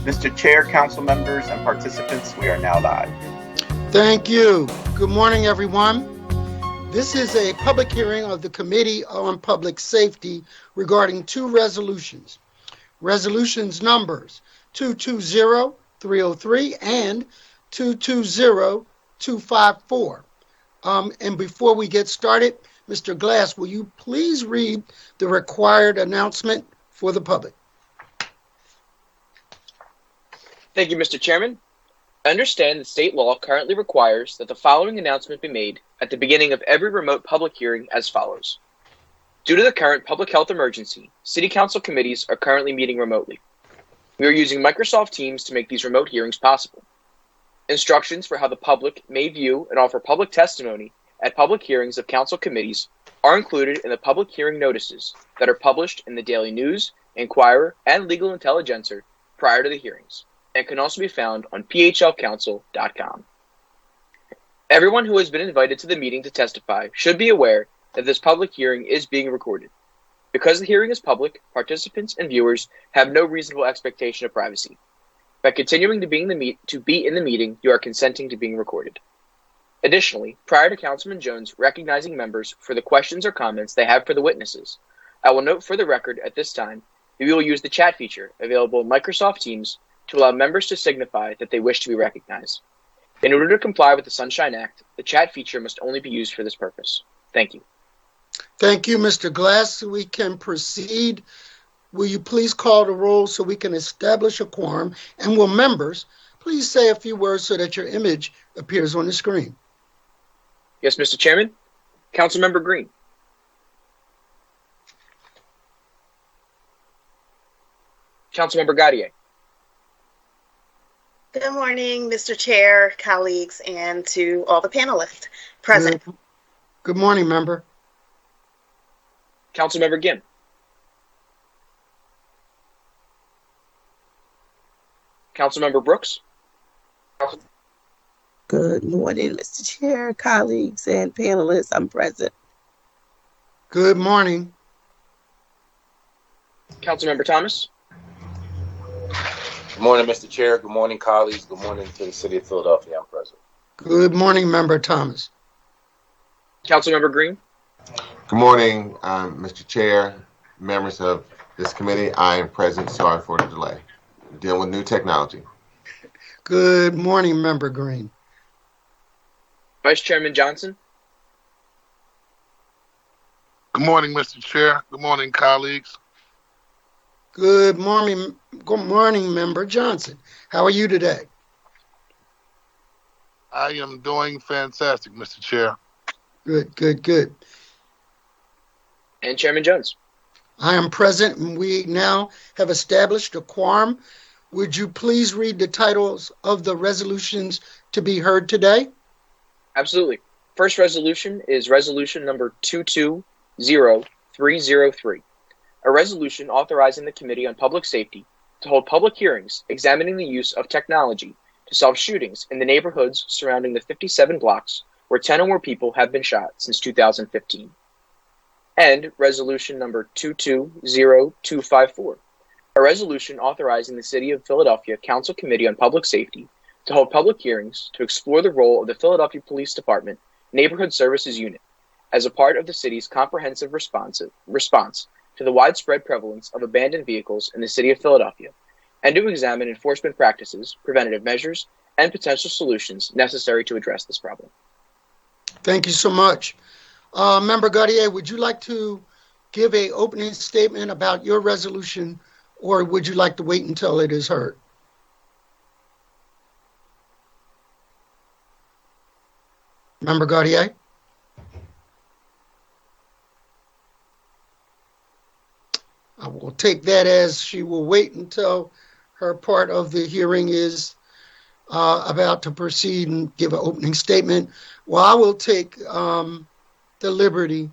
Mr. Chair, council members, and participants, we are now live. Thank you. Good morning, everyone. This is a public hearing of the Committee on Public Safety regarding two resolutions. Resolutions numbers 220-303 and 220-254. And before we get started, Mr. Glass, will you please read the required announcement for the public? Thank you, Mr. Chairman. I understand that state law currently requires that the following announcement be made at the beginning of every remote public hearing as follows. Due to the current public health emergency, City Council committees are currently meeting remotely. We are using Microsoft Teams to make these remote hearings possible. Instructions for how the public may view and offer public testimony at public hearings of council committees are included in the public hearing notices that are published in the Daily News, Inquirer, and Legal Intelligencer prior to the hearings, and can also be found on phlcouncil.com. Everyone who has been invited to the meeting to testify should be aware that this public hearing is being recorded. Because the hearing is public, participants and viewers have no reasonable expectation of privacy. By continuing to be in the meeting, you are consenting to being recorded. Additionally, prior to Councilman Jones recognizing members for the questions or comments they have for the witnesses, I will note for the record at this time that we will use the chat feature available in Microsoft Teams to allow members to signify that they wish to be recognized. In order to comply with the Sunshine Act, the chat feature must only be used for this purpose. Thank you. Thank you, Mr. Glass. We can proceed. Will you please call the roll so we can establish a quorum? And will members please say a few words so that your image appears on the screen? Yes, Mr. Chairman. Councilmember Green. Councilmember Gaudier. Good morning, Mr. Chair, colleagues, and to all the panelists present. Good morning, member. Councilmember Gim. Councilmember Brooks. Good morning, Mr. Chair, colleagues, and panelists. I'm present. Good morning. Councilmember Thomas. Good morning, Mr. Chair. Good morning, colleagues. Good morning to the City of Philadelphia. I'm present. Good morning, Member Thomas. Councilmember Green. Good morning, Mr. Chair, members of this committee. I am present. Sorry for the delay. Dealing with new technology. Good morning, Member Green. Vice Chairman Johnson. Good morning, Mr. Chair. Good morning, colleagues. Good morning, Member Johnson. How are you today? I am doing fantastic, Mr. Chair. Good. And Chairman Jones. I am present, and we now have established a quorum. Would you please read the titles of the resolutions to be heard today? Absolutely. First resolution is resolution number 220303. A resolution authorizing the Committee on Public Safety to hold public hearings examining the use of technology to solve shootings in the neighborhoods surrounding the 57 blocks where 10 or more people have been shot since 2015. And resolution number 220254. A resolution authorizing the City of Philadelphia Council Committee on Public Safety to hold public hearings to explore the role of the Philadelphia Police Department Neighborhood Services Unit as a part of the city's comprehensive response to the widespread prevalence of abandoned vehicles in the city of Philadelphia, and to examine enforcement practices, preventative measures, and potential solutions necessary to address this problem. Thank you so much. Member Gaudier, would you like to give an opening statement about your resolution, or would you like to wait until it is heard? Member Gaudier? I will take that as she will wait until her part of the hearing is about to proceed and give an opening statement. Well, I will take the liberty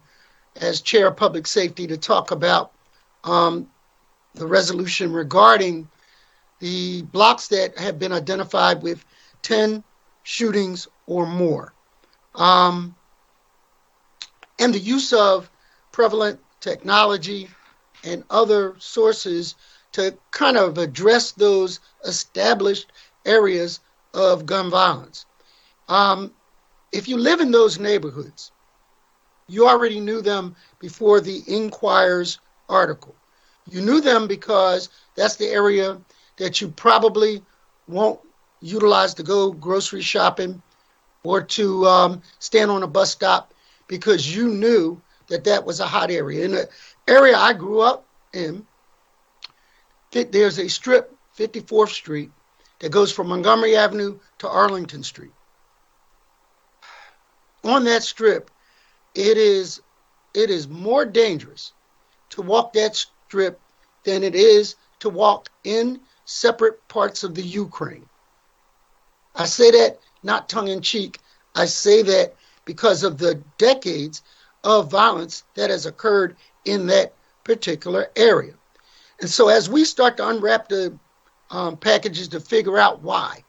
as Chair of Public Safety to talk about the resolution regarding the blocks that have been identified with 10 shootings or more. And the use of prevalent technology and other sources to kind of address those established areas of gun violence. If you live in those neighborhoods, you already knew them before the Enquirer's article. You knew them because that's the area that you probably won't utilize to go grocery shopping or to stand on a bus stop, because you knew that that was a hot area. In the area I grew up in, there's a strip, 54th Street, that goes from Montgomery Avenue to Arlington Street. On that strip, it is more dangerous to walk that strip than it is to walk in separate parts of the Ukraine. I say that not tongue-in-cheek. I say that because of the decades of violence that has occurred in that particular area. And so as we start to unwrap the packages to figure out why,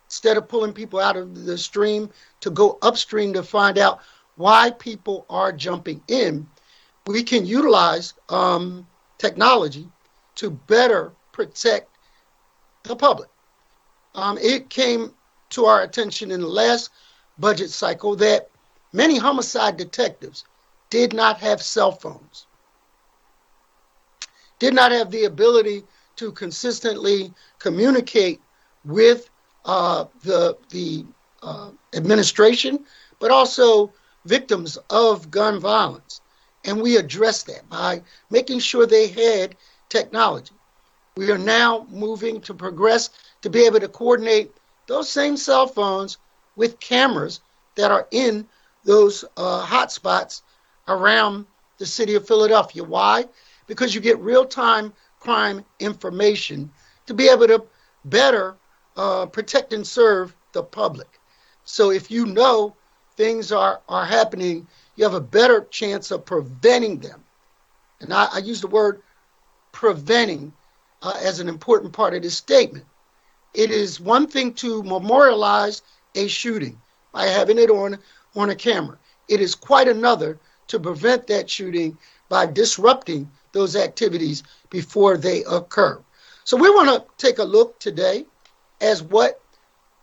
instead of pulling people out of the stream, to go upstream to find out why people are jumping in, we can utilize technology to better protect the public. It came to our attention in the last budget cycle that many homicide detectives did not have cell phones, did not have the ability to consistently communicate with the administration, but also victims of gun violence. And we addressed that by making sure they had technology. We are now moving to progress to be able to coordinate those same cell phones with cameras that are in those hotspots around the city of Philadelphia. Why? Because you get real-time crime information to be able to better protect and serve the public. So if you know things are happening, you have a better chance of preventing them. And I use the word preventing as an important part of this statement. It is one thing to memorialize a shooting by having it on a camera. It is quite another to prevent that shooting by disrupting those activities before they occur. So we want to take a look today as what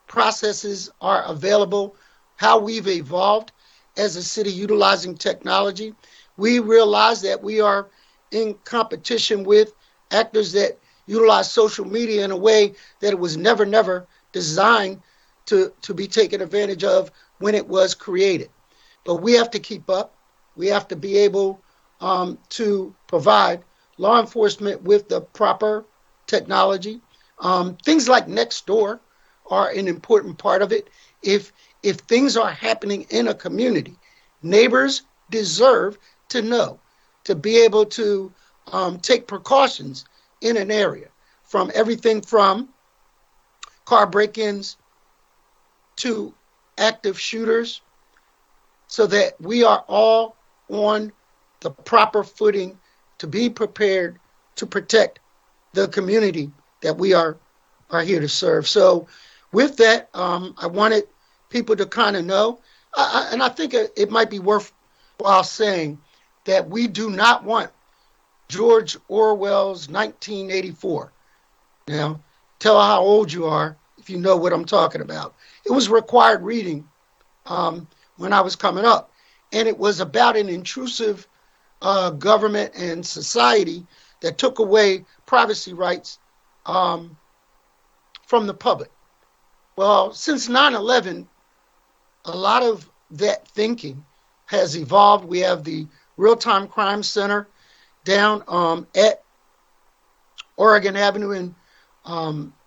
processes are available, how we've evolved as a city utilizing technology. We realize that we are in competition with actors that utilize social media in a way that it was never designed to be taken advantage of when it was created. But we have to keep up. We have to be able to provide law enforcement with the proper technology. Things like Nextdoor are an important part of it. If things are happening in a community, neighbors deserve to know, to be able to take precautions in an area, from everything from car break-ins to active shooters, so that we are all on the proper footing to be prepared to protect the community that we are here to serve. So with that, I wanted people to kind of know, and I think it might be worthwhile saying that we do not want George Orwell's 1984. Now, tell how old you are if you know what I'm talking about. It was required reading when I was coming up, and it was about an intrusive government and society that took away privacy rights from the public. Well, since 9/11, a lot of that thinking has evolved. We have the Real-Time Crime Center down at Oregon Avenue in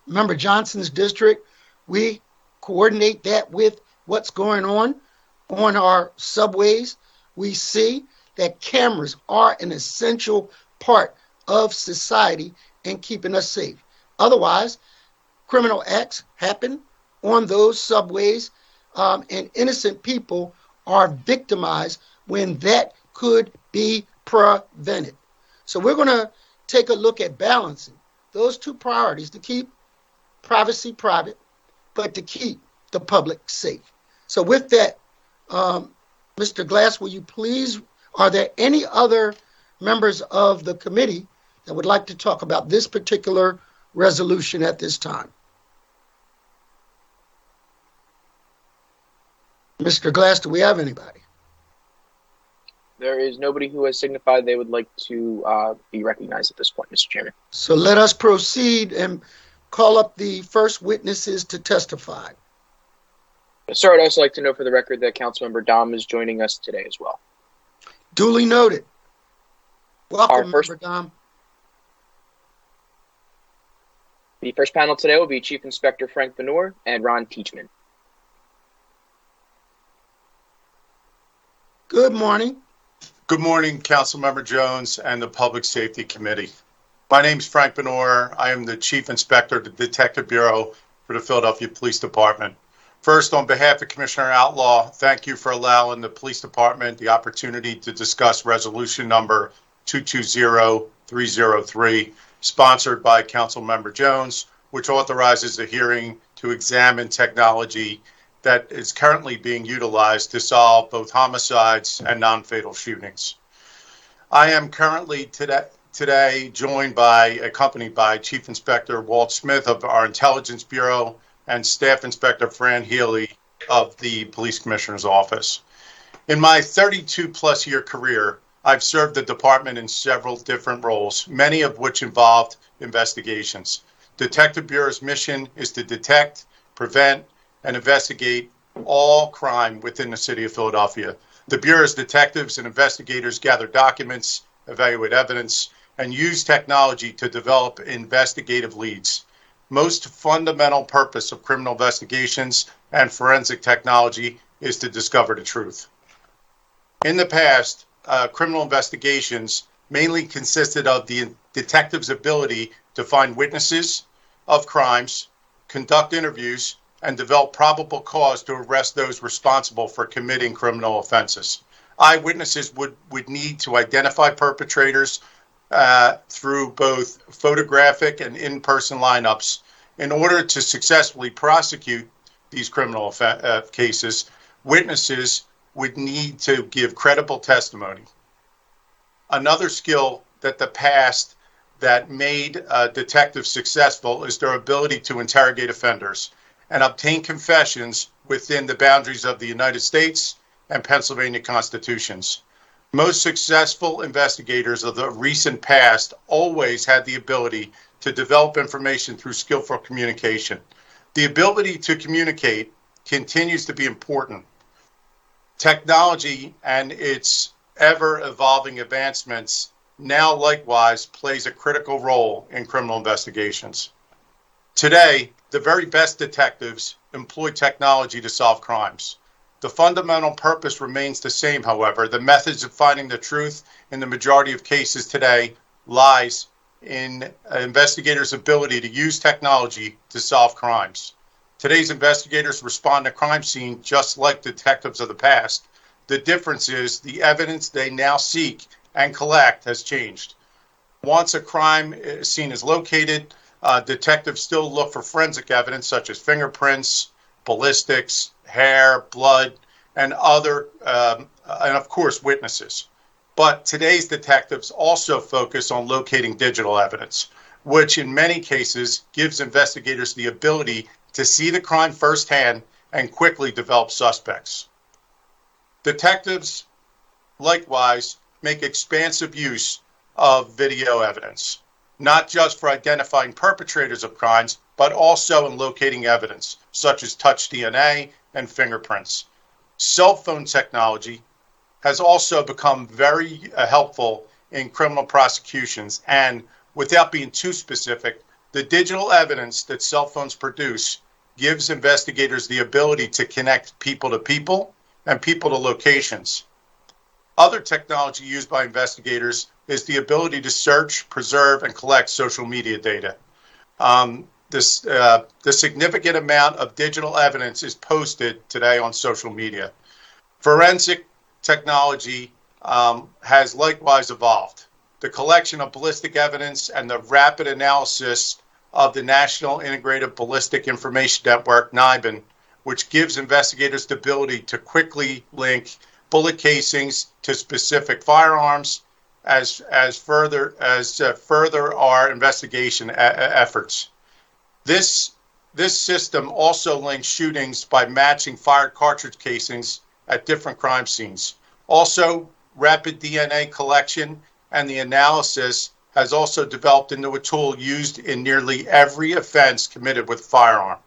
Member Johnson's district. We coordinate that with what's going on our subways. We see that cameras are an essential part of society and keeping us safe. Otherwise, criminal acts happen on those subways, and innocent people are victimized when that could be prevented. So we're going to take a look at balancing those two priorities, to keep privacy private, but to keep the public safe. So with that, Mr. Glass, will you please, are there any other members of the committee that would like to talk about this particular resolution at this time? Mr. Glass, do we have anybody? There is nobody who has signified they would like to be recognized at this point, Mr. Chairman. So let us proceed and call up the first witnesses to testify. Sir, I'd also like to know for the record that Councilmember Dom is joining us today as well. Duly noted. Welcome, Our Member Dom. The first panel today will be Chief Inspector Frank Benor and Ron Teachman. Good morning. Good morning, Councilmember Jones and the Public Safety Committee. My name is Frank Benor. I am the Chief Inspector of the Detective Bureau for the Philadelphia Police Department. First, on behalf of Commissioner Outlaw, thank you for allowing the Police Department the opportunity to discuss resolution number 220303, sponsored by Councilmember Jones, which authorizes a hearing to examine technology that is currently being utilized to solve both homicides and non-fatal shootings. I am currently today accompanied by Chief Inspector Walt Smith of our Intelligence Bureau and Staff Inspector Fran Healy of the Police Commissioner's Office. In my 32-plus year career, I've served the department in several different roles, many of which involved investigations. Detective Bureau's mission is to detect, prevent, and investigate all crime within the city of Philadelphia. The Bureau's detectives and investigators gather documents, evaluate evidence, and use technology to develop investigative leads. Most fundamental purpose of criminal investigations and forensic technology is to discover the truth. In the past, criminal investigations mainly consisted of the detective's ability to find witnesses of crimes, conduct interviews, and develop probable cause to arrest those responsible for committing criminal offenses. Eyewitnesses would need to identify perpetrators through both photographic and in-person lineups. In order to successfully prosecute these criminal cases, witnesses would need to give credible testimony. Another skill that the past that made detectives successful is their ability to interrogate offenders and obtain confessions within the boundaries of the United States and Pennsylvania constitutions. Most successful investigators of the recent past always had the ability to develop information through skillful communication. The ability to communicate continues to be important. Technology and its ever-evolving advancements now likewise plays a critical role in criminal investigations. Today, the very best detectives employ technology to solve crimes. The fundamental purpose remains the same, however. The methods of finding the truth in the majority of cases today lies in investigators' ability to use technology to solve crimes. Today's investigators respond to crime scene just like detectives of the past. The difference is the evidence they now seek and collect has changed. Once a crime scene is located, detectives still look for forensic evidence such as fingerprints, ballistics, hair, blood, and of course, witnesses. But today's detectives also focus on locating digital evidence, which in many cases gives investigators the ability to see the crime firsthand and quickly develop suspects. Detectives, likewise, make expansive use of video evidence, not just for identifying perpetrators of crimes, but also in locating evidence, such as touch DNA and fingerprints. Cell phone technology has also become very helpful in criminal prosecutions, and without being too specific, the digital evidence that cell phones produce gives investigators the ability to connect people to people and people to locations. Other technology used by investigators is the ability to search, preserve, and collect social media data. The significant amount of digital evidence is posted today on social media. Forensic technology has likewise evolved. The collection of ballistic evidence and the rapid analysis of the National Integrated Ballistic Information Network, NIBIN, which gives investigators the ability to quickly link bullet casings to specific firearms further our investigation efforts. This system also links shootings by matching fired cartridge casings at different crime scenes. Also, rapid DNA collection and the analysis has also developed into a tool used in nearly every offense committed with a firearm.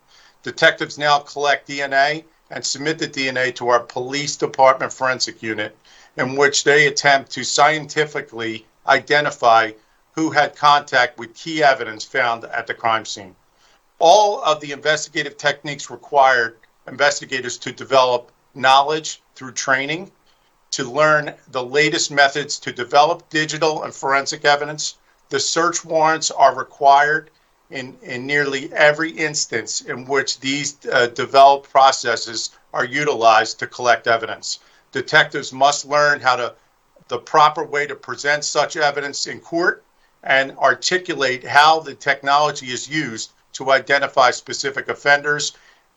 Detectives now collect DNA and submit the DNA to our police department forensic unit, in which they attempt to scientifically identify who had contact with key evidence found at the crime scene. All of the investigative techniques required investigators to develop knowledge through training, to learn the latest methods to develop digital and forensic evidence. The search warrants are required in nearly every instance in which these developed processes are utilized to collect evidence. Detectives must learn the proper way to present such evidence in court and articulate how the technology is used to identify specific offenders,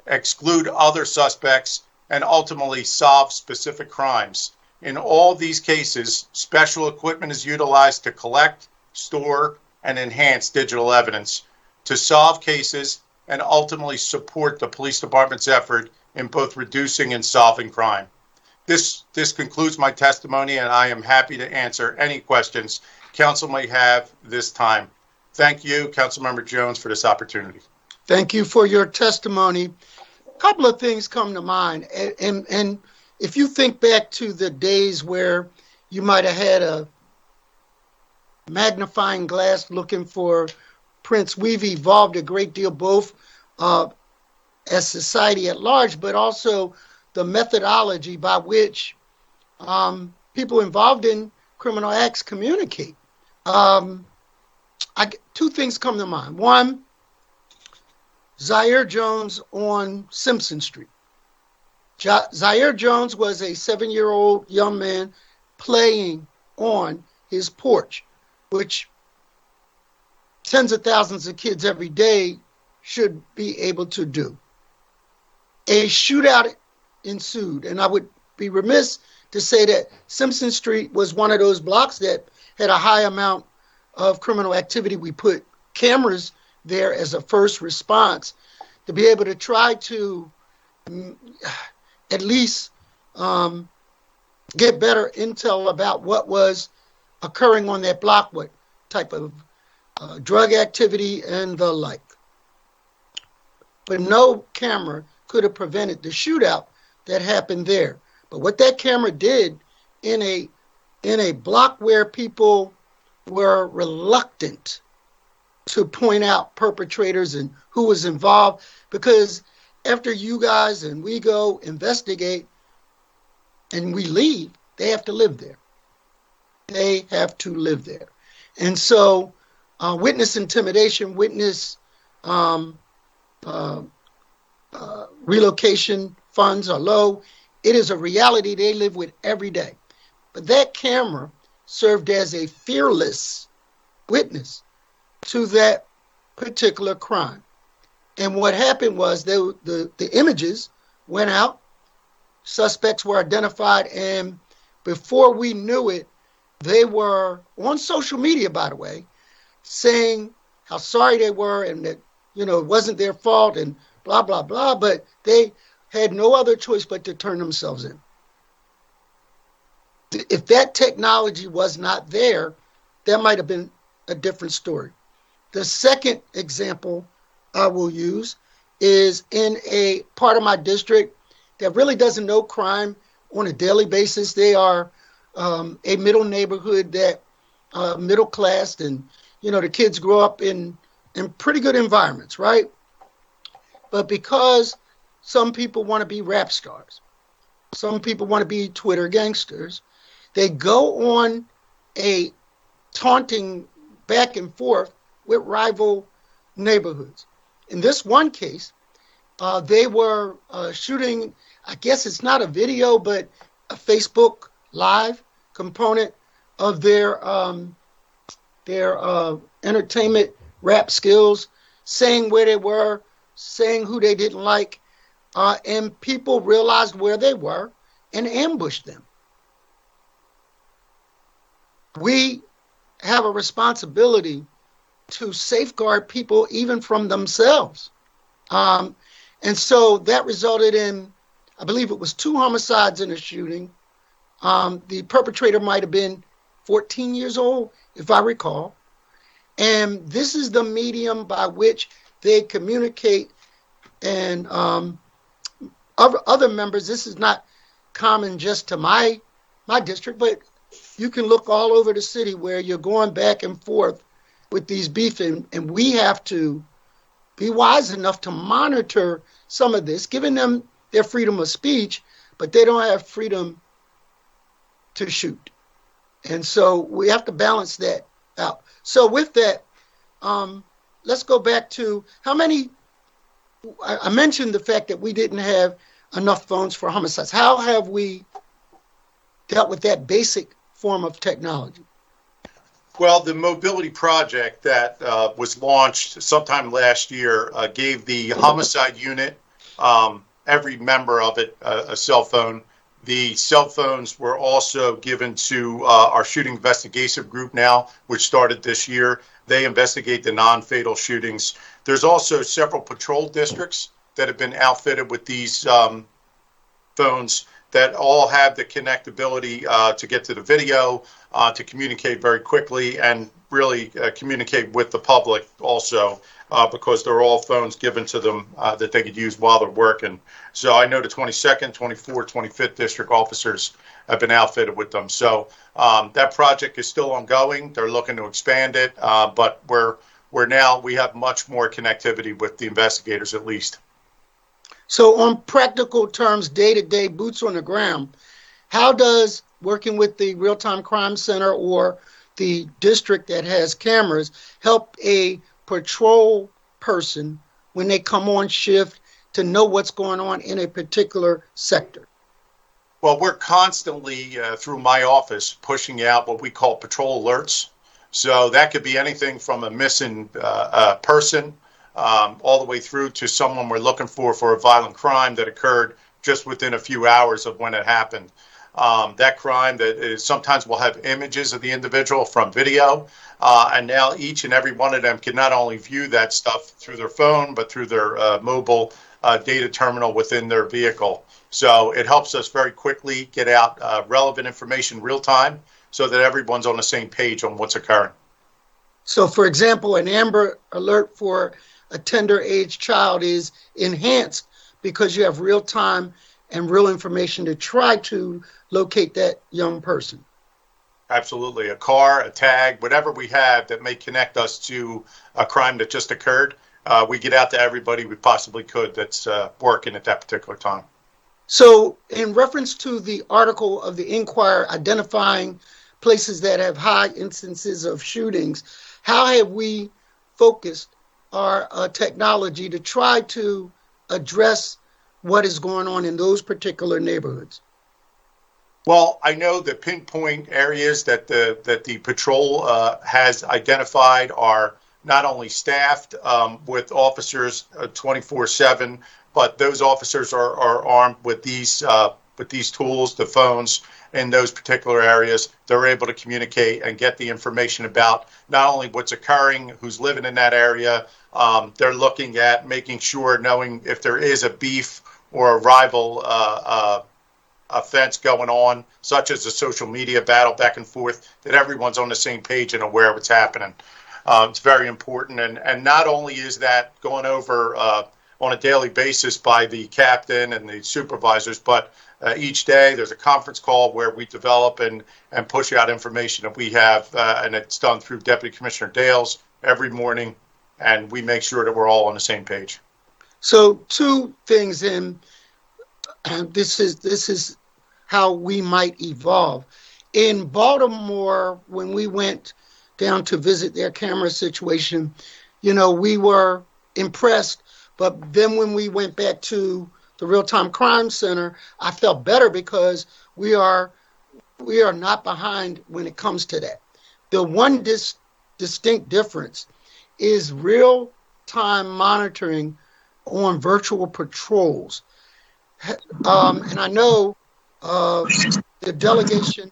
exclude other suspects, and ultimately solve specific crimes. In all these cases, special equipment is utilized to collect, store, and enhance digital evidence to solve cases and ultimately support the police department's effort in both reducing and solving crime. This concludes my testimony, and I am happy to answer any questions council may have this time. Thank you, Councilmember Jones, for this opportunity. Thank you for your testimony. A couple of things come to mind. And if you think back to the days where you might have had a magnifying glass looking for prints, we've evolved a great deal, both as society at large, but also the methodology by which people involved in criminal acts communicate. Two things come to mind. One, Zaire Jones on Simpson Street. Zaire Jones was a 7-year-old young man playing on his porch, which tens of thousands of kids every day should be able to do. A shootout ensued, and I would be remiss to say that Simpson Street was one of those blocks that had a high amount of criminal activity. We put cameras there as a first response to be able to try to at least get better intel about what was occurring on that block, what type of drug activity and the like. But no camera could have prevented the shootout that happened there. But what that camera did in a block where people were reluctant to point out perpetrators and who was involved, because after you guys and we go investigate and we leave, they have to live there. They have to live there. And so witness intimidation, witness relocation funds are low. It is a reality they live with every day. But that camera served as a fearless witness to that particular crime. And what happened was the images went out, suspects were identified, and before we knew it, they were on social media, by the way, saying how sorry they were and that, it wasn't their fault and blah, blah, blah, but they had no other choice but to turn themselves in. If that technology was not there, that might have been a different story. The second example I will use is in a part of my district that really doesn't know crime on a daily basis. They are a middle neighborhood that middle class, and the kids grow up in pretty good environments, right? But because some people want to be rap stars, some people want to be Twitter gangsters, they go on a taunting back and forth with rival neighborhoods. In this one case, they were shooting, I guess it's not a video, but a Facebook Live component of their entertainment rap skills, saying where they were, saying who they didn't like, and people realized where they were and ambushed them. we have a responsibility to safeguard people even from themselves. And so that resulted in, I believe it was 2 homicides in a shooting. The perpetrator might have been 14 years old, if I recall. And this is the medium by which they communicate. And other members, this is not common just to my district, but you can look all over the city where you're going back and forth with these beef, and we have to be wise enough to monitor some of this, giving them their freedom of speech, but they don't have freedom to shoot. And so we have to balance that out. So with that, let's go back to how many, I mentioned the fact that we didn't have enough phones for homicides. How have we dealt with that basic form of technology? Well, the mobility project that was launched sometime last year gave the homicide unit, every member of it, a cell phone. The cell phones were also given to our shooting investigation group now, which started this year. They investigate the non-fatal shootings. There's also several patrol districts that have been outfitted with these phones that all have the connectability to get to the video, to communicate very quickly, and really communicate with the public also, because they're all phones given to them that they could use while they're working. So I know the 22nd, 24th, 25th district officers have been outfitted with them. So that project is still ongoing. They're looking to expand it, but we have much more connectivity with the investigators at least. So on practical terms, day-to-day, boots on the ground, how does working with the Real-Time Crime Center or the district that has cameras help a patrol person when they come on shift to know what's going on in a particular sector? Well, we're constantly, through my office, pushing out what we call patrol alerts. So that could be anything from a missing person, all the way through to someone we're looking for a violent crime that occurred just within a few hours of when it happened. That crime that is, sometimes we'll have images of the individual from video, and now each and every one of them can not only view that stuff through their phone, but through their mobile data terminal within their vehicle. So it helps us very quickly get out relevant information real time so that everyone's on the same page on what's occurring. So, for example, an Amber Alert for a tender age child is enhanced because you have real time and real information to try to locate that young person. Absolutely. A car, a tag, whatever we have that may connect us to a crime that just occurred, we get out to everybody we possibly could that's working at that particular time. So in reference to the article of the Inquirer identifying places that have high instances of shootings, how have we focused our technology to try to address what is going on in those particular neighborhoods? Well, I know the pinpoint areas that the patrol has identified are not only staffed with officers 24/7, but those officers are armed with these tools, the phones, in those particular areas. They're able to communicate and get the information about not only what's occurring, who's living in that area. They're looking at making sure, knowing if there is a beef or a rival offense going on, such as a social media battle back and forth, that everyone's on the same page and aware of what's happening. It's very important. And not only is that going over on a daily basis by the captain and the supervisors, but each day there's a conference call where we develop and push out information that we have, and it's done through Deputy Commissioner Dales every morning, and we make sure that we're all on the same page. So two things, and this is how we might evolve. In Baltimore, when we went down to visit their camera situation, we were impressed. But then when we went back to the Real-Time Crime Center, I felt better because we are not behind when it comes to that. The one distinct difference is real-time monitoring on virtual patrols. And I know the delegation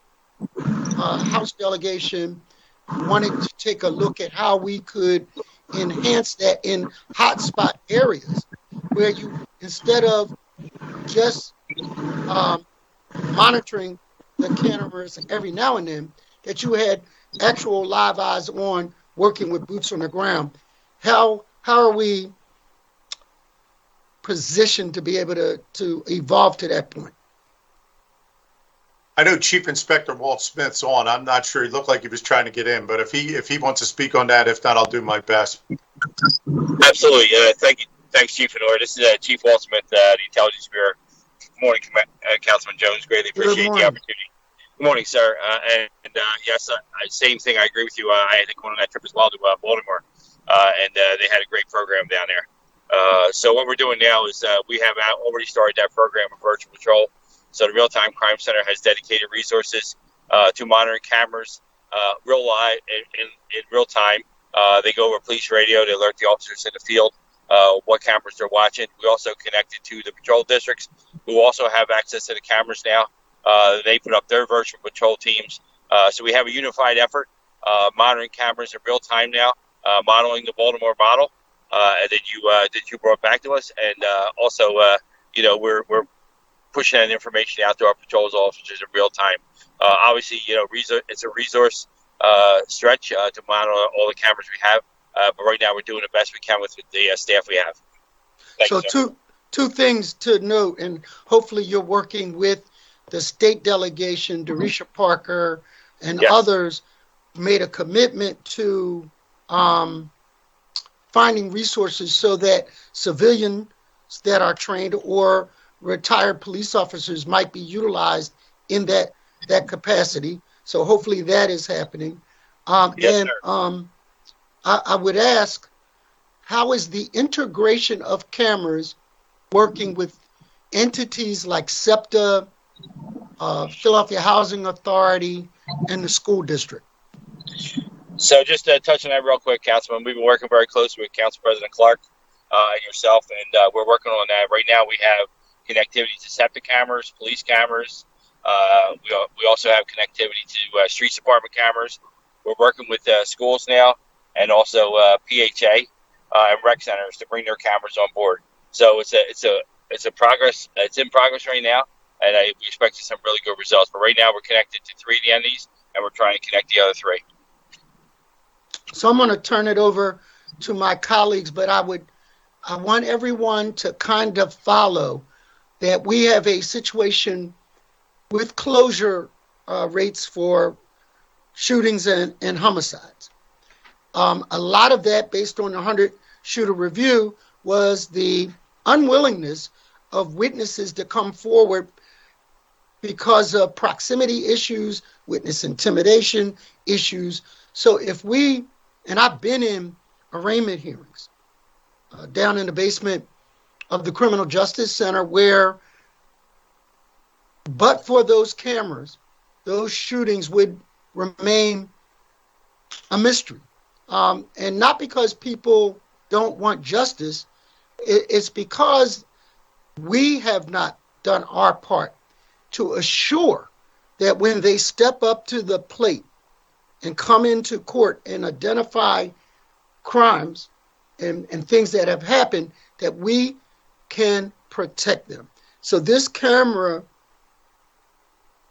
House delegation wanted to take a look at how we could enhance that in hotspot areas where you, instead of just monitoring the cameras every now and then, that you had actual live eyes on working with boots on the ground. How are we positioned to be able to evolve to that point? I know Chief Inspector Walt Smith's on. I'm not sure. He looked like he was trying to get in, but if he wants to speak on that, if not, I'll do my best. Absolutely. Thank you. Thanks, Chief Fedora. This is Chief Walt Smith, the Intelligence Bureau. Good morning, Councilman Jones. Greatly appreciate the opportunity. Good morning, sir. Yes, same thing. I agree with you. I had to go on that trip as well to Baltimore, and they had a great program down there. So what we're doing now is we have already started that program of virtual patrol. So the Real-Time Crime Center has dedicated resources to monitoring cameras real live in real time. They go over police radio to alert the officers in the field what cameras they're watching. We also connected to the patrol districts who also have access to the cameras now. They put up their virtual patrol teams. So we have a unified effort monitoring cameras in real time now, modeling the Baltimore model that you brought back to us. And also, we're pushing that information out to our patrols officers in real time. Obviously, it's a resource stretch to monitor all the cameras we have. But right now, we're doing the best we can with the staff we have. So two things to note, and hopefully you're working with the state delegation, Darisha Parker, and others made a commitment to finding resources so that civilians that are trained or retired police officers might be utilized in that capacity. So hopefully that is happening. I would ask, how is the integration of cameras working with entities like SEPTA, Philadelphia Housing Authority, and the school district? So just touching that real quick, Councilman, we've been working very closely with Council President Clark and yourself, and we're working on that. Right now we have connectivity to SEPTA cameras, police cameras. We also have connectivity to street department cameras. We're working with schools now and also PHA and rec centers to bring their cameras on board. So it's a progress. It's in progress right now, and we expect some really good results. But right now we're connected to 3 of the entities, and we're trying to connect the other 3. So I'm going to turn it over to my colleagues, but I want everyone to kind of follow that we have a situation with closure rates for shootings and homicides. A lot of that, based on the 100 shooter review, was the unwillingness of witnesses to come forward because of proximity issues, witness intimidation issues. So and I've been in arraignment hearings down in the basement of the Criminal Justice Center where, but for those cameras, those shootings would remain a mystery. And not because people don't want justice, it's because we have not done our part to assure that when they step up to the plate and come into court and identify crimes and things that have happened, that we can protect them. So this camera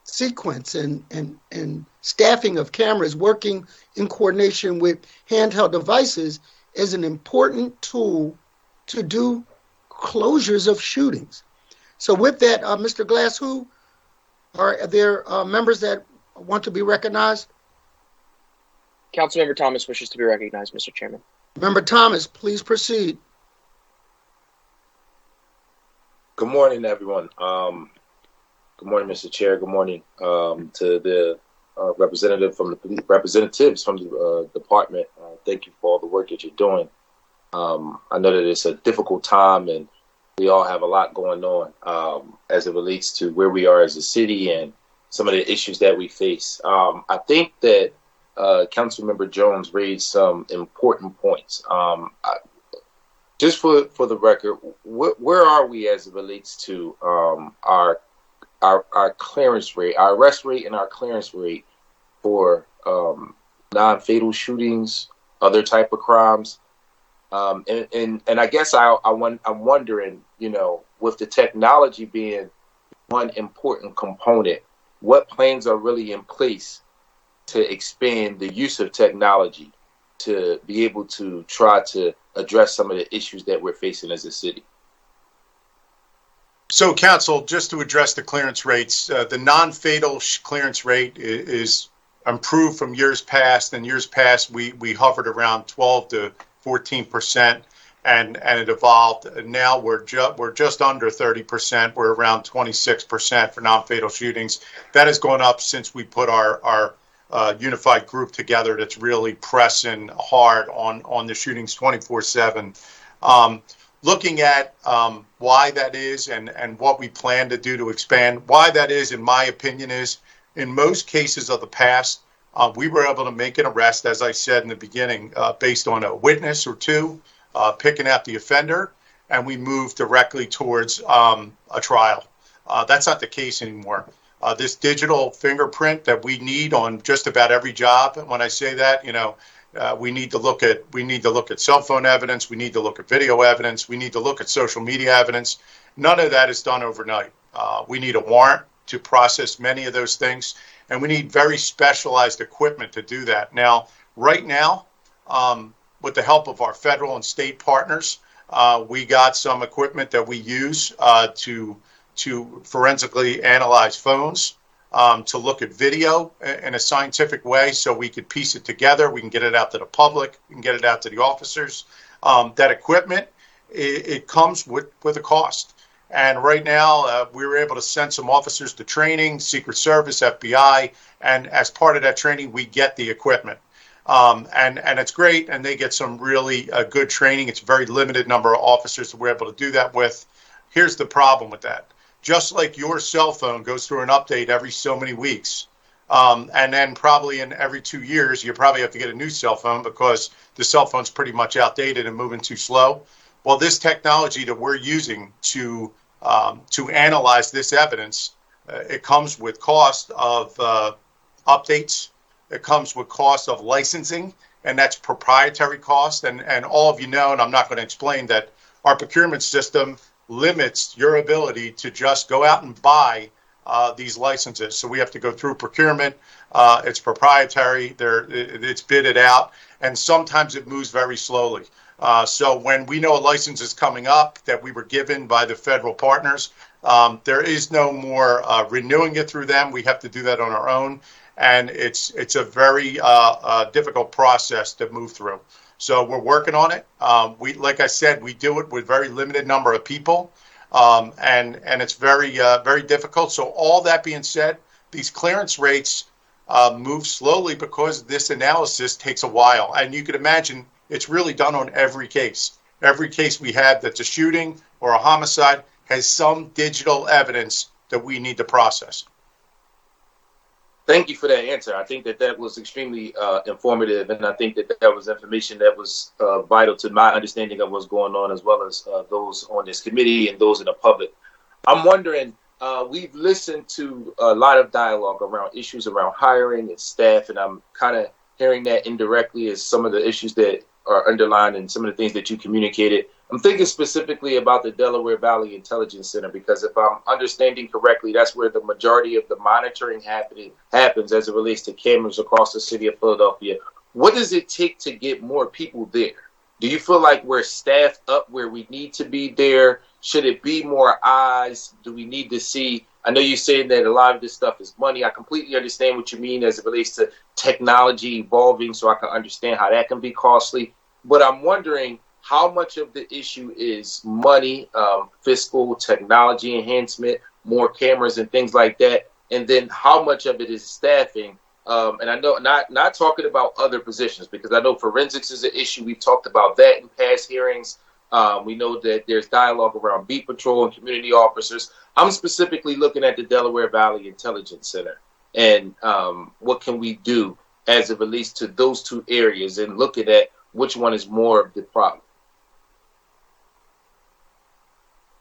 sequence and staffing of cameras working in coordination with handheld devices is an important tool to do closures of shootings. So with that, Mr. Glass, who are there members that want to be recognized? Councilmember Thomas wishes to be recognized, Mr. Chairman. Member Thomas, please proceed. Good morning, everyone. Good morning, Mr. Chair. Good morning to the representatives from the department. Thank you for all the work that you're doing. I know that it's a difficult time, and we all have a lot going on as it relates to where we are as a city and some of the issues that we face. I think that Councilmember Jones raised some important points. Just for the record, where are we as it relates to our our clearance rate, our arrest rate and our clearance rate for non-fatal shootings, other type of crimes. And I guess I'm wondering, with the technology being one important component, what plans are really in place to expand the use of technology to be able to try to address some of the issues that we're facing as a city? So, Council, just to address the clearance rates, the non-fatal clearance rate is improved from years past. In years past, we hovered around 12 to 14%, and it evolved. Now we're just under 30%. We're around 26% for non-fatal shootings. That has gone up since we put our unified group together that's really pressing hard on the shootings 24/7. Looking at why that is and what we plan to do to expand, why that is, in my opinion, is in most cases of the past, we were able to make an arrest, as I said in the beginning, based on a witness or two, picking out the offender, and we moved directly towards a trial. That's not the case anymore. This digital fingerprint that we need on just about every job, and when I say that, we need to look at cell phone evidence. We need to look at video evidence. We need to look at social media evidence. None of that is done overnight. We need a warrant to process many of those things, and we need very specialized equipment to do that. Now, right now, with the help of our federal and state partners, we got some equipment that we use to forensically analyze phones, to look at video in a scientific way so we could piece it together. We can get it out to the public. We can get it out to the officers. That equipment, it comes with a cost. And right now, we were able to send some officers to training, Secret Service, FBI, and as part of that training, we get the equipment. And it's great, and they get some really good training. It's a very limited number of officers that we're able to do that with. Here's the problem with that. Just like your cell phone goes through an update every so many weeks, and then probably in every 2 years, you probably have to get a new cell phone because the cell phone's pretty much outdated and moving too slow. Well, this technology that we're using to analyze this evidence, it comes with cost of updates. It comes with cost of licensing, and that's proprietary cost. And all of you know, and I'm not going to explain that our procurement system limits your ability to just go out and buy these licenses. So we have to go through procurement. It's proprietary. It's bidded out, and sometimes it moves very slowly. So when we know a license is coming up that we were given by the federal partners, there is no more renewing it through them. We have to do that on our own, and it's a very difficult process to move through. So we're working on it. Like I said, we do it with very limited number of people, and it's very very difficult. So all that being said, these clearance rates move slowly because this analysis takes a while, and you can imagine it's really done on every case. Every case we have that's a shooting or a homicide has some digital evidence that we need to process. Thank you for that answer. I think that was extremely informative, and I think that was information that was vital to my understanding of what's going on, as well as those on this committee and those in the public. I'm wondering, we've listened to a lot of dialogue around issues around hiring and staff, and I'm kind of hearing that indirectly as some of the issues that are underlined and some of the things that you communicated. I'm thinking specifically about the Delaware Valley Intelligence Center, because if I'm understanding correctly, that's where the majority of the monitoring happens as it relates to cameras across the city of Philadelphia. What does it take to get more people there? Do you feel like we're staffed up where we need to be there? Should it be more eyes? Do we need to see? I know you're saying that a lot of this stuff is money. I completely understand what you mean as it relates to technology evolving, so I can understand how that can be costly. But I'm wondering, how much of the issue is money, fiscal, technology enhancement, more cameras and things like that? And then how much of it is staffing? And I know not talking about other positions, because I know forensics is an issue. We've talked about that in past hearings. We know that there's dialogue around beat patrol and community officers. I'm specifically looking at the Delaware Valley Intelligence Center and what can we do as it relates to those two areas, and looking at which one is more of the problem.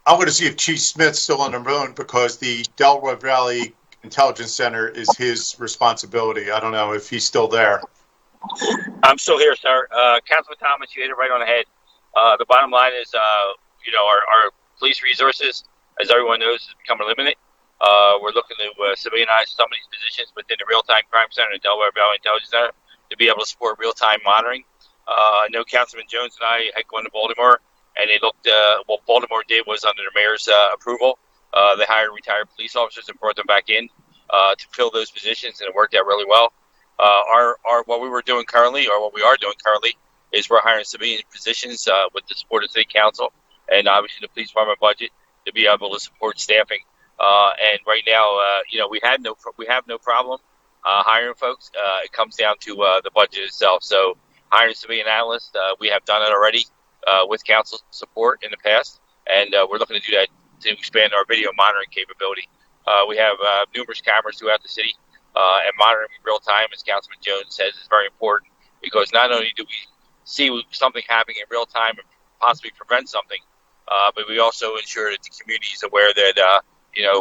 I'm going to see if Chief Smith's still on the phone because the Delaware Valley Intelligence Center is his responsibility. I don't know if he's still there. I'm still here, sir. Councilman Thomas, you hit it right on the head. The bottom line is, our police resources, as everyone knows, is becoming limited. We're looking to civilianize some of these positions within the Real-Time Crime Center and the Delaware Valley Intelligence Center to be able to support real-time monitoring. I know Councilman Jones and I had gone to Baltimore, and they looked. What Baltimore did was under the mayor's approval, they hired retired police officers and brought them back in to fill those positions, and it worked out really well. What we were doing currently, or what we are doing currently, is we're hiring civilian positions with the support of the city council and obviously the police department budget to be able to support staffing. And right now, we have no problem hiring folks. It comes down to the budget itself. So hiring civilian analysts, we have done it already with council support in the past, and we're looking to do that to expand our video monitoring capability. We have numerous cameras throughout the city. And monitoring real time, as Councilman Jones says, is very important because not only do we see something happening in real time and possibly prevent something, but we also ensure that the community is aware that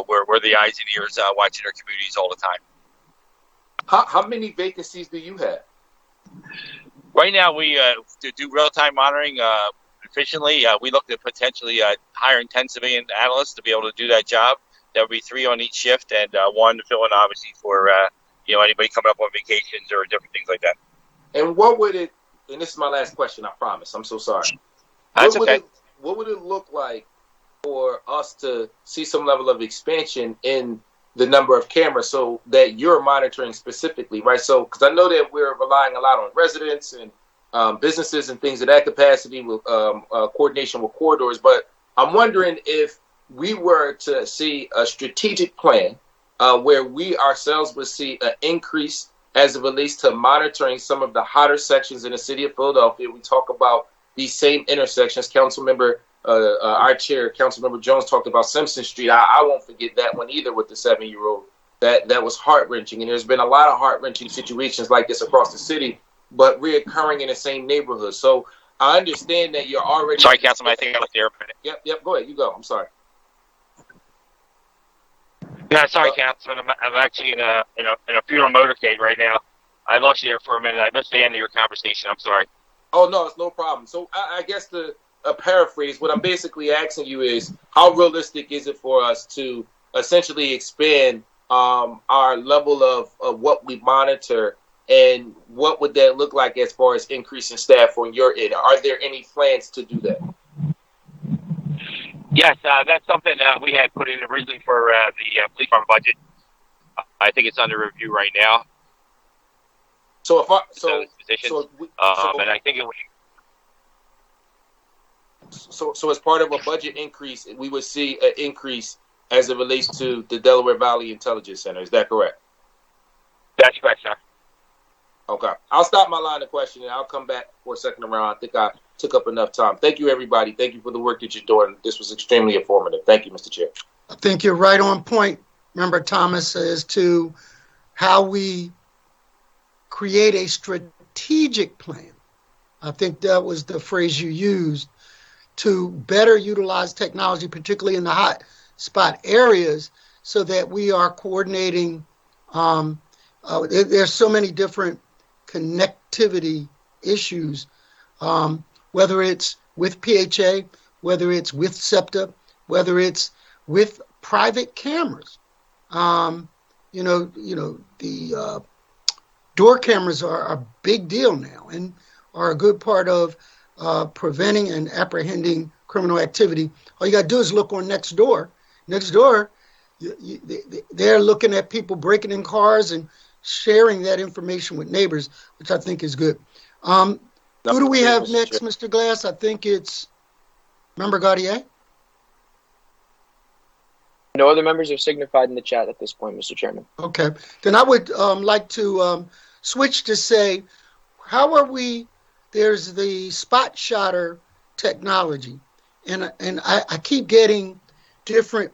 we're the eyes and ears watching our communities all the time. How many vacancies do you have? Right now, we to do real time monitoring efficiently. We look at potentially hiring 10 civilian analysts to be able to do that job. There will be 3 on each shift and 1 to fill in, obviously, for anybody coming up on vacations or different things like that. And what would it? And this is my last question. I promise. I'm so sorry. That's okay. What would it look like for us to see some level of expansion in the number of cameras, so that you're monitoring specifically, right? So, because I know that we're relying a lot on residents and businesses and things of that capacity with coordination with corridors, but I'm wondering if we were to see a strategic plan where we ourselves would see an increase as it relates to monitoring some of the hotter sections in the city of Philadelphia. We talk about these same intersections. Our chair, Councilmember Jones, talked about Simpson Street. I won't forget that one either with the 7-year-old. That was heart-wrenching. And there's been a lot of heart-wrenching situations like this across the city, but reoccurring in the same neighborhood. So I understand that you're already... Sorry, Councilman, I think I left the airplane. Yep, go ahead. You go. I'm sorry. Yeah, sorry, Councilman. I'm actually in a funeral motorcade right now. I lost you there for a minute. I missed the end of your conversation. I'm sorry. Oh, no, it's no problem. So I guess to paraphrase, what I'm basically asking you is, how realistic is it for us to essentially expand our level of what we monitor, and what would that look like as far as increasing staff on your end? Are there any plans to do that? Yes, that's something we had put in originally for the police department budget. I think it's under review right now. So if and I think it would. So as part of a budget increase, we would see an increase as it relates to the Delaware Valley Intelligence Center. Is that correct? That's correct, sir. Okay. I'll stop my line of questioning. I'll come back for a second around. I think I took up enough time. Thank you, everybody. Thank you for the work that you're doing. This was extremely informative. Thank you, Mr. Chair. I think you're right on point, Member Thomas, as to how we create a strategic plan. I think that was the phrase you used, to better utilize technology, particularly in the hot spot areas, so that we are coordinating. There's so many different connectivity issues, whether it's with PHA, whether it's with SEPTA, whether it's with private cameras. The door cameras are a big deal now and are a good part of preventing and apprehending criminal activity. All you got to do is look on Nextdoor. Nextdoor, they're looking at people breaking in cars and sharing that information with neighbors, which I think is good. Who do we have next, Mr. Glass? I think it's Member Gaudier. No other members are signified in the chat at this point, Mr. Chairman. Okay. Then I would like to switch to say, how are we? There's the spot shotter technology, and I keep getting different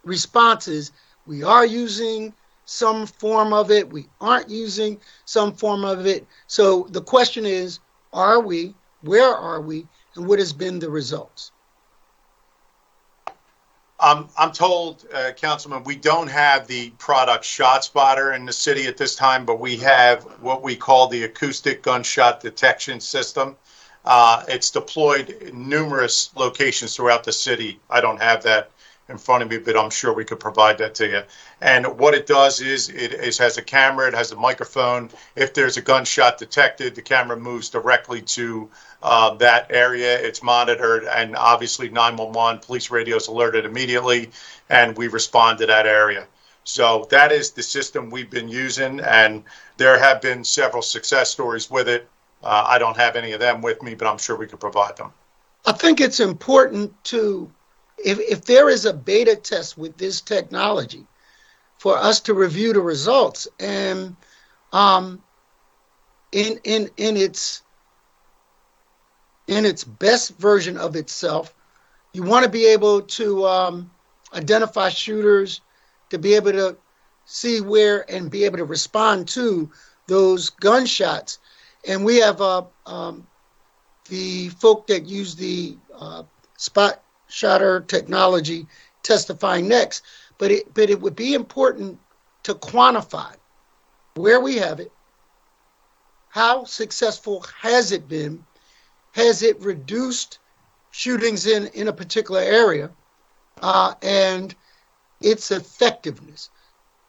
responses. We are using some form of it. We aren't using some form of it. So the question is, are we? Where are we? And what has been the results? I'm told, Councilman, we don't have the product ShotSpotter in the city at this time, but we have what we call the acoustic gunshot detection system. It's deployed in numerous locations throughout the city. I don't have that in front of me, but I'm sure we could provide that to you. And what it does is it has a camera, it has a microphone. If there's a gunshot detected, the camera moves directly to that area. It's monitored, and obviously 911 police radio is alerted immediately, and we respond to that area. So that is the system we've been using, and there have been several success stories with it. I don't have any of them with me, but I'm sure we could provide them. I think it's important to, if there is a beta test with this technology, for us to review the results and in its best version of itself, you want to be able to identify shooters, to be able to see where and be able to respond to those gunshots. And we have the folk that use the spot shotter technology testifying next. But it would be important to quantify where we have it, how successful has it been, has it reduced shootings in a particular area, and its effectiveness.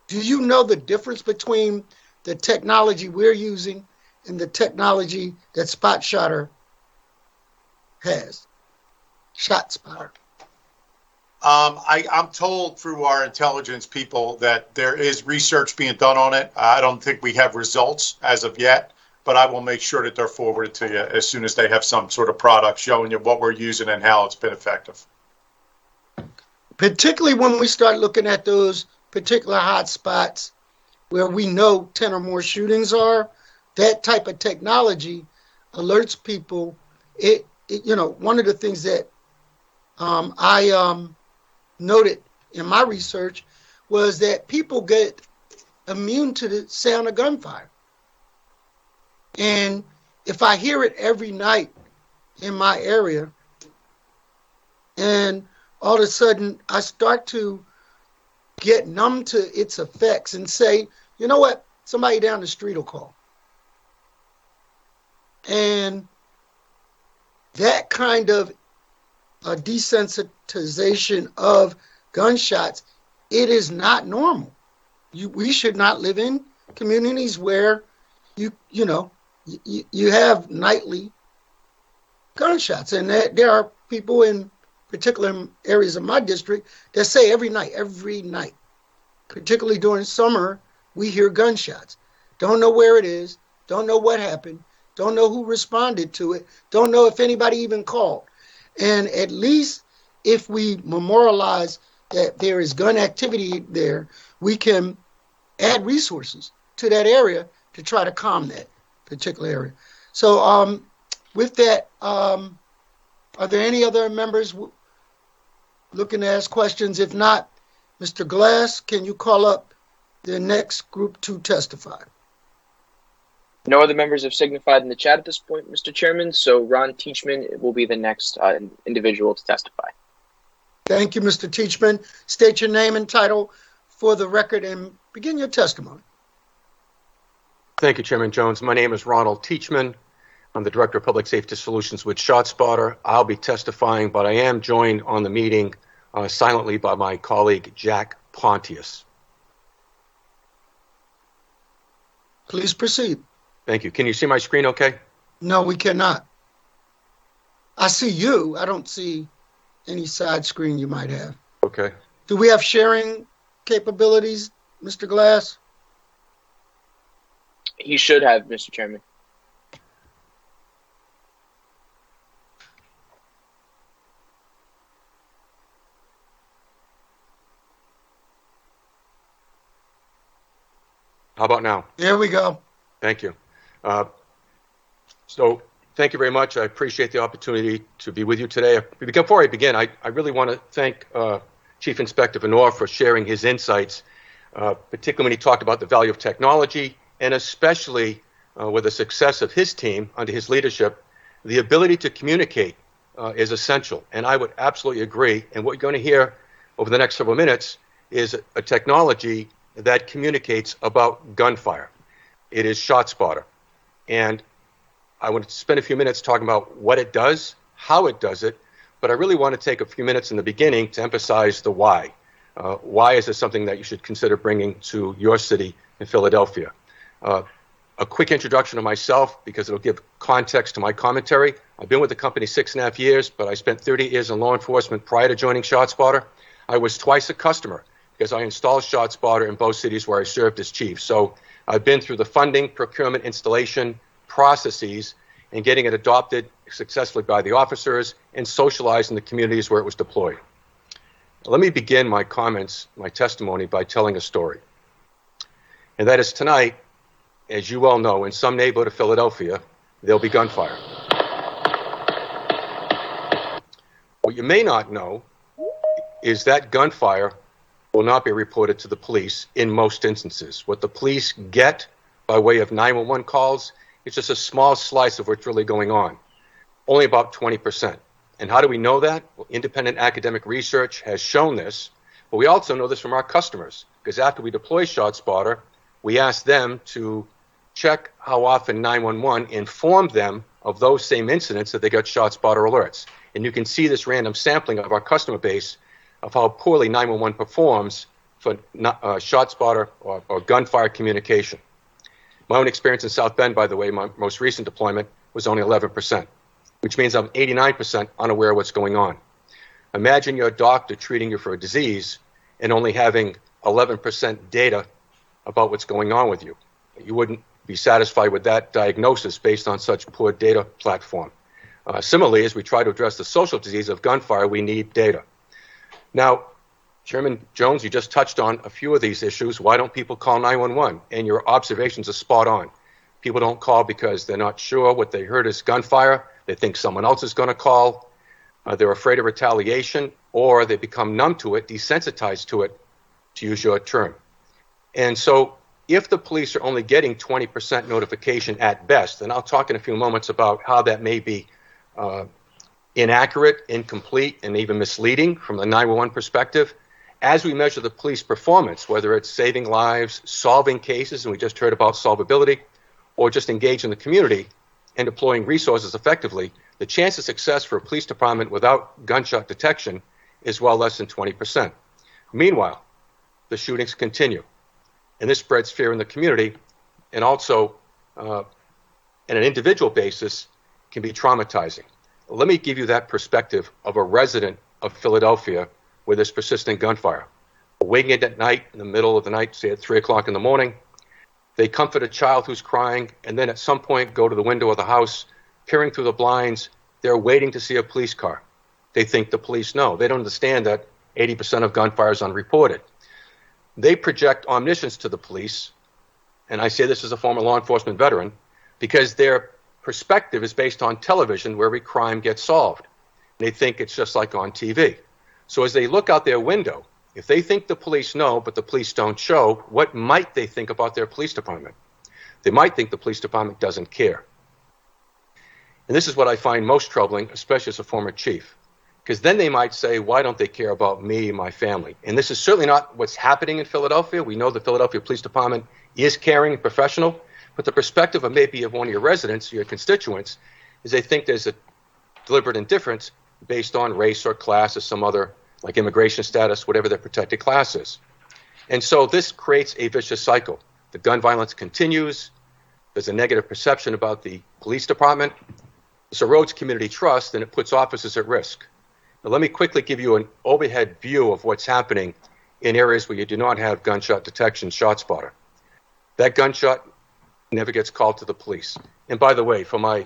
Do you know the difference between the technology we're using and the technology that Spot Shotter has? ShotSpotter. I'm told through our intelligence people that there is research being done on it. I don't think we have results as of yet, but I will make sure that they're forwarded to you as soon as they have some sort of product showing you what we're using and how it's been effective. Particularly when we start looking at those particular hot spots where we know 10 or more shootings are, that type of technology alerts people. One of the things that I noted in my research was that people get immune to the sound of gunfire. And if I hear it every night in my area, and all of a sudden I start to get numb to its effects and say, you know what, somebody down the street will call. And that kind of a desensitization of gunshots, it is not normal. We should not live in communities where you have nightly gunshots. And there are people in particular areas of my district that say every night, particularly during summer, we hear gunshots. Don't know where it is, don't know what happened, don't know who responded to it, don't know if anybody even called. And at least if we memorialize that there is gun activity there, we can add resources to that area to try to calm that particular area. So with that, are there any other members looking to ask questions? If not, Mr. Glass, can you call up the next group to testify? No other members have signified in the chat at this point, Mr. Chairman, so Ron Teachman will be the next individual to testify. Thank you, Mr. Teachman. State your name and title for the record and begin your testimony. Thank you, Chairman Jones. My name is Ronald Teachman. I'm the Director of Public Safety Solutions with ShotSpotter. I'll be testifying, but I am joined on the meeting silently by my colleague, Jack Pontius. Please proceed. Thank you. Can you see my screen okay? No, we cannot. I see you. I don't see any side screen you might have. Okay. Do we have sharing capabilities, Mr. Glass? He should have, Mr. Chairman. How about now? There we go. Thank you. So thank you very much. I appreciate the opportunity to be with you today. Before I begin, I really want to thank Chief Inspector Venor for sharing his insights, particularly when he talked about the value of technology, and especially with the success of his team under his leadership. The ability to communicate is essential, and I would absolutely agree. And what you're going to hear over the next several minutes is a technology that communicates about gunfire. It is ShotSpotter. And I want to spend a few minutes talking about what it does, how it does it, but I really want to take a few minutes in the beginning to emphasize the why. Why is this something that you should consider bringing to your city in Philadelphia? A quick introduction of myself, because it'll give context to my commentary. I've been with the company 6.5 years, but I spent 30 years in law enforcement prior to joining ShotSpotter. I was twice a customer because I installed ShotSpotter in both cities where I served as chief. So I've been through the funding, procurement, installation processes, and getting it adopted successfully by the officers and socialized in the communities where it was deployed. Let me begin my comments, my testimony, by telling a story. And that is tonight, as you well know, in some neighborhood of Philadelphia, there'll be gunfire. What you may not know is that gunfire will not be reported to the police in most instances. What the police get by way of 911 calls is just a small slice of what's really going on, only about 20%. And how do we know that? Well, independent academic research has shown this, but we also know this from our customers, because after we deploy ShotSpotter, we ask them to check how often 911 informed them of those same incidents that they got ShotSpotter alerts. And you can see this random sampling of our customer base of how poorly 911 performs for ShotSpotter or gunfire communication. My own experience in South Bend, by the way, my most recent deployment was only 11%, which means I'm 89% unaware of what's going on. Imagine your doctor treating you for a disease and only having 11% data about what's going on with you. You wouldn't be satisfied with that diagnosis based on such poor data platform. Similarly, as we try to address the social disease of gunfire, we need data. Now, Chairman Jones, you just touched on a few of these issues. Why don't people call 911? And your observations are spot on. People don't call because they're not sure what they heard is gunfire. They think someone else is going to call. They're afraid of retaliation, or they become numb to it, desensitized to it, to use your term. And so if the police are only getting 20% notification at best, and I'll talk in a few moments about how that may be inaccurate, incomplete, and even misleading from the 911 perspective, as we measure the police performance, whether it's saving lives, solving cases, and we just heard about solvability, or just engaging the community and deploying resources effectively, the chance of success for a police department without gunshot detection is well less than 20%. Meanwhile, the shootings continue, and this spreads fear in the community, and also on an individual basis can be traumatizing. Let me give you that perspective of a resident of Philadelphia with this persistent gunfire. Waking up at night, in the middle of the night, say at 3 o'clock in the morning, they comfort a child who's crying, and then at some point go to the window of the house, peering through the blinds. They're waiting to see a police car. They think the police know. They don't understand that 80% of gunfire is unreported. They project omniscience to the police, and I say this as a former law enforcement veteran, because their perspective is based on television where every crime gets solved. They think it's just like on TV. So as they look out their window, if they think the police know, but the police don't show, what might they think about their police department? They might think the police department doesn't care. And this is what I find most troubling, especially as a former chief, because then they might say, why don't they care about me and my family? And this is certainly not what's happening in Philadelphia. We know the Philadelphia Police Department is caring and professional, but the perspective of maybe of one of your residents, your constituents, is they think there's a deliberate indifference based on race or class or some other, like immigration status, whatever their protected class is. And so this creates a vicious cycle. The gun violence continues. There's a negative perception about the police department. This erodes community trust, and it puts officers at risk. Now, let me quickly give you an overhead view of what's happening in areas where you do not have gunshot detection ShotSpotter. That gunshot never gets called to the police. And by the way, for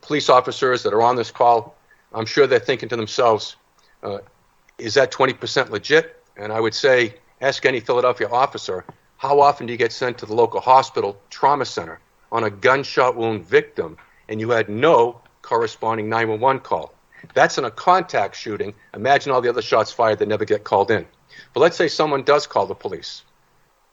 police officers that are on this call, I'm sure they're thinking to themselves, is that 20% legit? And I would say, ask any Philadelphia officer, how often do you get sent to the local hospital trauma center on a gunshot wound victim and you had no corresponding 911 call? That's in a contact shooting. Imagine all the other shots fired that never get called in. But let's say someone does call the police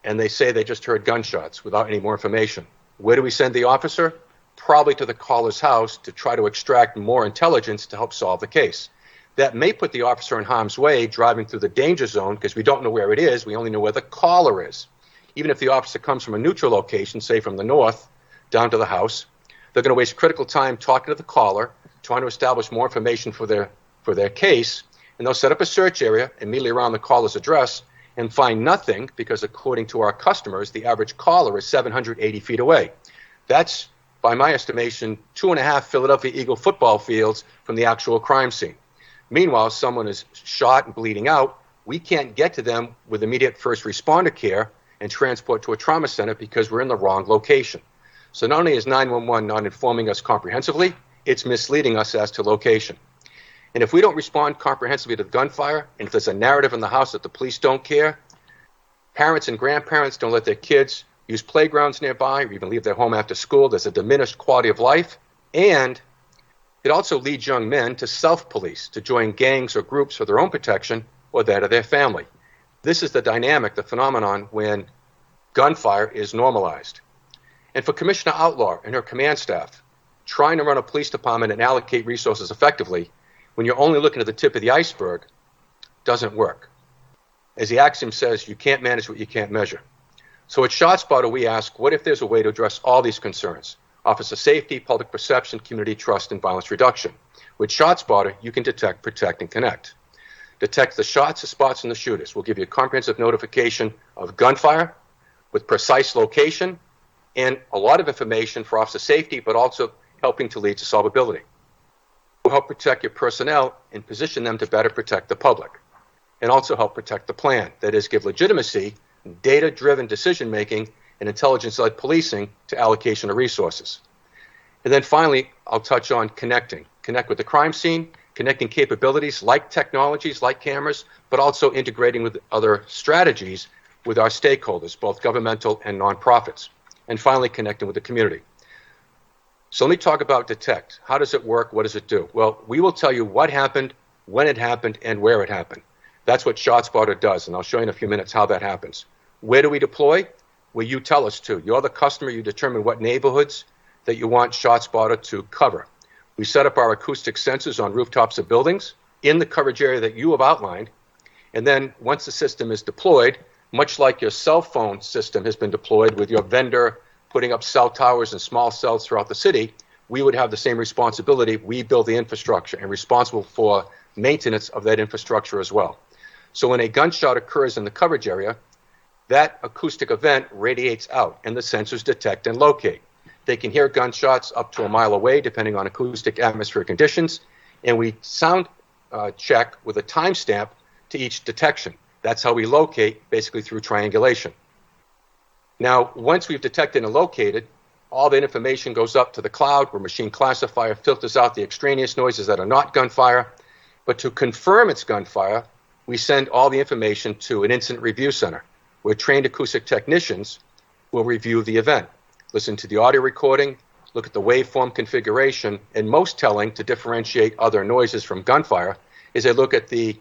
and they say they just heard gunshots without any more information. Where do we send the officer? Probably to the caller's house to try to extract more intelligence to help solve the case. that may put the officer in harm's way driving through the danger zone because we don't know where it is. We only know where the caller is. Even if the officer comes from a neutral location, say from the north, down to the house, they're going to waste critical time talking to the caller, trying to establish more information for their case, and they'll set up a search area immediately around the caller's address and find nothing because, according to our customers, the average caller is 780 feet away. That's, by my estimation, 2.5 Philadelphia Eagle football fields from the actual crime scene. Meanwhile, someone is shot and bleeding out. We can't get to them with immediate first responder care and transport to a trauma center because we're in the wrong location. So not only is 911 not informing us comprehensively, it's misleading us as to location. And if we don't respond comprehensively to gunfire, and if there's a narrative in the house that the police don't care, parents and grandparents don't let their kids use playgrounds nearby or even leave their home after school, there's a diminished quality of life, and it also leads young men to self-police, to join gangs or groups for their own protection or that of their family. This is the dynamic, the phenomenon when gunfire is normalized. And for Commissioner Outlaw and her command staff, trying to run a police department and allocate resources effectively when you're only looking at the tip of the iceberg doesn't work. As the axiom says, you can't manage what you can't measure. So at ShotSpotter, we ask, what if there's a way to address all these concerns? Officer safety, public perception, community trust, and violence reduction. With ShotSpotter, you can detect, protect, and connect. Detect the shots, the spots, and the shooters. We'll give you a comprehensive notification of gunfire with precise location and a lot of information for officer safety, but also helping to lead to solvability. We'll help protect your personnel and position them to better protect the public, and also help protect the plan. That is, give legitimacy, data-driven decision-making, and intelligence-led policing to allocation of resources. And then finally, I'll touch on connecting. Connect with the crime scene, connecting capabilities like technologies, like cameras, but also integrating with other strategies with our stakeholders, both governmental and nonprofits. And finally, connecting with the community. So let me talk about detect. How does it work? What does it do? Well, we will tell you what happened, when it happened, and where it happened. That's what ShotSpotter does, and I'll show you in a few minutes how that happens. Where do we deploy? Where you tell us to. You're the customer. You determine what neighborhoods that you want ShotSpotter to cover. We set up our acoustic sensors on rooftops of buildings in the coverage area that you have outlined, and then once the system is deployed, much like your cell phone system has been deployed with your vendor putting up cell towers and small cells throughout the city, we would have the same responsibility. We build the infrastructure and responsible for maintenance of that infrastructure as well. So when a gunshot occurs in the coverage area, that acoustic event radiates out and the sensors detect and locate. They can hear gunshots up to a mile away depending on acoustic atmospheric conditions, and we sound check with a timestamp to each detection. That's how we locate, basically through triangulation. Now, once we've detected and located, all that information goes up to the cloud where machine classifier filters out the extraneous noises that are not gunfire. But to confirm it's gunfire, we send all the information to an incident review center where trained acoustic technicians will review the event, listen to the audio recording, look at the waveform configuration, and most telling to differentiate other noises from gunfire is they look at the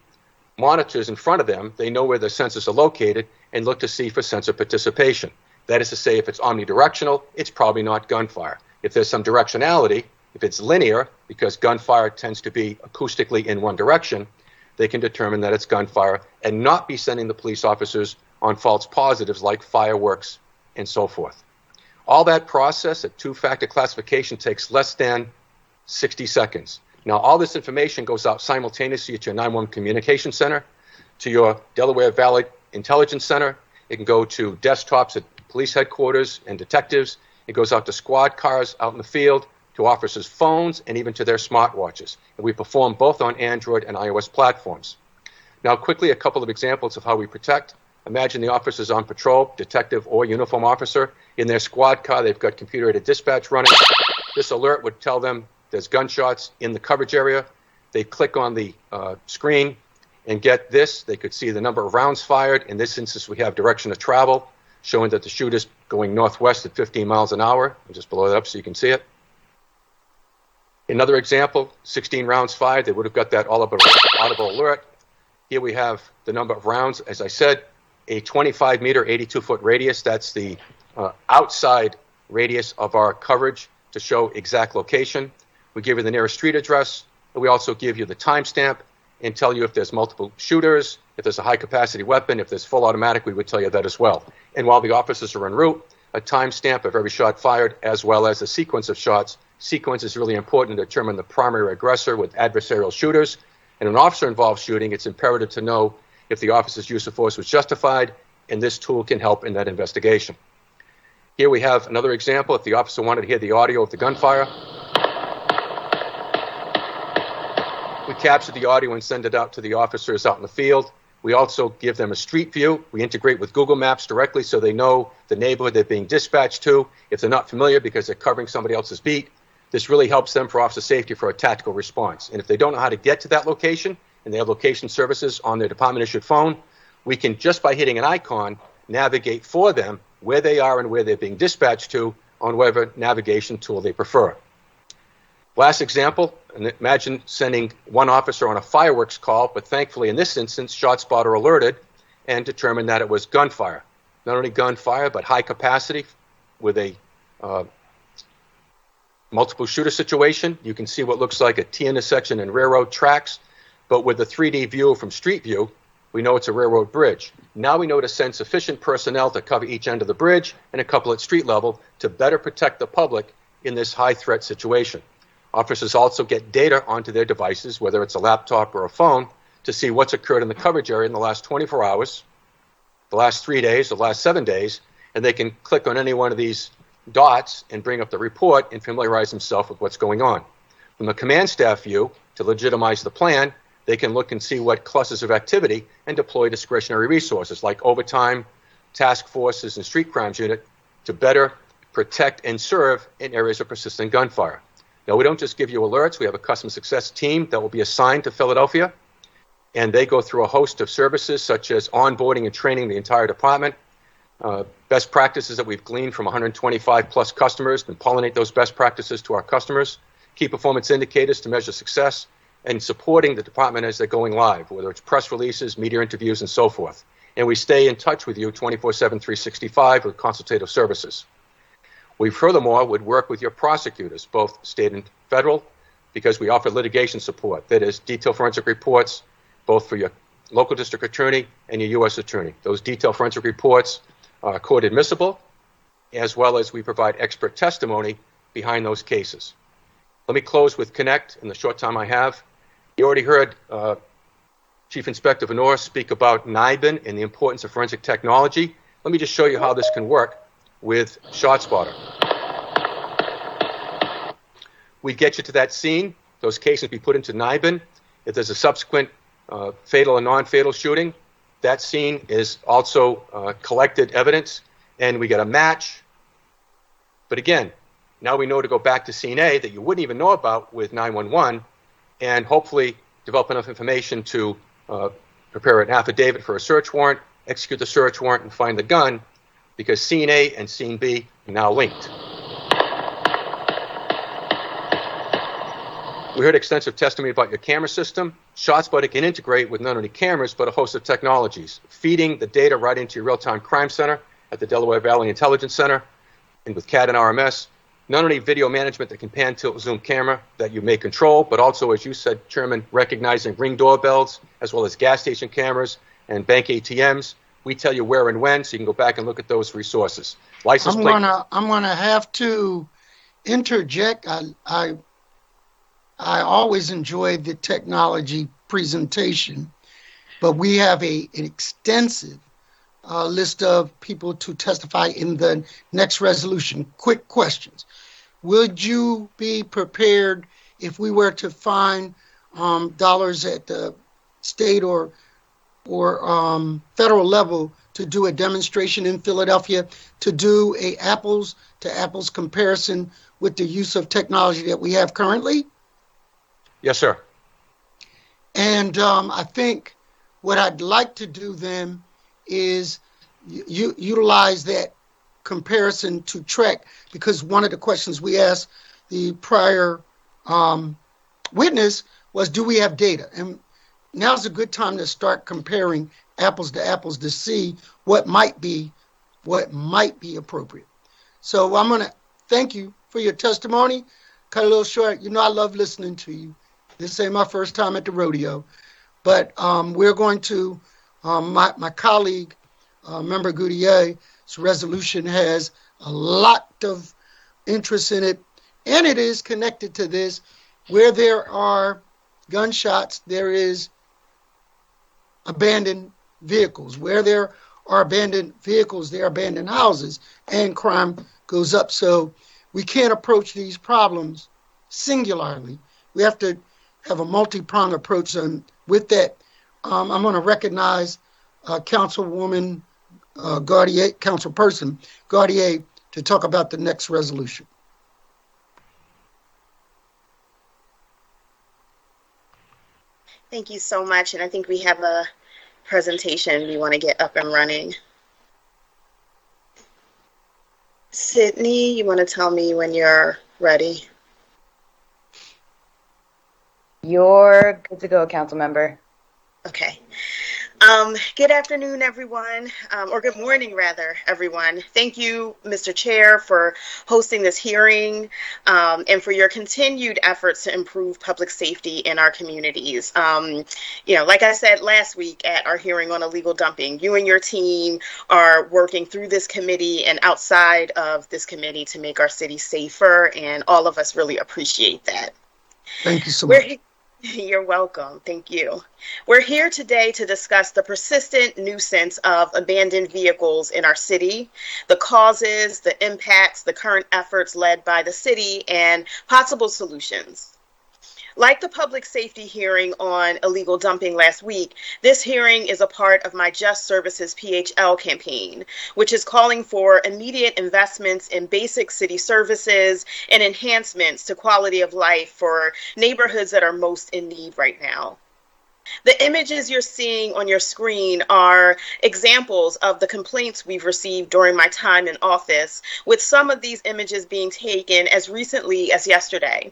monitors in front of them. They know where the sensors are located and look to see for sensor participation. That is to say, if it's omnidirectional, it's probably not gunfire. If there's some directionality, if it's linear, because gunfire tends to be acoustically in one direction, they can determine that it's gunfire and not be sending the police officers on false positives like fireworks and so forth. All that process at two-factor classification takes less than 60 seconds. Now, all this information goes out simultaneously to your 911 communication center, to your Delaware Valley Intelligence Center. It can go to desktops at police headquarters and detectives. It goes out to squad cars out in the field, to officers' phones, and even to their smartwatches. And we perform both on Android and iOS platforms. Now, quickly, a couple of examples of how we protect. Imagine the officers on patrol, detective or uniform officer. In their squad car, they've got computer-aided dispatch running. This alert would tell them there's gunshots in the coverage area. They click on the screen and get this. They could see the number of rounds fired. In this instance, we have direction of travel, showing that the shooter's going northwest at 15 miles an hour. I'll just blow that up so you can see it. Another example, 16 rounds fired. They would have got that audible alert. Here we have the number of rounds. As I said, a 25-meter, 82-foot radius. That's the outside radius of our coverage to show exact location. We give you the nearest street address, and we also give you the timestamp and tell you if there's multiple shooters, if there's a high-capacity weapon, if there's full automatic, we would tell you that as well. And while the officers are en route, a timestamp of every shot fired, as well as a sequence of shots. Sequence is really important to determine the primary aggressor with adversarial shooters. In an officer-involved shooting, it's imperative to know if the officer's use of force was justified, and this tool can help in that investigation. Here we have another example. If the officer wanted to hear the audio of the gunfire, we capture the audio and send it out to the officers out in the field. We also give them a street view. We integrate with Google Maps directly so they know the neighborhood they're being dispatched to. If they're not familiar because they're covering somebody else's beat, this really helps them for officer safety for a tactical response. And if they don't know how to get to that location and they have location services on their department-issued phone, we can, just by hitting an icon, navigate for them where they are and where they're being dispatched to on whatever navigation tool they prefer. Last example, and imagine sending one officer on a fireworks call, but thankfully in this instance, ShotSpotter alerted and determined that it was gunfire. Not only gunfire, but high capacity with a multiple shooter situation. You can see what looks like a T-intersection and railroad tracks, but with the 3D view from street view, we know it's a railroad bridge. Now we know to send sufficient personnel to cover each end of the bridge and a couple at street level to better protect the public in this high threat situation. Officers also get data onto their devices, whether it's a laptop or a phone, to see what's occurred in the coverage area in the last 24 hours, the last 3 days, the last 7 days, and they can click on any one of these dots and bring up the report and familiarize themselves with what's going on. From the command staff view, to legitimize the plan, they can look and see what clusters of activity and deploy discretionary resources like overtime, task forces, and street crimes unit to better protect and serve in areas of persistent gunfire. Now, we don't just give you alerts. We have a customer success team that will be assigned to Philadelphia, and they go through a host of services such as onboarding and training the entire department, best practices that we've gleaned from 125 plus customers, and pollinate those best practices to our customers, key performance indicators to measure success, and supporting the department as they're going live, whether it's press releases, media interviews, and so forth. And we stay in touch with you 24/7, 365 with consultative services. We furthermore would work with your prosecutors, both state and federal, because we offer litigation support. That is, detailed forensic reports, both for your local district attorney and your U.S. attorney. Those detailed forensic reports are court admissible, as well as we provide expert testimony behind those cases. Let me close with Connect in the short time I have. You already heard Chief Inspector Venor speak about NIBIN and the importance of forensic technology. Let me just show you how this can work with ShotSpotter. We get you to that scene. Those cases be put into NIBIN. If there's a subsequent fatal and non-fatal shooting, that scene is also collected evidence, and we get a match. But again, now we know to go back to scene A that you wouldn't even know about with 911, and hopefully develop enough information to prepare an affidavit for a search warrant, execute the search warrant, and find the gun, because scene A and scene B are now linked. We heard extensive testimony about your camera system. ShotSpotter can integrate with not only cameras, but a host of technologies, feeding the data right into your real-time crime center at the Delaware Valley Intelligence Center, and with CAD and RMS, not only video management that can pan, tilt, zoom camera that you may control, but also, as you said, Chairman, recognizing ring doorbells, as well as gas station cameras and bank ATMs. We tell you where and when, so you can go back and look at those resources. License plate. I'm gonna have to interject. I always enjoyed the technology presentation, but we have an extensive list of people to testify in the next resolution. Quick questions. Would you be prepared if we were to find dollars at the state or federal level to do a demonstration in Philadelphia, to do a apples to apples comparison with the use of technology that we have currently? Yes, sir. And I think what I'd like to do then is utilize that comparison to track, because one of the questions we asked the prior witness was, do we have data? And now's a good time to start comparing apples to apples to see what might be appropriate. So I'm going to thank you for your testimony. Cut a little short. You know I love listening to you. This ain't my first time at the rodeo. But we're going to, my colleague, Member Goodyear's resolution has a lot of interest in it, and it is connected to this. Where there are gunshots, there is abandoned vehicles. Where there are abandoned vehicles, there are abandoned houses, and crime goes up. So we can't approach these problems singularly. We have to have a multi-pronged approach. And with that, I'm going to recognize Councilwoman Gautier, Councilperson Gautier, to talk about the next resolution. Thank you so much. And I think we have a presentation we want to get up and running. Sydney, you want to tell me when you're ready? You're good to go, council member. Okay. Good afternoon, everyone, or good morning, rather, everyone. Thank you, Mr. Chair, for hosting this hearing and for your continued efforts to improve public safety in our communities. Like I said last week at our hearing on illegal dumping, you and your team are working through this committee and outside of this committee to make our city safer, and all of us really appreciate that. Thank you so much. You're welcome. Thank you. We're here today to discuss the persistent nuisance of abandoned vehicles in our city, the causes, the impacts, the current efforts led by the city, and possible solutions. Like the public safety hearing on illegal dumping last week, this hearing is a part of my Just Services PHL campaign, which is calling for immediate investments in basic city services and enhancements to quality of life for neighborhoods that are most in need right now. The images you're seeing on your screen are examples of the complaints we've received during my time in office, with some of these images being taken as recently as yesterday.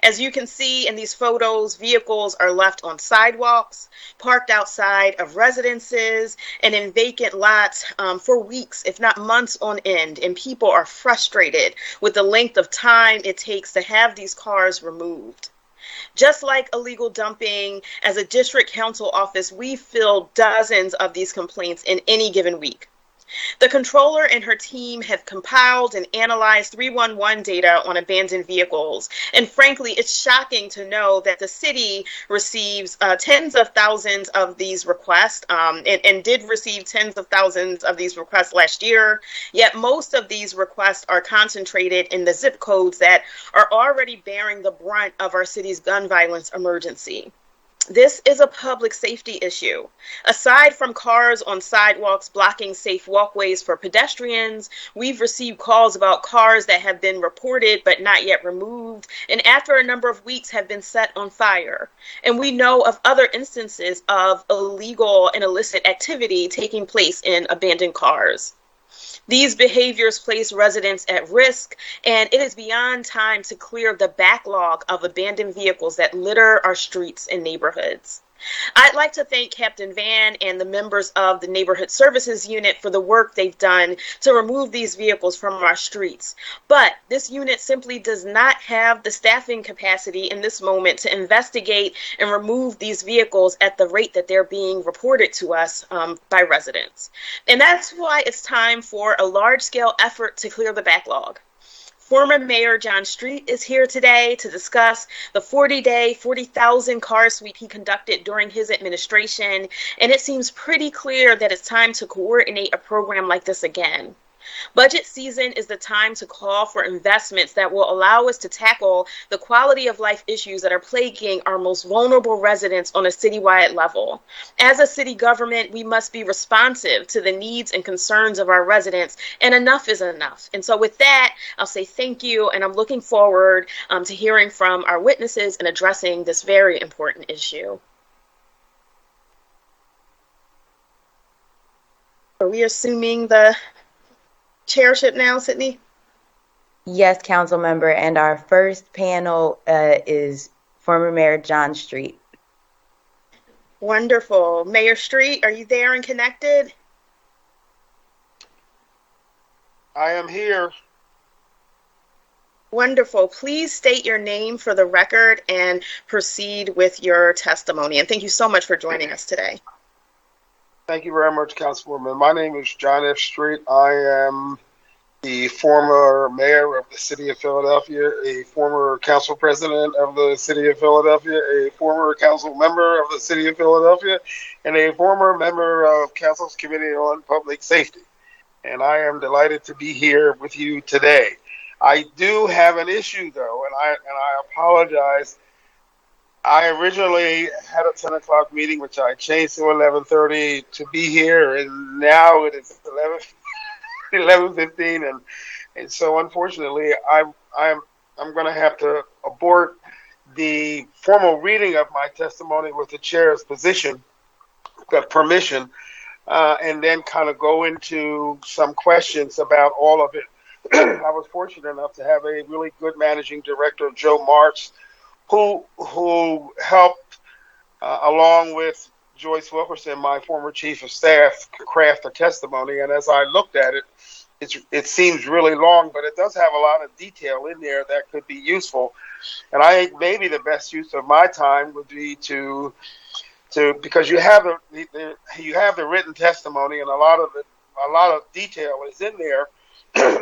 As you can see in these photos, vehicles are left on sidewalks, parked outside of residences, and in vacant lots for weeks, if not months on end, and people are frustrated with the length of time it takes to have these cars removed. Just like illegal dumping, as a district council office, we field dozens of these complaints in any given week. The controller and her team have compiled and analyzed 311 data on abandoned vehicles. And frankly, it's shocking to know that the city receives tens of thousands of these requests and did receive tens of thousands of these requests last year. Yet most of these requests are concentrated in the zip codes that are already bearing the brunt of our city's gun violence emergency. This is a public safety issue. Aside from cars on sidewalks blocking safe walkways for pedestrians, we've received calls about cars that have been reported but not yet removed, and after a number of weeks have been set on fire. And we know of other instances of illegal and illicit activity taking place in abandoned cars. These behaviors place residents at risk, and it is beyond time to clear the backlog of abandoned vehicles that litter our streets and neighborhoods. I'd like to thank Captain Van and the members of the Neighborhood Services Unit for the work they've done to remove these vehicles from our streets. But this unit simply does not have the staffing capacity in this moment to investigate and remove these vehicles at the rate that they're being reported to us by residents. And that's why it's time for a large-scale effort to clear the backlog. Former Mayor John Street is here today to discuss the 40-day, 40,000 car sweep he conducted during his administration, and it seems pretty clear that it's time to coordinate a program like this again. Budget season is the time to call for investments that will allow us to tackle the quality of life issues that are plaguing our most vulnerable residents on a citywide level. As a city government, we must be responsive to the needs and concerns of our residents, and enough is enough. And so with that, I'll say thank you, and I'm looking forward to hearing from our witnesses and addressing this very important issue. Are we assuming the chairship now, Sydney? Yes, council member. And our first panel is former Mayor John Street. Wonderful. Mayor Street, are you there and connected? I am here. Wonderful. Please state your name for the record and proceed with your testimony. And thank you so much for joining us today. Thank you very much, Councilwoman. My name is John F. Street. I am the former mayor of the city of Philadelphia, a former council president of the city of Philadelphia, a former council member of the city of Philadelphia, and a former member of Council's Committee on Public Safety. And I am delighted to be here with you today. I do have an issue, though, and I apologize. I originally had a 10 o'clock meeting, which I changed to 11:30 to be here, and now it is 11:15, and so unfortunately, I'm going to have to abort the formal reading of my testimony with the chair's permission, and then kind of go into some questions about all of it. I was fortunate enough to have a really good managing director, Joe Marks, who helped, along with Joyce Wilkerson, my former chief of staff, craft the testimony. And as I looked at it, it seems really long, but it does have a lot of detail in there that could be useful. And I think maybe the best use of my time would be to because you have the written testimony, and a lot of detail is in there.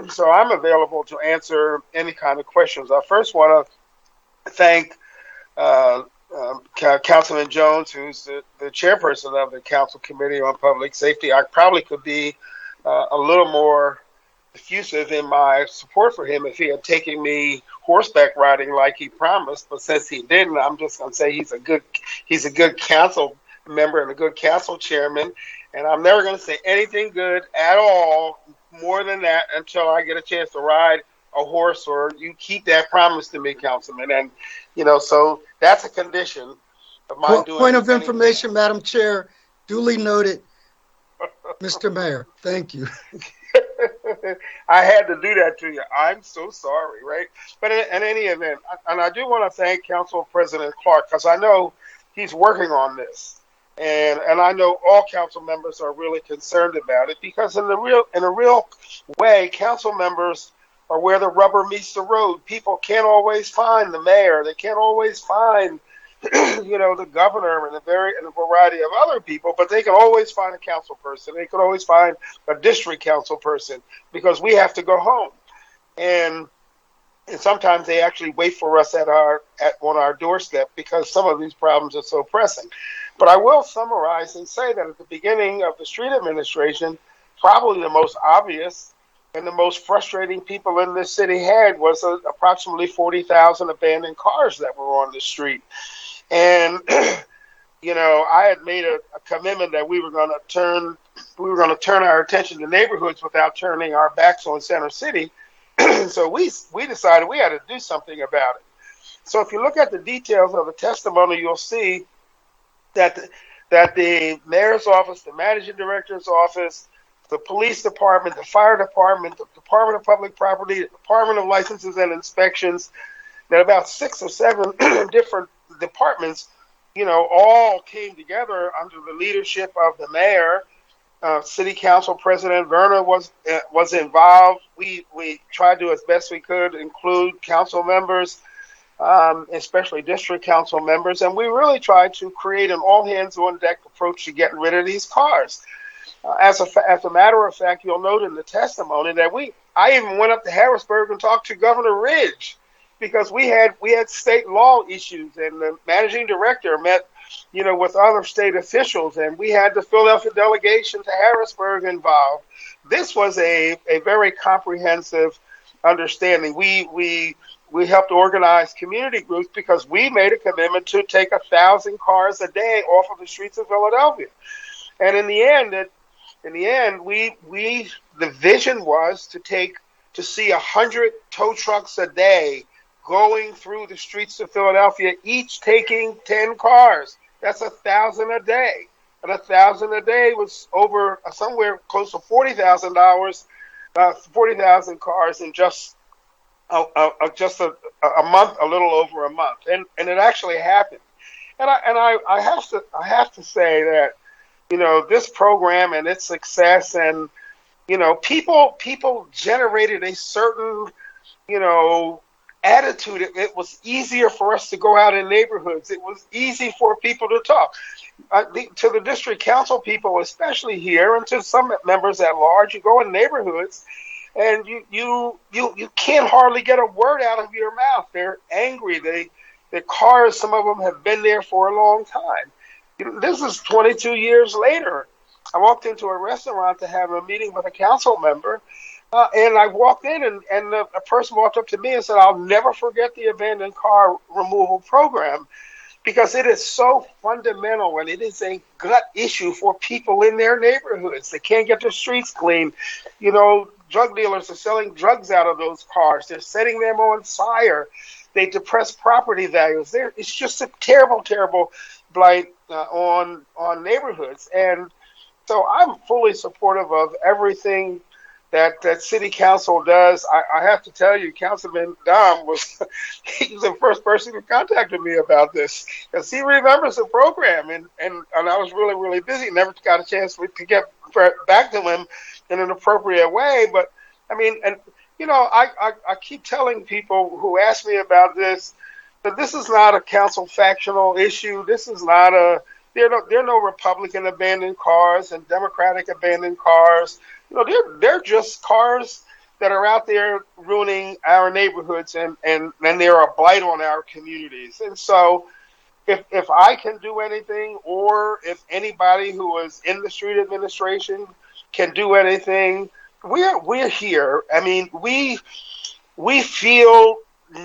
So I'm available to answer any kind of questions. I first want to thank Councilman Jones, who's the chairperson of the Council Committee on Public Safety. I probably could be a little more effusive in my support for him if he had taken me horseback riding like he promised, but since he didn't, I'm just going to say he's a good council member and a good council chairman, and I'm never going to say anything good at all more than that until I get a chance to ride a horse, or you keep that promise to me, Councilman. And so that's a condition of my doing. Point of information, Madam Chair, duly noted, Mr. Mayor. Thank you. I had to do that to you. I'm so sorry, right? But in any event, and I do want to thank Council President Clark, because I know he's working on this, and I know all council members are really concerned about it, because in a real way, council members are where the rubber meets the road. People can't always find the mayor. They can't always find the governor and a variety of other people, but they can always find a council person. They can always find a district council person, because we have to go home. And sometimes they actually wait for us on our doorstep, because some of these problems are so pressing. But I will summarize and say that at the beginning of the street administration, probably the most obvious and the most frustrating people in this city had was approximately 40,000 abandoned cars that were on the street. And I had made a commitment that we were going to turn our attention to neighborhoods without turning our backs on Center City. So we decided we had to do something about it. So if you look at the details of the testimony, you'll see that the mayor's office, the managing director's office, the police department, the fire department, the Department of Public Property, the Department of Licenses and Inspections, that about 6 or 7 different departments, all came together under the leadership of the mayor. City Council President Werner was involved. We tried to, as best we could, include council members, especially district council members, and we really tried to create an all-hands-on-deck approach to getting rid of these cars. As a matter of fact, you'll note in the testimony that I even went up to Harrisburg and talked to Governor Ridge, because we had state law issues, and the managing director met with other state officials, and we had the Philadelphia delegation to Harrisburg involved. This was a very comprehensive understanding. We helped organize community groups, because we made a commitment to take 1,000 cars a day off of the streets of Philadelphia. And in the end, the vision was to see 100 tow trucks a day going through the streets of Philadelphia, each taking 10 cars. That's 1,000 a day. And 1,000 a day was over somewhere close to $40,000, 40,000 cars in just a month, a little over a month. And it actually happened. And I have to say that, this program and its success, and people generated a certain attitude. It was easier for us to go out in neighborhoods. It was easy for people to talk. To the district council people, especially here, and to some members at large, you go in neighborhoods, and you can't hardly get a word out of your mouth. They're angry. The cars, some of them have been there for a long time. This is 22 years later. I walked into a restaurant to have a meeting with a council member, and I walked in, and a person walked up to me and said, "I'll never forget the abandoned car removal program," because it is so fundamental, and it is a gut issue for people in their neighborhoods. They can't get their streets clean. Drug dealers are selling drugs out of those cars. They're setting them on fire. They depress property values. It's just a terrible, terrible blight on neighborhoods. And so I'm fully supportive of everything that city council does. I have to tell you, Councilman Dom he was the first person who contacted me about this, because he remembers the program, and I was really, really busy, never got a chance to get back to him in an appropriate way. But I mean, and I keep telling people who ask me about this that this is not a council factional issue. This is not there are no Republican abandoned cars and Democratic abandoned cars. They're just cars that are out there ruining our neighborhoods, and they're a blight on our communities. And so if I can do anything, or if anybody who is in the street administration can do anything, we're here. I mean, we feel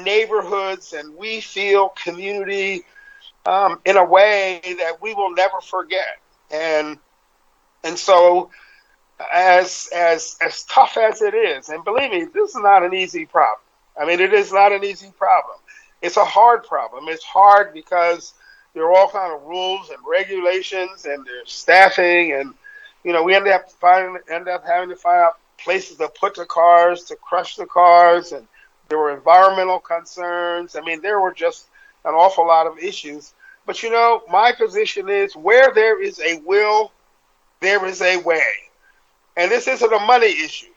neighborhoods and we feel community in a way that we will never forget. And so as tough as it is, and believe me, this is not an easy problem. I mean, it is not an easy problem. It's a hard problem. It's hard because there are all kind of rules and regulations, and there's staffing, and we end up having to find out places to put the cars, to crush the cars, and there were environmental concerns. I mean, there were just an awful lot of issues. But my position is, where there is a will, there is a way. And this isn't a money issue.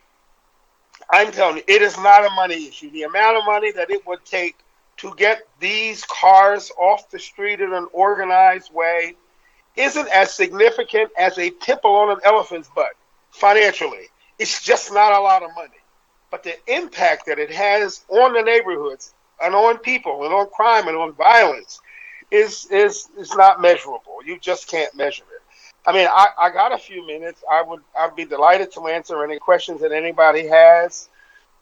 I'm telling you, it is not a money issue. The amount of money that it would take to get these cars off the street in an organized way isn't as significant as a pimple on an elephant's butt financially. It's just not a lot of money. But the impact that it has on the neighborhoods and on people and on crime and on violence is not measurable. You just can't measure it. I mean, I got a few minutes. I'd be delighted to answer any questions that anybody has.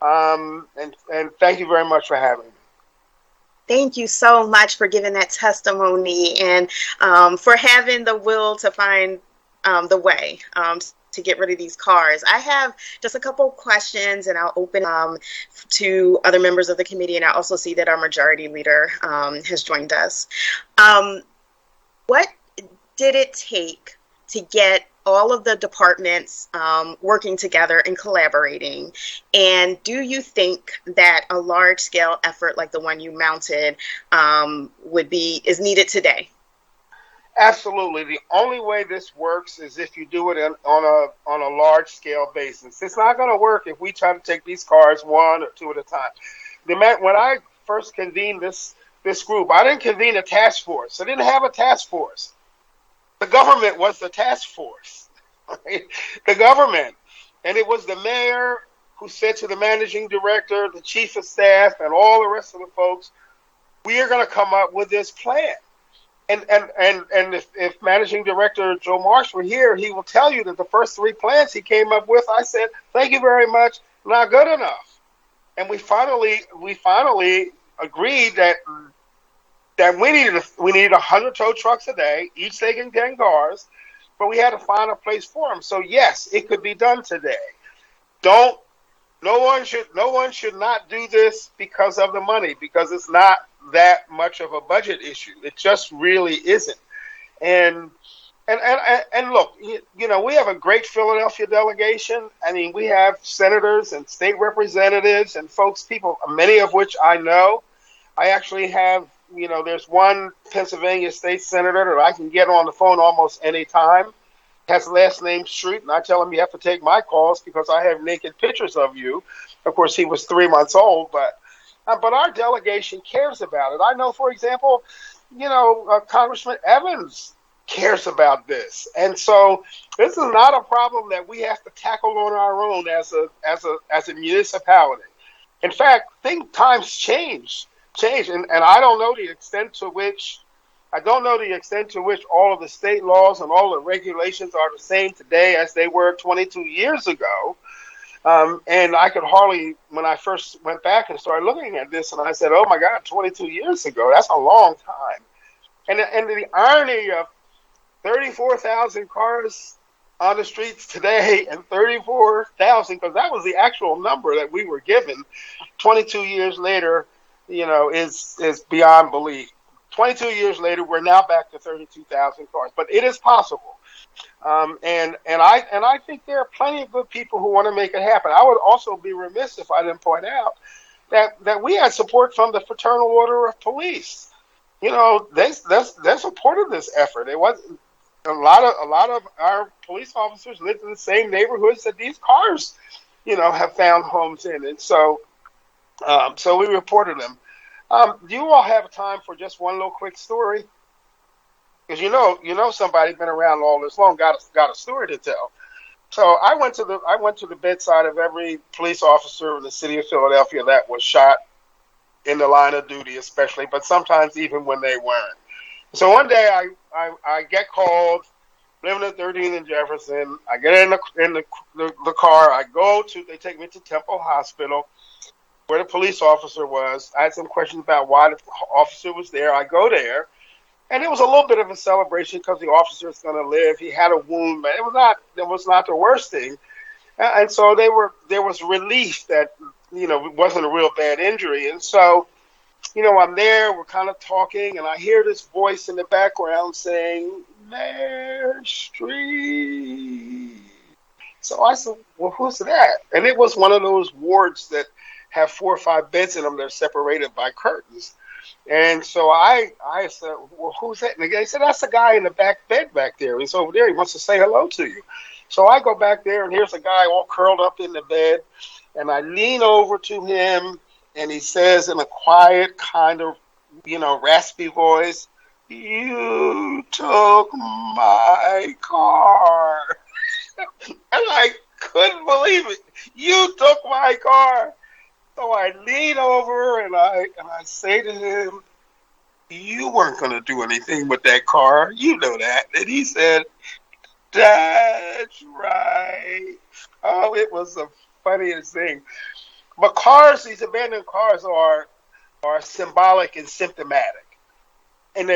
And thank you very much for having me. Thank you so much for giving that testimony, and for having the will to find the way to get rid of these cars. I have just a couple questions, and I'll open to other members of the committee, and I also see that our majority leader has joined us. What did it take to get all of the departments working together and collaborating? And do you think that a large-scale effort like the one you mounted is needed today? Absolutely. The only way this works is if you do it on a large-scale basis. It's not going to work if we try to take these cars one or two at a time. When I first convened this group, I didn't convene a task force. I didn't have a task force. The government was the task force. Right? The government. And it was the mayor who said to the managing director, the chief of staff, and all the rest of the folks, we are going to come up with this plan. And if managing director Joe Marsh were here, he will tell you that the first three plans he came up with, I said, thank you very much, not good enough. And we finally agreed that we needed 100 tow trucks a day, each taking 10 cars, but we had to find a place for them. So yes, it could be done today. No one should not do this because of the money, because it's not that much of a budget issue. It just really isn't. And look, we have a great Philadelphia delegation. I mean, we have senators and state representatives and people, many of which I know. I actually have, there's one Pennsylvania state senator that I can get on the phone almost any time. Has last name Street, and I tell him you have to take my calls because I have naked pictures of you. Of course, he was 3 months old, but but our delegation cares about it. I know, for example, Congressman Evans cares about this, and so this is not a problem that we have to tackle on our own as a municipality. In fact, times change, and I don't know the extent to which all of the state laws and all the regulations are the same today as they were 22 years ago. And I could hardly, when I first went back and started looking at this, and I said, "Oh my God, 22 years ago, that's a long time." And the irony of 34,000 cars on the streets today and 34,000, because that was the actual number that we were given 22 years later, is beyond belief. 22 years later, we're now back to 32,000 cars, but it is possible. And I think there are plenty of good people who want to make it happen. I would also be remiss if I didn't point out that we had support from the Fraternal Order of Police. They supported this effort. It was a lot of our police officers lived in the same neighborhoods that these cars, have found homes in, and so we reported them. Do you all have time for just one little quick story? Because somebody been around all this long, got a story to tell. So I went to the bedside of every police officer in the city of Philadelphia that was shot in the line of duty, especially, but sometimes even when they weren't. So one day I get called, living at 13th and Jefferson. I get in the car. They take me to Temple Hospital, where the police officer was. I had some questions about why the officer was there. I go there. And it was a little bit of a celebration because the officer is going to live. He had a wound, but it was not the worst thing. And so there was relief that, it wasn't a real bad injury. And so, I'm there, we're kind of talking, and I hear this voice in the background saying, "Mayor Street." So I said, "Well, who's that?" And it was one of those wards that have 4 or 5 beds in them. They're separated by curtains. And so I said, "Well, who's that?" And they said, "That's the guy in the back bed back there. He's over there. He wants to say hello to you." So I go back there, and here's a guy all curled up in the bed. And I lean over to him, and he says in a quiet, kind of, raspy voice, "You took my car." And I couldn't believe it. "You took my car." So I lean over and I say to him, "You weren't going to do anything with that car. You know that." And he said, "That's right." Oh, it was the funniest thing. But these abandoned cars are symbolic and symptomatic. And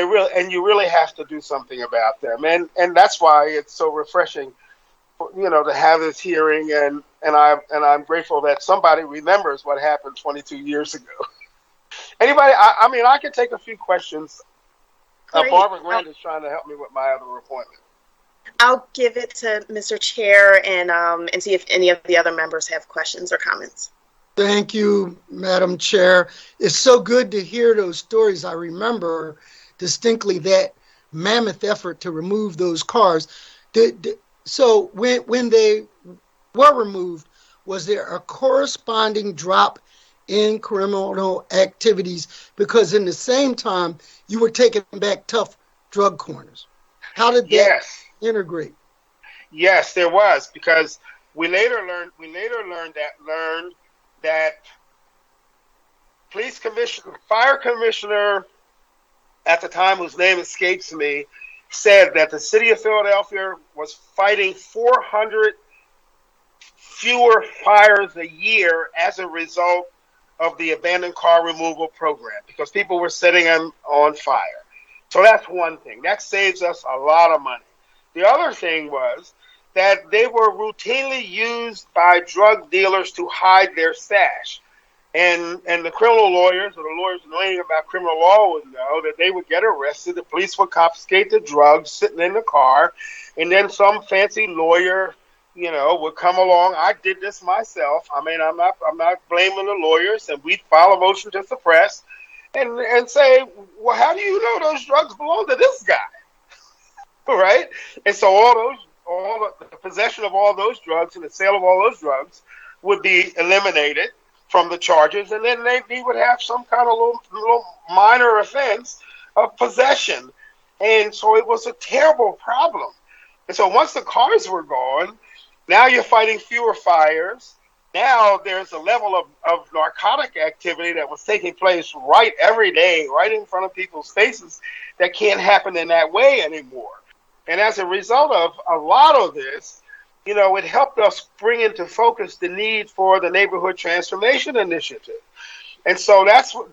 you really have to do something about them. And that's why it's so refreshing, to have this hearing, and I'm grateful that somebody remembers what happened 22 years ago. Anybody? I can take a few questions. Barbara Grant is trying to help me with my other appointment. I'll give it to Mr. Chair and see if any of the other members have questions or comments. Thank you, Madam Chair. It's so good to hear those stories. I remember distinctly that mammoth effort to remove those cars. So when they were removed, was there a corresponding drop in criminal activities? Because in the same time, you were taking back tough drug corners. How did that integrate? Yes, there was, because we later learned that fire commissioner at the time, whose name escapes me, said that the city of Philadelphia was fighting 400 fewer fires a year as a result of the abandoned car removal program, because people were setting them on fire. So that's one thing. That saves us a lot of money. The other thing was that they were routinely used by drug dealers to hide their stash. And the criminal lawyers, or the lawyers knowing about criminal law, would know that they would get arrested. The police would confiscate the drugs sitting in the car, and then some fancy lawyer, would come along. I did this myself. I'm not blaming the lawyers, and we'd file a motion to suppress, and say, "Well, how do you know those drugs belong to this guy?" Right? And so all the possession of all those drugs and the sale of all those drugs would be eliminated. from the charges, and then he would have some kind of little minor offense of possession. And so it was a terrible problem. And so once the cars were gone, now you're fighting fewer fires. Now there's a level of narcotic activity that was taking place right every day, right in front of people's faces, that can't happen in that way anymore. And as a result of a lot of this, it helped us bring into focus the need for the Neighborhood Transformation Initiative. And so that's what,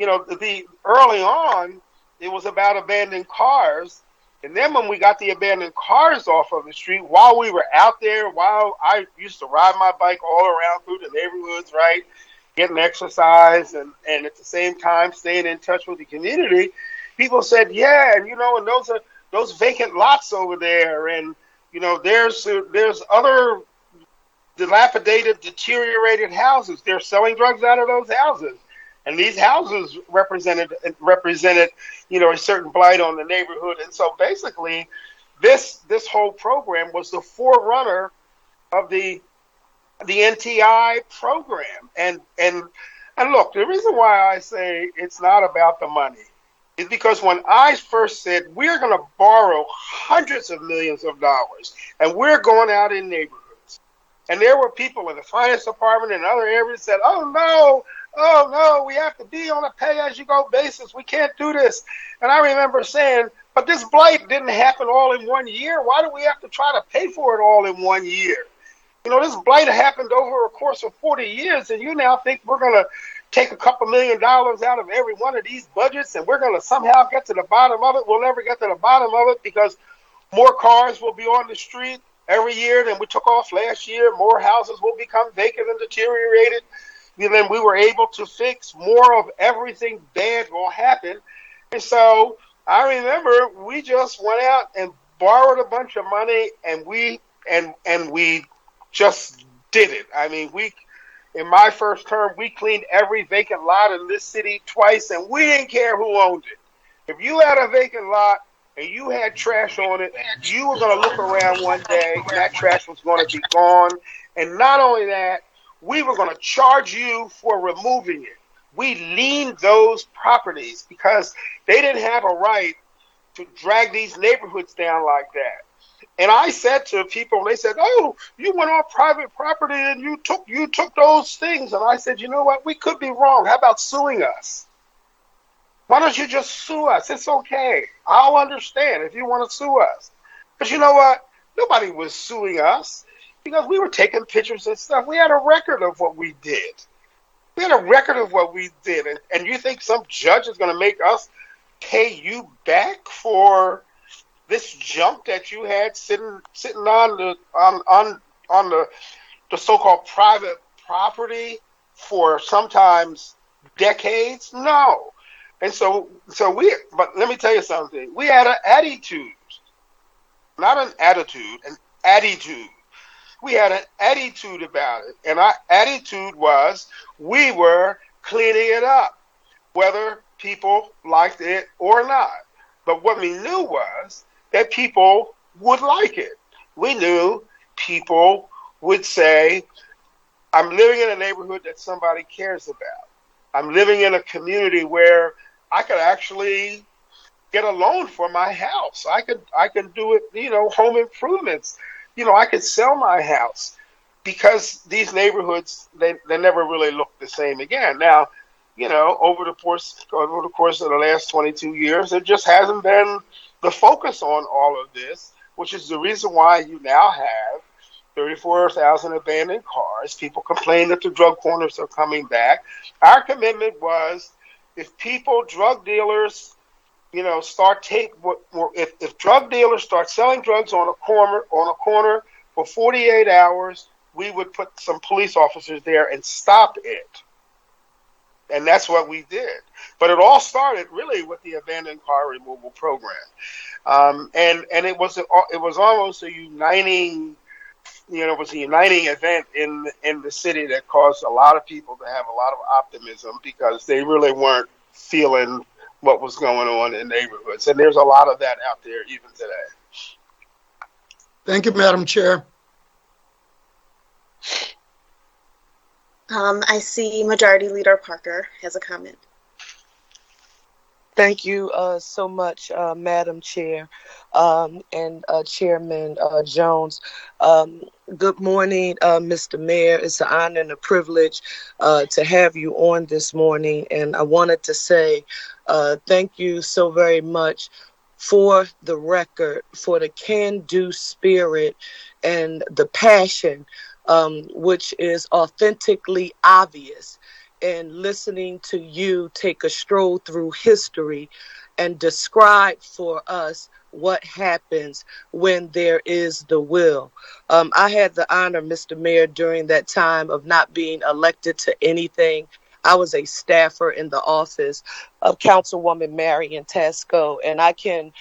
early on, it was about abandoned cars. And then when we got the abandoned cars off of the street, while we were out there, while I used to ride my bike all around through the neighborhoods, right, getting exercise and at the same time staying in touch with the community, people said, yeah, and and those vacant lots over there, and there's other dilapidated, deteriorated houses. They're selling drugs out of those houses. And these houses represented, a certain blight on the neighborhood. And so basically, this whole program was the forerunner of the NTI program. And look, the reason why I say it's not about the money is because when I first said we're going to borrow hundreds of millions of dollars and we're going out in neighborhoods, and there were people in the finance department and other areas that said, oh no, we have to be on a pay-as-you-go basis. We can't do this. And I remember saying, but this blight didn't happen all in 1 year. Why do we have to try to pay for it all in 1 year? This blight happened over a course of 40 years, and you now think we're going to take a couple $1 million out of every one of these budgets, and we're going to somehow get to the bottom of it. We'll never get to the bottom of it because more cars will be on the street every year than we took off last year. More houses will become vacant and deteriorated. And then we were able to fix more of everything bad will happen. And so I remember we just went out and borrowed a bunch of money, and we just did it. I mean, in my first term, we cleaned every vacant lot in this city twice, and we didn't care who owned it. If you had a vacant lot and you had trash on it, you were going to look around one day and that trash was going to be gone. And not only that, we were going to charge you for removing it. We liened those properties because they didn't have a right to drag these neighborhoods down like that. And I said to people, they said, oh, you went on private property and you took those things. And I said, you know what? We could be wrong. How about suing us? Why don't you just sue us? It's okay. I'll understand if you want to sue us. But you know what? Nobody was suing us because we were taking pictures and stuff. We had a record of what we did. And you think some judge is going to make us pay you back for this junk that you had sitting on the so-called private property for sometimes decades? No. And but let me tell you something. We had an attitude, not an attitude, an attitude. We had an attitude about it. And our attitude was we were cleaning it up, whether people liked it or not. But what we knew was that people would like it. We knew people would say, I'm living in a neighborhood that somebody cares about. I'm living in a community where I could actually get a loan for my house. I could do it, home improvements. I could sell my house because these neighborhoods, they never really looked the same again. Now, over the course of the last 22 years, it just hasn't been the focus on all of this, which is the reason why you now have 34,000 abandoned cars. People complain that the drug corners are coming back. Our commitment was if drug dealers, if drug dealers start selling drugs on a corner for 48 hours, we would put some police officers there and stop it. And that's what we did. But it all started really with the abandoned car removal program. And it was almost a uniting, event in the city that caused a lot of people to have a lot of optimism because they really weren't feeling what was going on in neighborhoods. And there's a lot of that out there even today. Thank you, Madam Chair. I see Majority Leader Parker has a comment. Thank you so much, Madam Chair, and Chairman Jones. Good morning, Mr. Mayor. It's an honor and a privilege to have you on this morning. And I wanted to say thank you so very much for the record, for the can-do spirit and the passion, which is authentically obvious, and listening to you take a stroll through history and describe for us what happens when there is the will. I had the honor, Mr. Mayor, during that time of not being elected to anything. I was a staffer in the office of Councilwoman Marion Tasco, and I can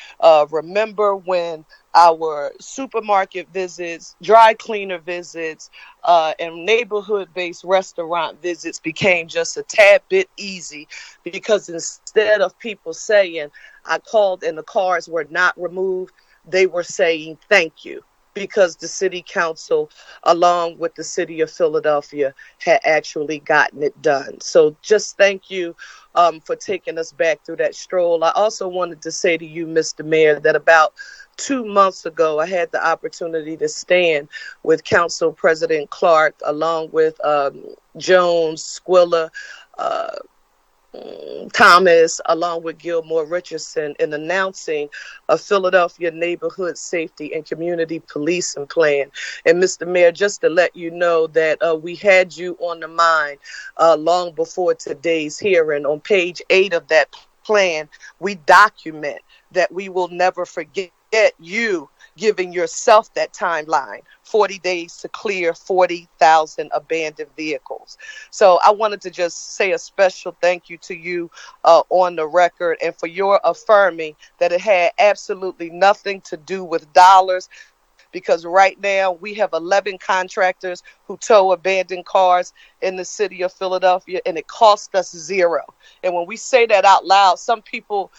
remember when our supermarket visits, dry cleaner visits, and neighborhood-based restaurant visits became just a tad bit easy, because instead of people saying, I called and the cars were not removed, they were saying thank you, because the city council, along with the city of Philadelphia, had actually gotten it done. So just thank you for taking us back through that stroll. I also wanted to say to you, Mr. Mayor, that about 2 months ago, I had the opportunity to stand with Council President Clark, along with Jones, Squilla, uh, Thomas, along with Gilmore Richardson, in announcing a Philadelphia neighborhood safety and community policing plan. And Mr. Mayor, just to let you know that we had you on the mind long before today's hearing. On page 8 of that plan, we document that we will never forget you giving yourself that timeline, 40 days to clear 40,000 abandoned vehicles. So I wanted to just say a special thank you to you on the record, and for your affirming that it had absolutely nothing to do with dollars, because right now we have 11 contractors who tow abandoned cars in the city of Philadelphia, and it cost us zero. And when we say that out loud, some people,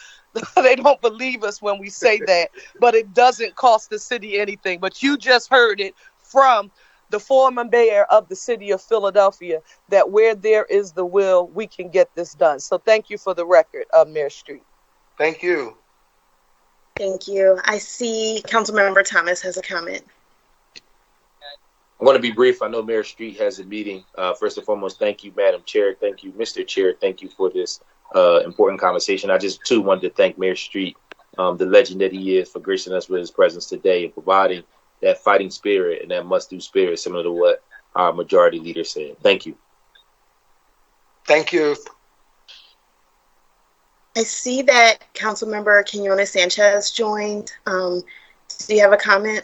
they don't believe us when we say that, but it doesn't cost the city anything. But you just heard it from the former mayor of the city of Philadelphia, that where there is the will, we can get this done. So thank you for the record, Mayor Street. Thank you. Thank you. I see Councilmember Thomas has a comment. I'm going to be brief. I know Mayor Street has a meeting. First and foremost, thank you, Madam Chair. Thank you, Mr. Chair. Thank you for this important conversation. I just, too, wanted to thank Mayor Street, the legend that he is, for gracing us with his presence today and providing that fighting spirit and that must-do spirit, similar to what our majority leader said. Thank you. Thank you. I see that Councilmember Quinones Sanchez joined. Do you have a comment?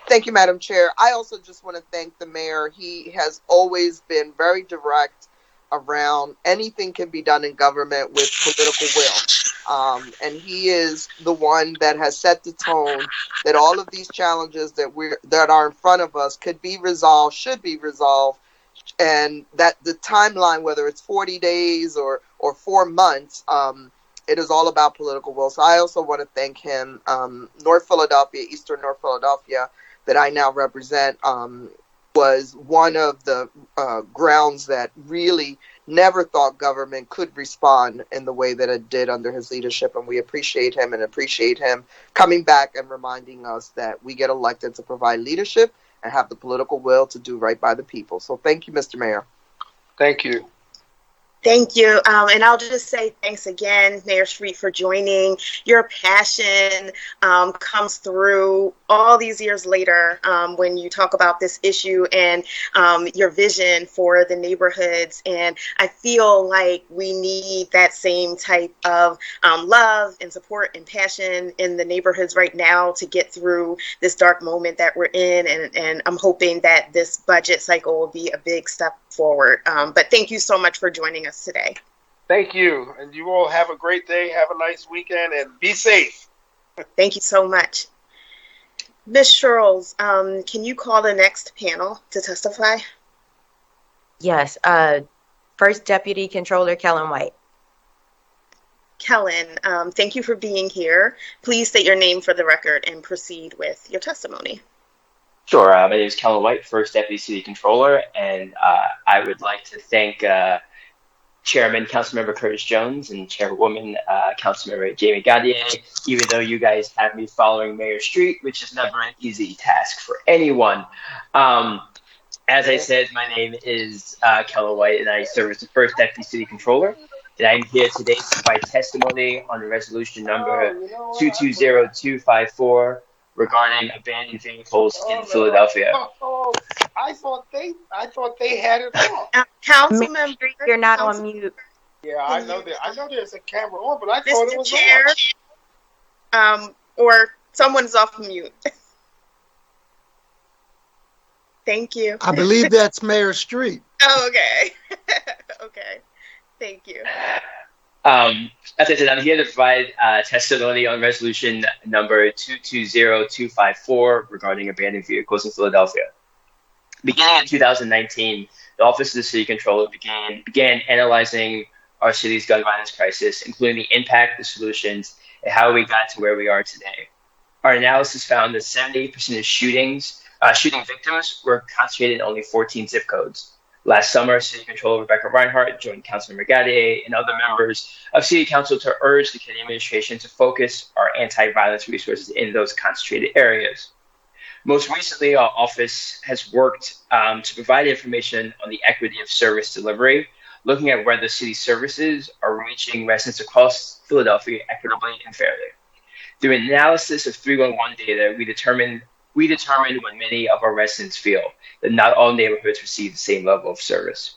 Thank you, Madam Chair. I also just want to thank the mayor. He has always been very direct around anything can be done in government with political will. And he is the one that has set the tone that all of these challenges that are in front of us could be resolved, should be resolved, and that the timeline, whether it's 40 days or 4 months, it is all about political will. So I also want to thank him. North Philadelphia, Eastern North Philadelphia, that I now represent, was one of the grounds that really never thought government could respond in the way that it did under his leadership. And we appreciate him and appreciate him coming back and reminding us that we get elected to provide leadership and have the political will to do right by the people. So thank you, Mr. Mayor. Thank you. Thank you. And I'll just say thanks again, Mayor Street, for joining. Your passion comes through all these years later when you talk about this issue and your vision for the neighborhoods. And I feel like we need that same type of love and support and passion in the neighborhoods right now to get through this dark moment that we're in. And I'm hoping that this budget cycle will be a big step forward. But thank you so much for joining us today. Thank you. And you all have a great day. Have a nice weekend and be safe. Thank you so much. Ms. Sherles, can you call the next panel to testify? Yes. First Deputy Controller Kellen White. Kellen, thank you for being here. Please state your name for the record and proceed with your testimony. Sure. My name is Kellen White, First Deputy City Controller, and I would like to thank Chairman Councilmember Curtis Jones and Chairwoman Councilmember Jamie Gaudier, even though you guys have me following Mayor Street, which is never an easy task for anyone. As I said, my name is Kellen White, and I serve as the First Deputy City Controller. And I'm here today to provide testimony on resolution number 220254 regarding abandoned vehicles in Philadelphia. I thought they had it on. Council Mayor member, Street, you're not on mute. Yeah, I know that. I know there's a camera on, but I thought it was Chair, or someone's off mute. Thank you. I believe that's Mayor Street. Oh, okay. Okay. Thank you. As I said, I'm here to provide testimony on resolution number 220254 regarding abandoned vehicles in Philadelphia. Beginning in 2019, the Office of the City Controller began analyzing our city's gun violence crisis, including the impact, the solutions, and how we got to where we are today. Our analysis found that 78% of shooting victims were concentrated in only 14 zip codes. Last summer, City Controller Rebecca Reinhardt joined Councilmember Gaudier and other members of City Council to urge the county administration to focus our anti-violence resources in those concentrated areas. Most recently, our office has worked to provide information on the equity of service delivery, looking at whether city services are reaching residents across Philadelphia equitably and fairly. Through analysis of 311 data, we determined what many of our residents feel, that not all neighborhoods receive the same level of service.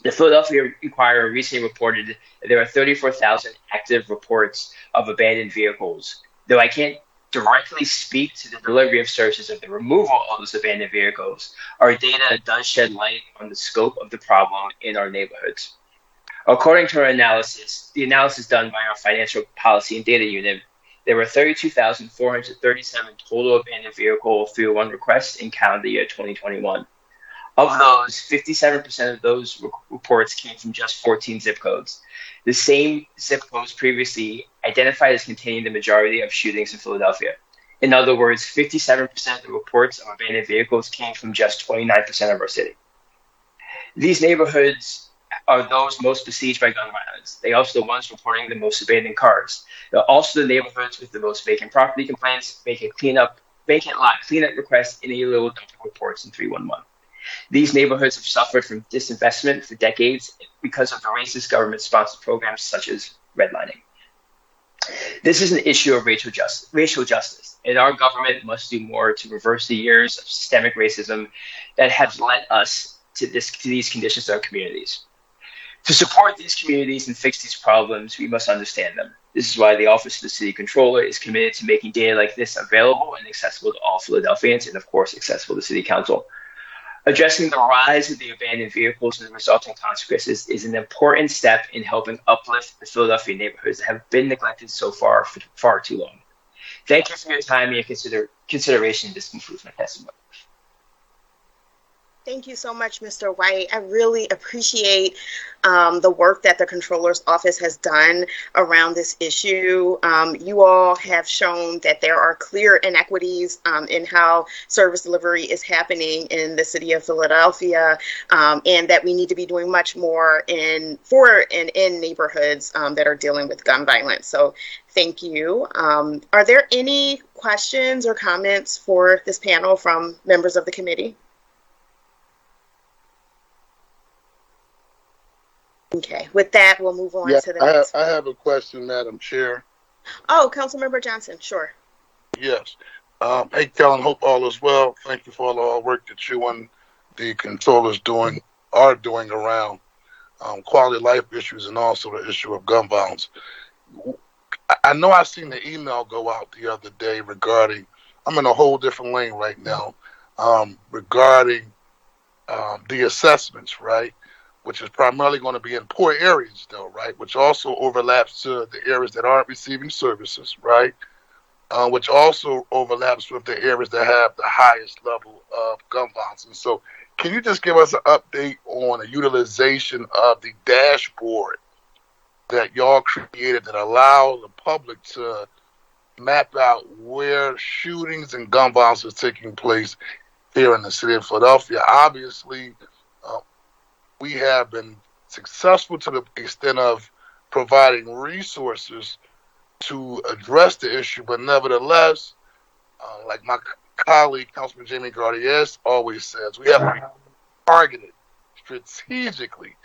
The Philadelphia Inquirer recently reported that there are 34,000 active reports of abandoned vehicles. Though I can't directly speak to the delivery of services or the removal of those abandoned vehicles, our data does shed light on the scope of the problem in our neighborhoods. According to our analysis, the analysis done by our Financial Policy and Data Unit, there were 32,437 total abandoned vehicle 301 requests in calendar year 2021. Of those, 57% of those reports came from just 14 zip codes. The same zip codes previously identified as containing the majority of shootings in Philadelphia. In other words, 57% of the reports of abandoned vehicles came from just 29% of our city. These neighborhoods are those most besieged by gun violence. They are also the ones reporting the most abandoned cars. They're also the neighborhoods with the most vacant property complaints, vacant lot cleanup requests, and illegal dumping reports in 311. These neighborhoods have suffered from disinvestment for decades because of the racist government-sponsored programs such as redlining. This is an issue of racial justice, and our government must do more to reverse the years of systemic racism that have led us to these conditions in our communities. To support these communities and fix these problems, we must understand them. This is why the Office of the City Controller is committed to making data like this available and accessible to all Philadelphians, and of course accessible to City Council. Addressing the rise of the abandoned vehicles and the resulting consequences is an important step in helping uplift the Philadelphia neighborhoods that have been neglected so far for far too long. Thank you for your time and your consideration. This concludes my testimony. Thank you so much, Mr. White. I really appreciate the work that the Controller's Office has done around this issue. You all have shown that there are clear inequities in how service delivery is happening in the city of Philadelphia, and that we need to be doing much more in neighborhoods that are dealing with gun violence. So thank you. Are there any questions or comments for this panel from members of the committee? Okay, with that, we'll move on to the next. I have a question, Madam Chair. Oh, Councilmember Johnson, sure. Yes. Hey, Kellen, hope all is well. Thank you for all the work that you and the controllers are doing around quality of life issues and also the issue of gun violence. I know I seen the email go out the other day regarding, I'm in a whole different lane right now, regarding the assessments, right? Which is primarily going to be in poor areas, though, right? Which also overlaps to the areas that aren't receiving services, right? Which also overlaps with the areas that have the highest level of gun violence. And so, can you just give us an update on the utilization of the dashboard that y'all created that allow the public to map out where shootings and gun violence is taking place here in the city of Philadelphia. Obviously, we have been successful to the extent of providing resources to address the issue, but nevertheless, like my colleague, Councilman Jamie Gardias, always says, we have to be targeted strategically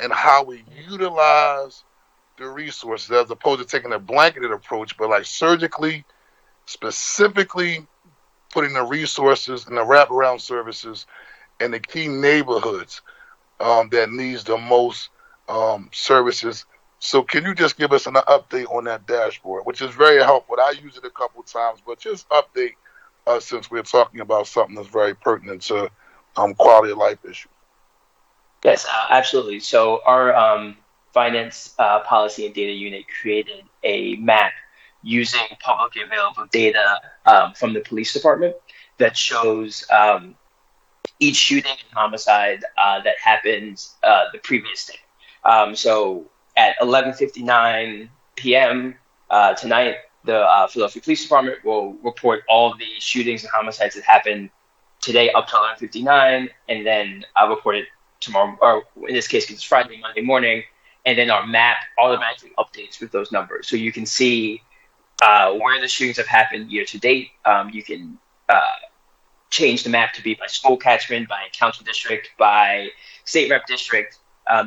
in how we utilize the resources as opposed to taking a blanketed approach, but like surgically, specifically putting the resources and the wraparound services in the key neighborhoods that needs the most services. So can you just give us an update on that dashboard, which is very helpful. I use it a couple times, but just update us since we're talking about something that's very pertinent to quality of life issues. Yes, absolutely. So our finance policy and data unit created a map using publicly available data from the police department that shows each shooting and homicide that happened the previous day. So at 11:59 p.m. Tonight, the Philadelphia Police Department will report all of the shootings and homicides that happened today up to 11:59, and then I'll report it tomorrow, or in this case, because it's Friday, Monday morning, and then our map automatically updates with those numbers. So you can see where the shootings have happened year to date. You can change the map to be by school catchment, by council district, by state rep district.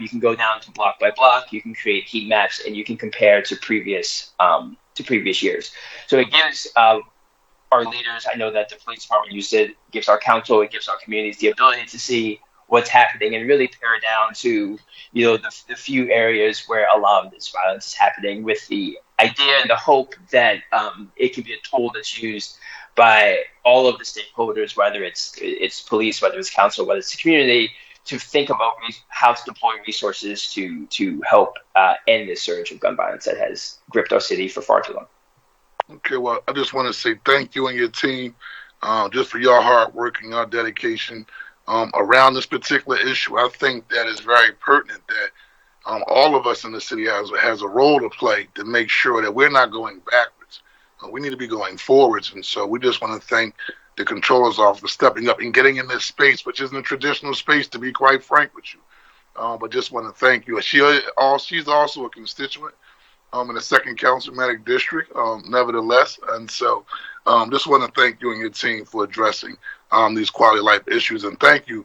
You can go down to block by block. You can create heat maps, and you can compare to previous years. So it gives our leaders, I know that the police department used it, gives our council, it gives our communities the ability to see what's happening and really pare down to, the few areas where a lot of this violence is happening, with the idea and the hope that it can be a tool that's used by all of the stakeholders, whether it's police, whether it's council, whether it's the community, to think about how to deploy resources to help end this surge of gun violence that has gripped our city for far too long. Okay, well, I just want to say thank you and your team just for your hard work and your dedication around this particular issue. I think that is very pertinent that all of us in the city has a role to play to make sure that we're not going backwards. We need to be going forwards. And so we just want to thank the controller's office for stepping up and getting in this space, which isn't a traditional space, to be quite frank with you. But just want to thank you. She's also a constituent in the second councilmanic district, nevertheless. And so just want to thank you and your team for addressing these quality of life issues. And thank you,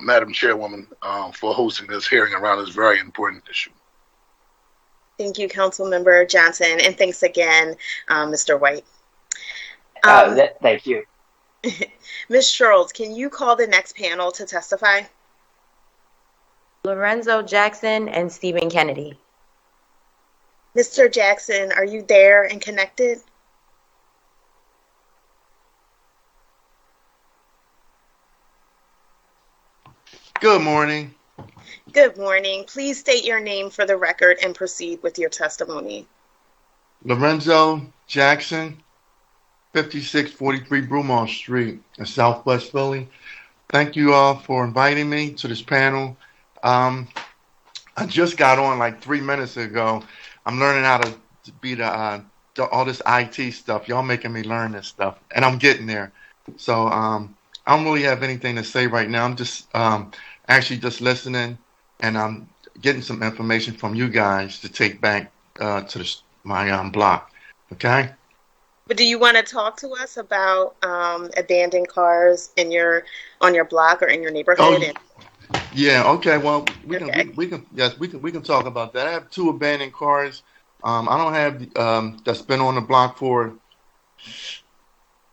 Madam Chairwoman, for hosting this hearing around this very important issue. Thank you, Councilmember Johnson, and thanks again, Mr. White. Thank you. Ms. Schultz, can you call the next panel to testify? Lorenzo Jackson and Stephen Kennedy. Mr. Jackson, are you there and connected? Good morning. Good morning. Please state your name for the record and proceed with your testimony. Lorenzo Jackson, 5643 Broomall Street in Southwest Philly. Thank you all for inviting me to this panel. I just got on like 3 minutes ago. I'm learning how to be all this IT stuff. Y'all making me learn this stuff, and I'm getting there. So I don't really have anything to say right now. I'm just actually just listening, and I'm getting some information from you guys to take back to my block. Okay. But do you want to talk to us about abandoned cars on your block or in your neighborhood? Yeah. Okay. Well, we can talk about that. I have 2 abandoned cars. I don't have that's been on the block for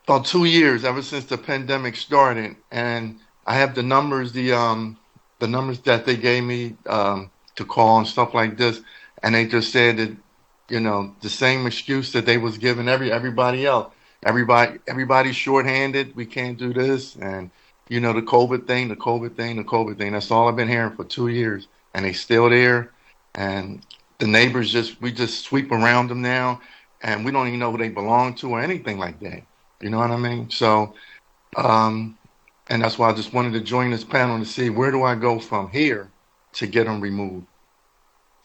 about 2 years, ever since the pandemic started, and I have the numbers, the numbers that they gave me to call and stuff like this, and they just said that, the same excuse that they was giving everybody else. Everybody's shorthanded. We can't do this, and the COVID thing. That's all I've been hearing for 2 years, and they still there. And the neighbors we just sweep around them now, and we don't even know who they belong to or anything like that. You know what I mean? So, and that's why I just wanted to join this panel to see where do I go from here to get them removed.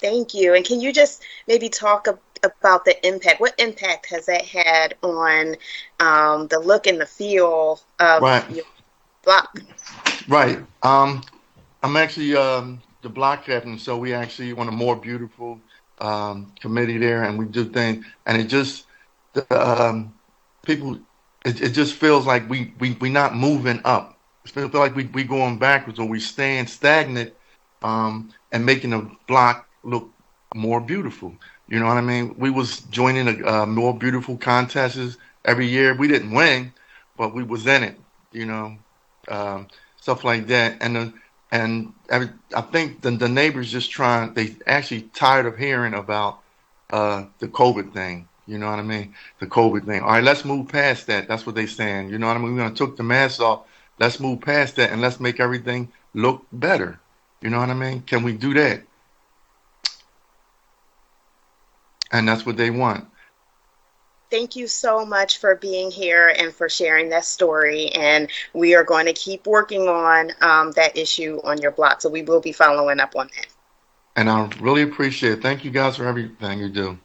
Thank you. And can you just maybe talk about the impact. What impact has that had on the look and the feel of Right, your block? right. I'm actually the block captain, so we actually on a more beautiful committee there, and we do things, and it just the people, it just feels like we not moving up. It feels like we going backwards or we staying stagnant, and making the block look more beautiful. You know what I mean? We was joining a more beautiful contests every year. We didn't win, but we was in it. You know, um, stuff like that, I think the neighbors just trying. They actually tired of hearing about the COVID thing. You know what I mean? The COVID thing. All right, let's move past that. That's what they saying. You know what I mean? We're gonna took the mask off. Let's move past that and let's make everything look better. You know what I mean? Can we do that? And that's what they want. Thank you so much for being here and for sharing that story. And we are going to keep working on that issue on your block. So we will be following up on that. And I really appreciate it. Thank you guys for everything you do.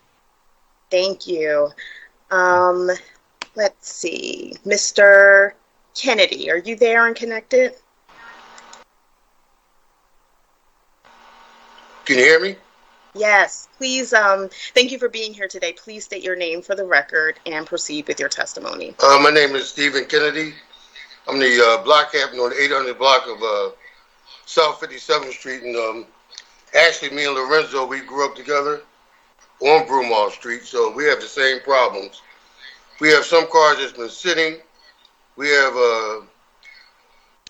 Thank you. Let's see. Mr. Kennedy, are you there and connected? Can you hear me? Yes, please. Thank you for being here today. Please state your name for the record and proceed with your testimony. My name is Stephen Kennedy. I'm the block captain on the 800 block of South 57th Street. And actually, me and Lorenzo, we grew up together on Broomall Street, so we have the same problems. We have some cars that's been sitting. We have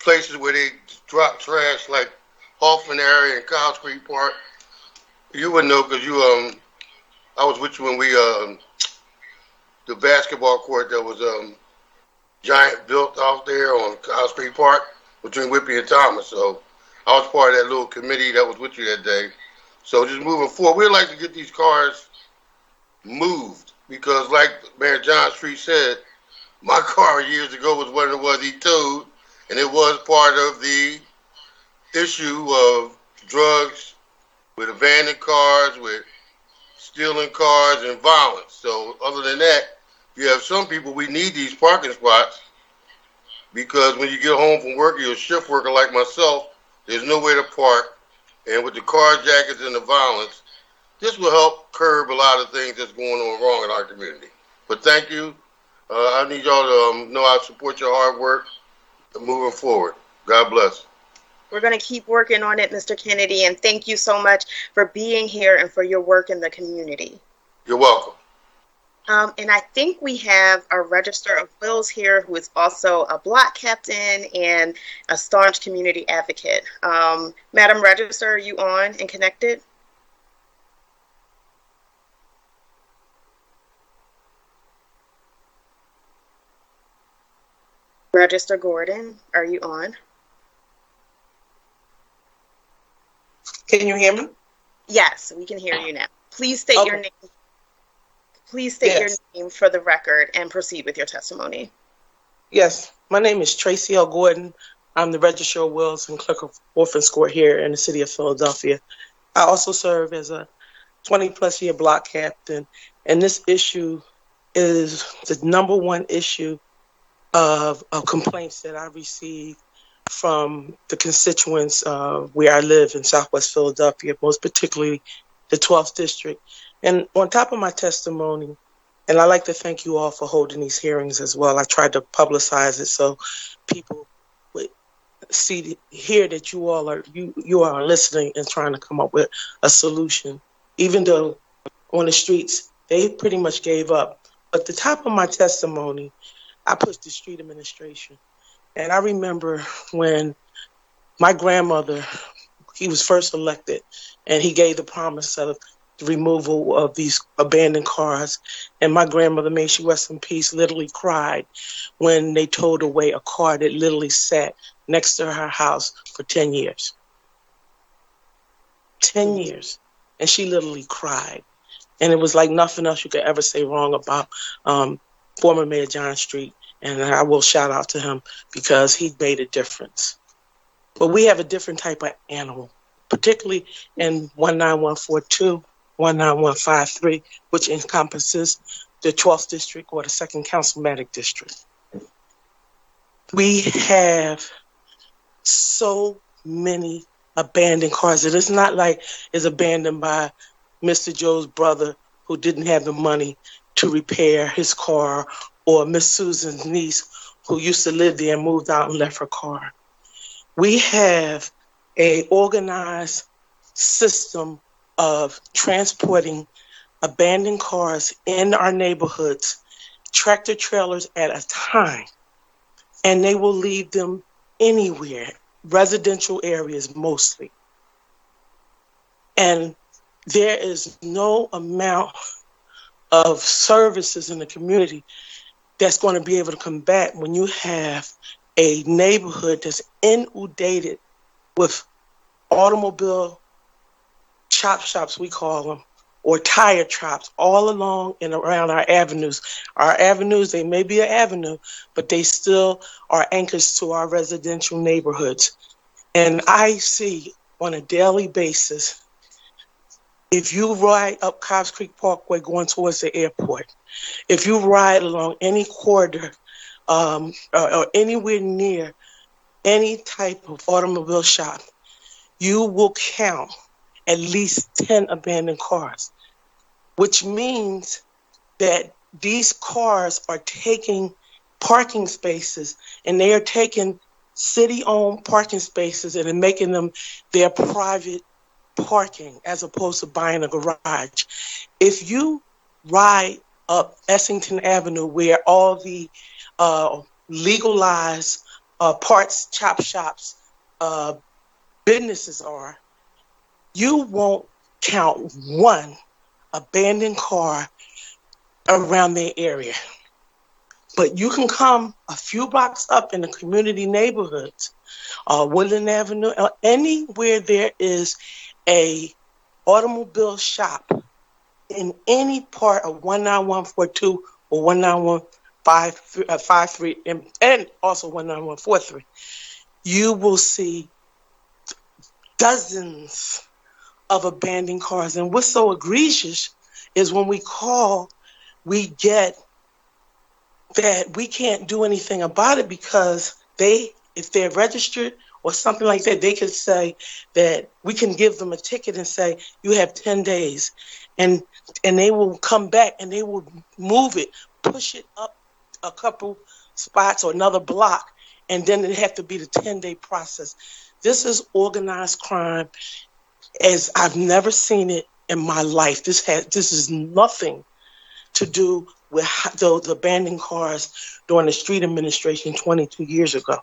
places where they drop trash, like Hoffman area and Kyle Creek Park. You wouldn't know because I was with you when we the basketball court that was giant built out there on Kyle Creek Park between Whippy and Thomas. So I was part of that little committee that was with you that day. So just moving forward, we'd like to get these cars moved because, like Mayor John Street said, my car years ago was what it was. He towed, and it was part of the issue of drugs with abandoned cars, with stealing cars, and violence. So other than that, you have some people, we need these parking spots because when you get home from work, you're a shift worker like myself, there's nowhere to park. And with the carjackers and the violence, this will help curb a lot of things that's going on wrong in our community. But thank you. I need y'all to know I support your hard work moving forward. God bless. We're going to keep working on it, Mr. Kennedy, and thank you so much for being here and for your work in the community. You're welcome. And I think we have our Register of Wills here, who is also a block captain and a staunch community advocate. Madam Register, are you on and connected? Register Gordon, are you on? Can you hear me? Yes, we can hear you now. Please state Okay. your name. Please state your name for the record and proceed with your testimony. Yes, my name is Tracy L. Gordon. I'm the Registrar of Wills and Clerk of Orphans Court here in the city of Philadelphia. I also serve as a 20-plus year block captain, and this issue is the number one issue of complaints that I receive from the constituents where I live in Southwest Philadelphia, most particularly the 12th District. And on top of my testimony, and I'd like to thank you all for holding these hearings as well. I tried to publicize it so people would hear that you all are listening and trying to come up with a solution. Even though on the streets, they pretty much gave up. But the top of my testimony, I pushed the street administration. And I remember when my grandmother, he was first elected, and he gave the promise of the removal of these abandoned cars. And my grandmother, may she rest in peace, literally cried when they towed away a car that literally sat next to her house for 10 years. 10 years. And she literally cried. And it was like nothing else you could ever say wrong about former Mayor John Street. And I will shout out to him because he made a difference. But we have a different type of animal, particularly in 19142. 19153, which encompasses the 12th district or the 2nd Councilmatic district. We have so many abandoned cars. It is not like it's abandoned by Mr. Joe's brother who didn't have the money to repair his car, or Miss Susan's niece who used to live there and moved out and left her car. We have an organized system of transporting abandoned cars in our neighborhoods, tractor trailers at a time, and they will leave them anywhere, residential areas mostly. And there is no amount of services in the community that's going to be able to combat when you have a neighborhood that's inundated with automobile chop shops, we call them, or tire shops all along and around our avenues. Our avenues, they may be an avenue, but they still are anchors to our residential neighborhoods. And I see on a daily basis, if you ride up Cobbs Creek Parkway going towards the airport, if you ride along any corridor or anywhere near any type of automobile shop, you will count at least 10 abandoned cars, which means that these cars are taking parking spaces, and they are taking city-owned parking spaces and are making them their private parking as opposed to buying a garage. If you ride up Essington Avenue where all the legalized parts chop shops businesses are, you won't count one abandoned car around their area. But you can come a few blocks up in the community neighborhoods, Woodland Avenue, anywhere there is a automobile shop in any part of 19142 or 19153 and also 19143, you will see dozens of abandoned cars. And what's so egregious is when we call, we get that we can't do anything about it because if they're registered or something like that, they could say that we can give them a ticket and say, you have 10 days. And they will come back and they will move it, push it up a couple spots or another block, and then it have to be the 10-day process. This is organized crime as I've never seen it in my life. This is nothing to do with those abandoned cars during the street administration 22 years ago.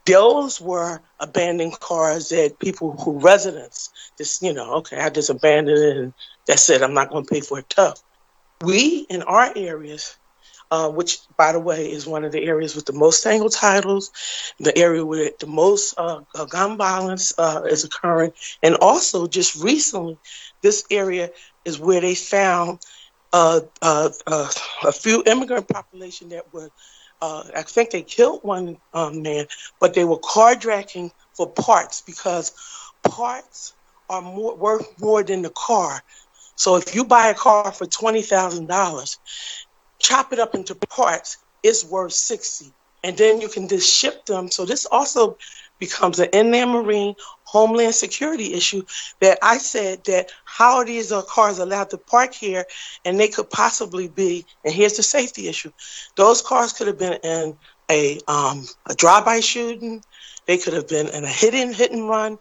Those were abandoned cars that residents just, okay, I just abandoned it and that's it. I'm not going to pay for a tow. We, in our areas, which, by the way, is one of the areas with the most single titles, the area with the most gun violence is occurring. And also, just recently, this area is where they found a few immigrant population that were, I think they killed one man, but they were carjacking for parts because parts are worth more than the car. So if you buy a car for $20,000, chop it up into parts, it's worth $60,000. And then you can just ship them. So this also becomes an inland marine homeland security issue that I said that how are these cars allowed to park here, and they could possibly be, and here's the safety issue. Those cars could have been in a drive-by shooting. They could have been in a hit and run.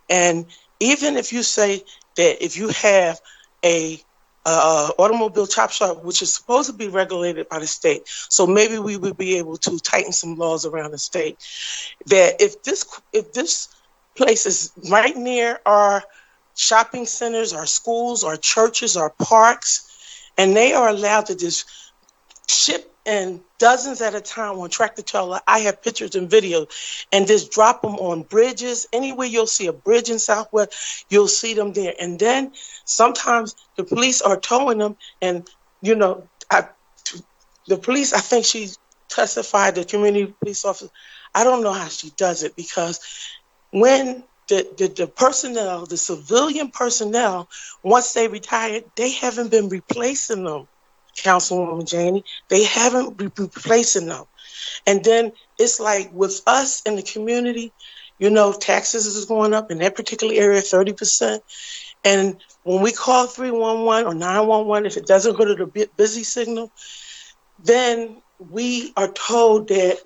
And even if you say that if you have a automobile chop shop, which is supposed to be regulated by the state, so maybe we would be able to tighten some laws around the state, that if this place is right near our shopping centers, our schools, our churches, our parks, and they are allowed to just ship in dozens at a time on tractor trailer. I have pictures and videos, and just drop them on bridges. Anywhere you'll see a bridge in Southwest, you'll see them there. And then sometimes the police are towing them, and the police, I think she testified, the community police officer, I don't know how she does it, because when the personnel, the civilian personnel, once they retired, they haven't been replacing them, Councilwoman Janey. They haven't been replacing them. And then it's like with us in the community, taxes is going up in that particular area 30%. And when we call 311 or 911, if it doesn't go to the busy signal, then we are told that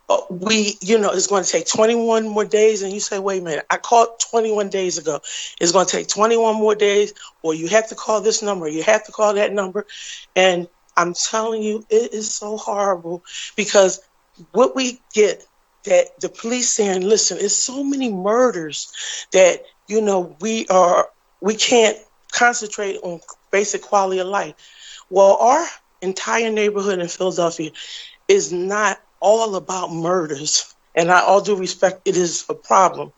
it's going to take 21 more days. And you say, wait a minute, I called 21 days ago. It's going to take 21 more days, or you have to call this number, you have to call that number. And I'm telling you, it is so horrible, because what we get, that the police saying, listen, it's so many murders that, we can't concentrate on basic quality of life. Well, our entire neighborhood in Philadelphia is not all about murders. And all due respect, it is a problem.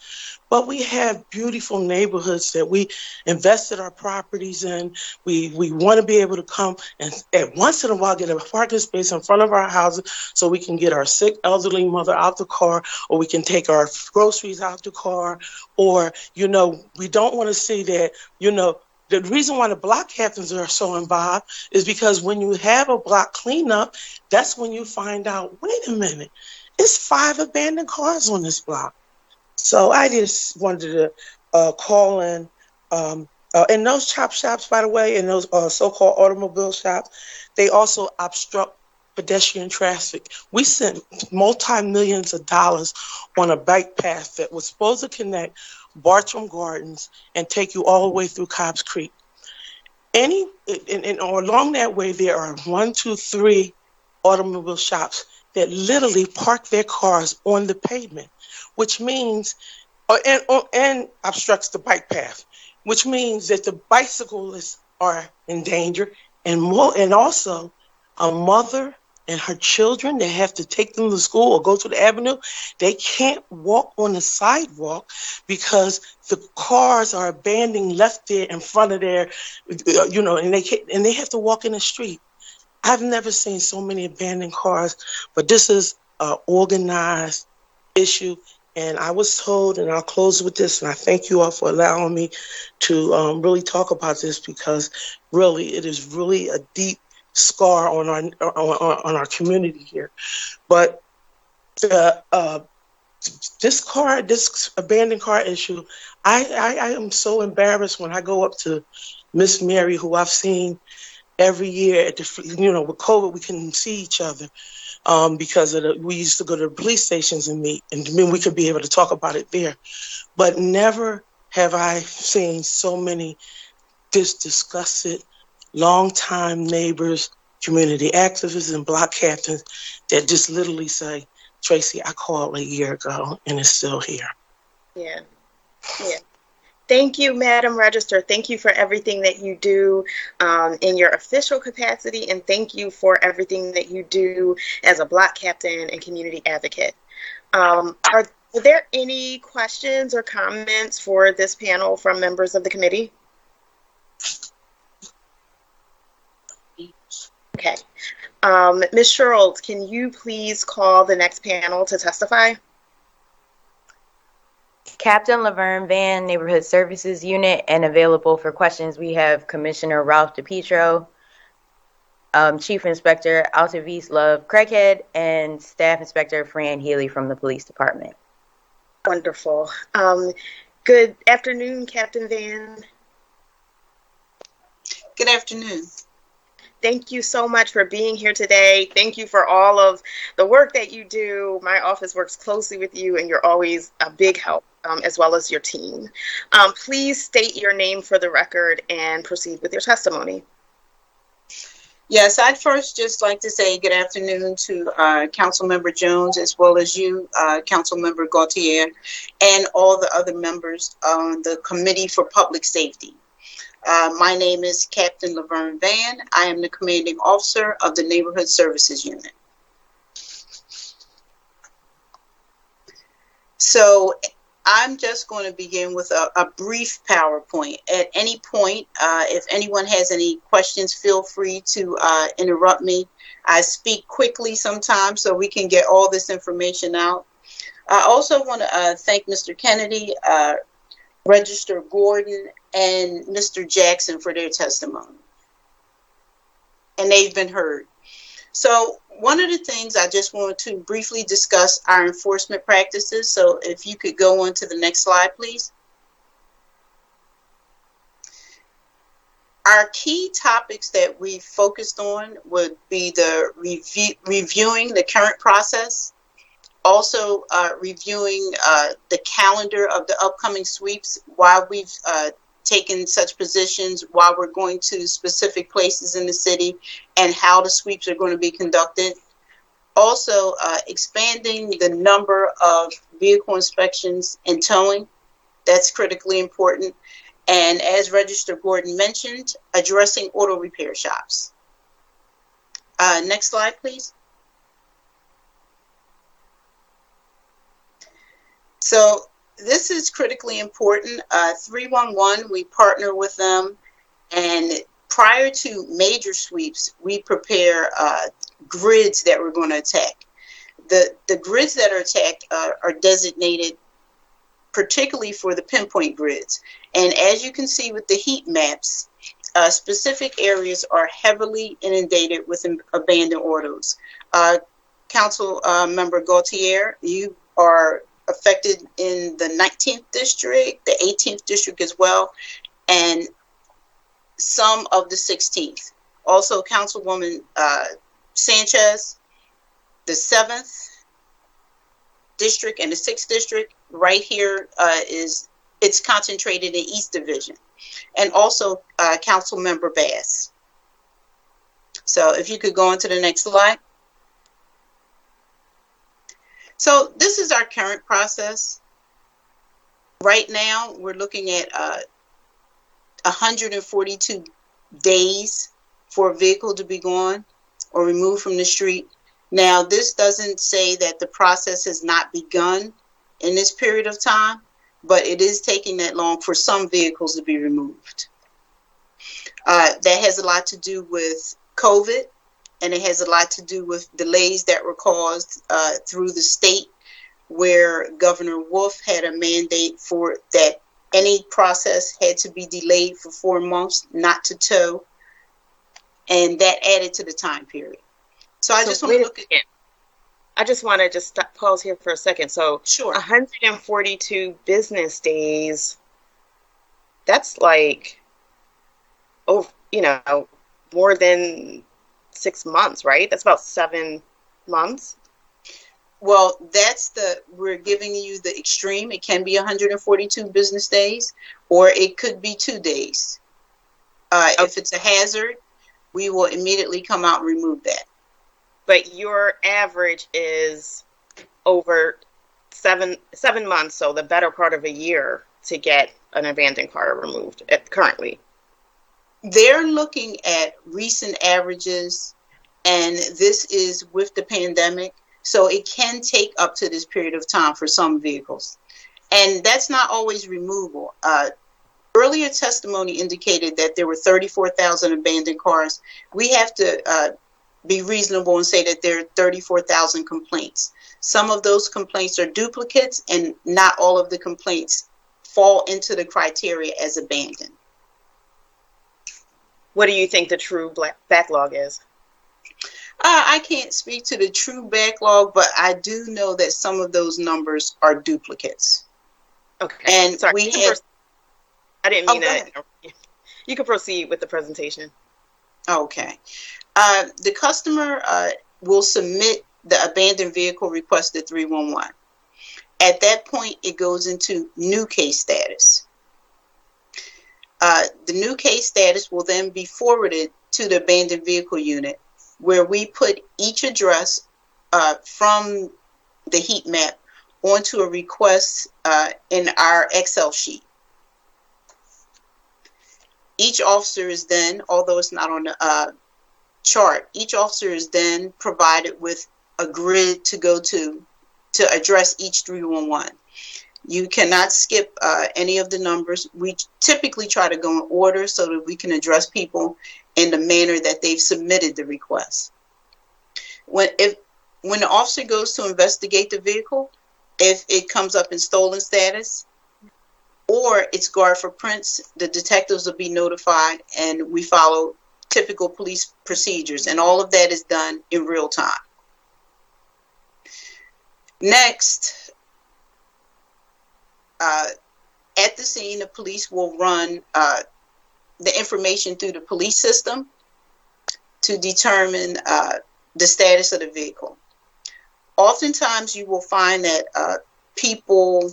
But we have beautiful neighborhoods that we invested our properties in. We want to be able to come and at once in a while get a parking space in front of our houses so we can get our sick elderly mother out the car, or we can take our groceries out the car, or, we don't want to see that, the reason why the block captains are so involved is because when you have a block cleanup, that's when you find out, wait a minute, it's 5 abandoned cars on this block. So I just wanted to call in. And those chop shops, by the way, and those so-called automobile shops, they also obstruct pedestrian traffic. We spent multi-millions of dollars on a bike path that was supposed to connect Bartram Gardens and take you all the way through Cobbs Creek. Along that way, there are 1, 2, 3 automobile shops that literally park their cars on the pavement, which means, and obstructs the bike path, which means that the bicyclists are in danger, and also a mother and her children, they have to take them to school or go to the avenue. They can't walk on the sidewalk because the cars are abandoned, left there in front of their, and they have to walk in the street. I've never seen so many abandoned cars, but this is an organized issue. And I was told, and I'll close with this, and I thank you all for allowing me to really talk about this, because really it is really a deep scar on our community here. But this abandoned car issue, I am so embarrassed when I go up to Miss Mary, who I've seen every year at the, with COVID, we couldn't see each other because we used to go to the police stations and meet, and then we could be able to talk about it there. But never have I seen so many disgusted, longtime neighbors, community activists, and block captains that just literally say, Tracy, I called a year ago and it's still here. Yeah. Thank you, Madam Register. Thank you for everything that you do in your official capacity, and thank you for everything that you do as a block captain and community advocate. Are there any questions or comments for this panel from members of the committee? Okay. Ms. Sherrill, can you please call the next panel to testify? Captain Laverne Van, Neighborhood Services Unit, and available for questions, we have Commissioner Ralph DePietro, Chief Inspector Altavis Love Craighead, and Staff Inspector Fran Healy from the Police Department. Wonderful. Good afternoon, Captain Van. Good afternoon. Thank you so much for being here today. Thank you for all of the work that you do. My office works closely with you, and you're always a big help, as well as your team. Please state your name for the record and proceed with your testimony. Yes, I'd first just like to say good afternoon to Councilmember Jones, as well as you, Councilmember Gautier, and all the other members on the Committee for Public Safety. My name is Captain Laverne Van. I am the commanding officer of the Neighborhood Services Unit. So I'm just going to begin with a brief PowerPoint. At any point, if anyone has any questions, feel free to interrupt me. I speak quickly sometimes so we can get all this information out. I also want to thank Mr. Kennedy, Register Gordon, and Mr. Jackson for their testimony. And they've been heard. So one of the things I just want to briefly discuss our enforcement practices. So if you could go on to the next slide, please. Our key topics that we focused on would be the reviewing the current process, also reviewing the calendar of the upcoming sweeps, why we've taken such positions, why we're going to specific places in the city, and how the sweeps are going to be conducted. Also, expanding the number of vehicle inspections and towing. That's critically important. And as Register Gordon mentioned, addressing auto repair shops. Next slide, please. So this is critically important. 311, we partner with them, and prior to major sweeps, we prepare grids that we're going to attack. The grids that are attacked are designated particularly for the pinpoint grids. And as you can see with the heat maps, specific areas are heavily inundated with abandoned autos. Council Member Gautier, you are affected in the 19th district, the 18th district as well, and some of the 16th. Also, Councilwoman Sanchez, the 7th district and the 6th district, right here it's concentrated in East Division. And also Council Member Bass. So if you could go on to the next slide. So this is our current process. Right now, we're looking at 142 days for a vehicle to be gone or removed from the street. Now, this doesn't say that the process has not begun in this period of time, but it is taking that long for some vehicles to be removed. That has a lot to do with COVID, and it has a lot to do with delays that were caused through the state, where Governor Wolf had a mandate for that any process had to be delayed for 4 months, not to tow, and that added to the time period. So I just want to look at it. I just want to just pause here for a second. So sure, 142 business days. That's like, more than 6 months, right? That's about 7 months. Well, we're giving you the extreme. It can be 142 business days, or it could be 2 days. If it's a hazard, we will immediately come out and remove that. But your average is over seven months, so the better part of a year to get an abandoned car removed currently. They're looking at recent averages, and this is with the pandemic, so it can take up to this period of time for some vehicles. And that's not always removal. Earlier testimony indicated that there were 34,000 abandoned cars. We have to be reasonable and say that there are 34,000 complaints. Some of those complaints are duplicates, and not all of the complaints fall into the criteria as abandoned. What do you think the true backlog is? I can't speak to the true backlog, but I do know that some of those numbers are duplicates. Okay. And sorry, I didn't mean that. You can proceed with the presentation. Okay. The customer will submit the abandoned vehicle request to 311. At that point, it goes into new case status. The new case status will then be forwarded to the abandoned vehicle unit, where we put each address from the heat map onto a request in our Excel sheet. Each officer is then, although it's not on the chart, each officer is then provided with a grid to go to address each 311. You cannot skip any of the numbers. We typically try to go in order so that we can address people in the manner that they've submitted the request. When the officer goes to investigate the vehicle, If it comes up in stolen status or it's guard for prints, the detectives will be notified and we follow typical police procedures. And all of that is done in real time. Next, at the scene, the police will run the information through the police system to determine the status of the vehicle. Oftentimes, you will find that people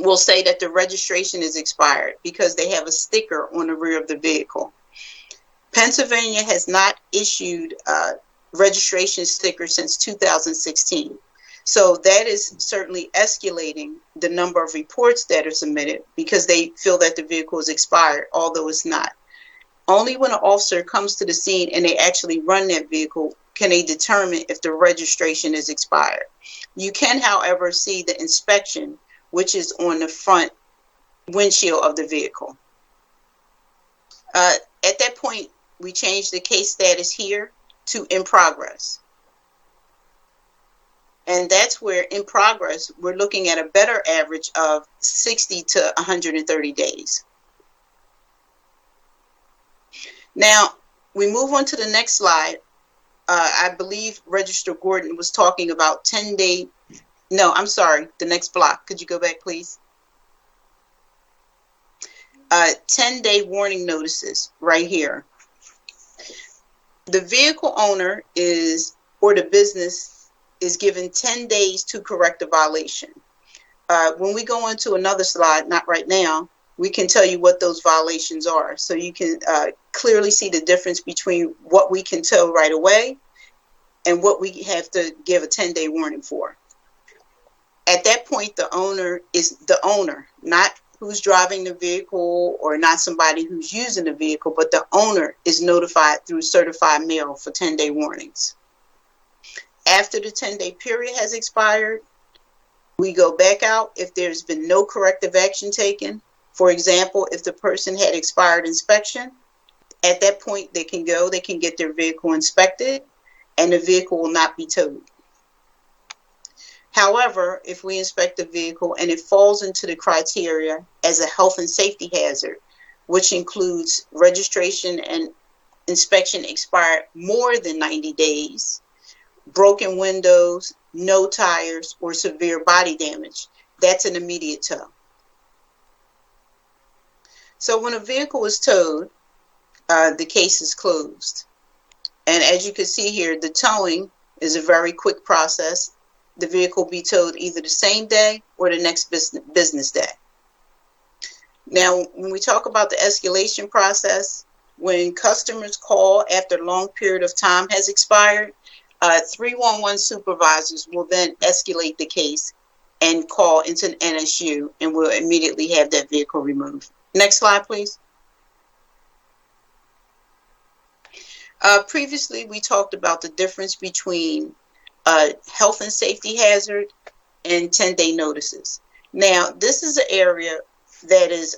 will say that the registration is expired because they have a sticker on the rear of the vehicle. Pennsylvania has not issued registration stickers since 2016. So that is certainly escalating the number of reports that are submitted because they feel that the vehicle is expired, although it's not. Only when an officer comes to the scene and they actually run that vehicle can they determine if the registration is expired. You can, however, see the inspection, which is on the front windshield of the vehicle. At that point, we change the case status here to in progress. And that's where in progress, we're looking at a better average of 60 to 130 days. Now, we move on to the next slide. I believe Registrar Gordon was talking about 10-day, no, I'm sorry, the next block. Could you go back, please? 10-day warning notices right here. The vehicle owner is, or the business is given 10 days to correct the violation. When we go into another slide, not right now, we can tell you what those violations are. So you can clearly see the difference between what we can tow right away and what we have to give a 10-day warning for. At that point, the owner is the owner, not who's driving the vehicle or not somebody who's using the vehicle, but the owner is notified through certified mail for 10-day warnings. After the 10-day period has expired, we go back out if there's been no corrective action taken. For example, if the person had expired inspection, at that point they can get their vehicle inspected, and the vehicle will not be towed. However, if we inspect the vehicle and it falls into the criteria as a health and safety hazard, which includes registration and inspection expired more than 90 days, broken windows, no tires, or severe body damage, that's an immediate tow. So when a vehicle is towed, the case is closed. And as you can see here, the towing is a very quick process. The vehicle will be towed either the same day or the next business day. Now, when we talk about the escalation process, when customers call after a long period of time has expired, 311 supervisors will then escalate the case and call into an NSU and will immediately have that vehicle removed. Next slide, please. Previously, we talked about the difference between health and safety hazard and 10-day notices. Now, this is an area that is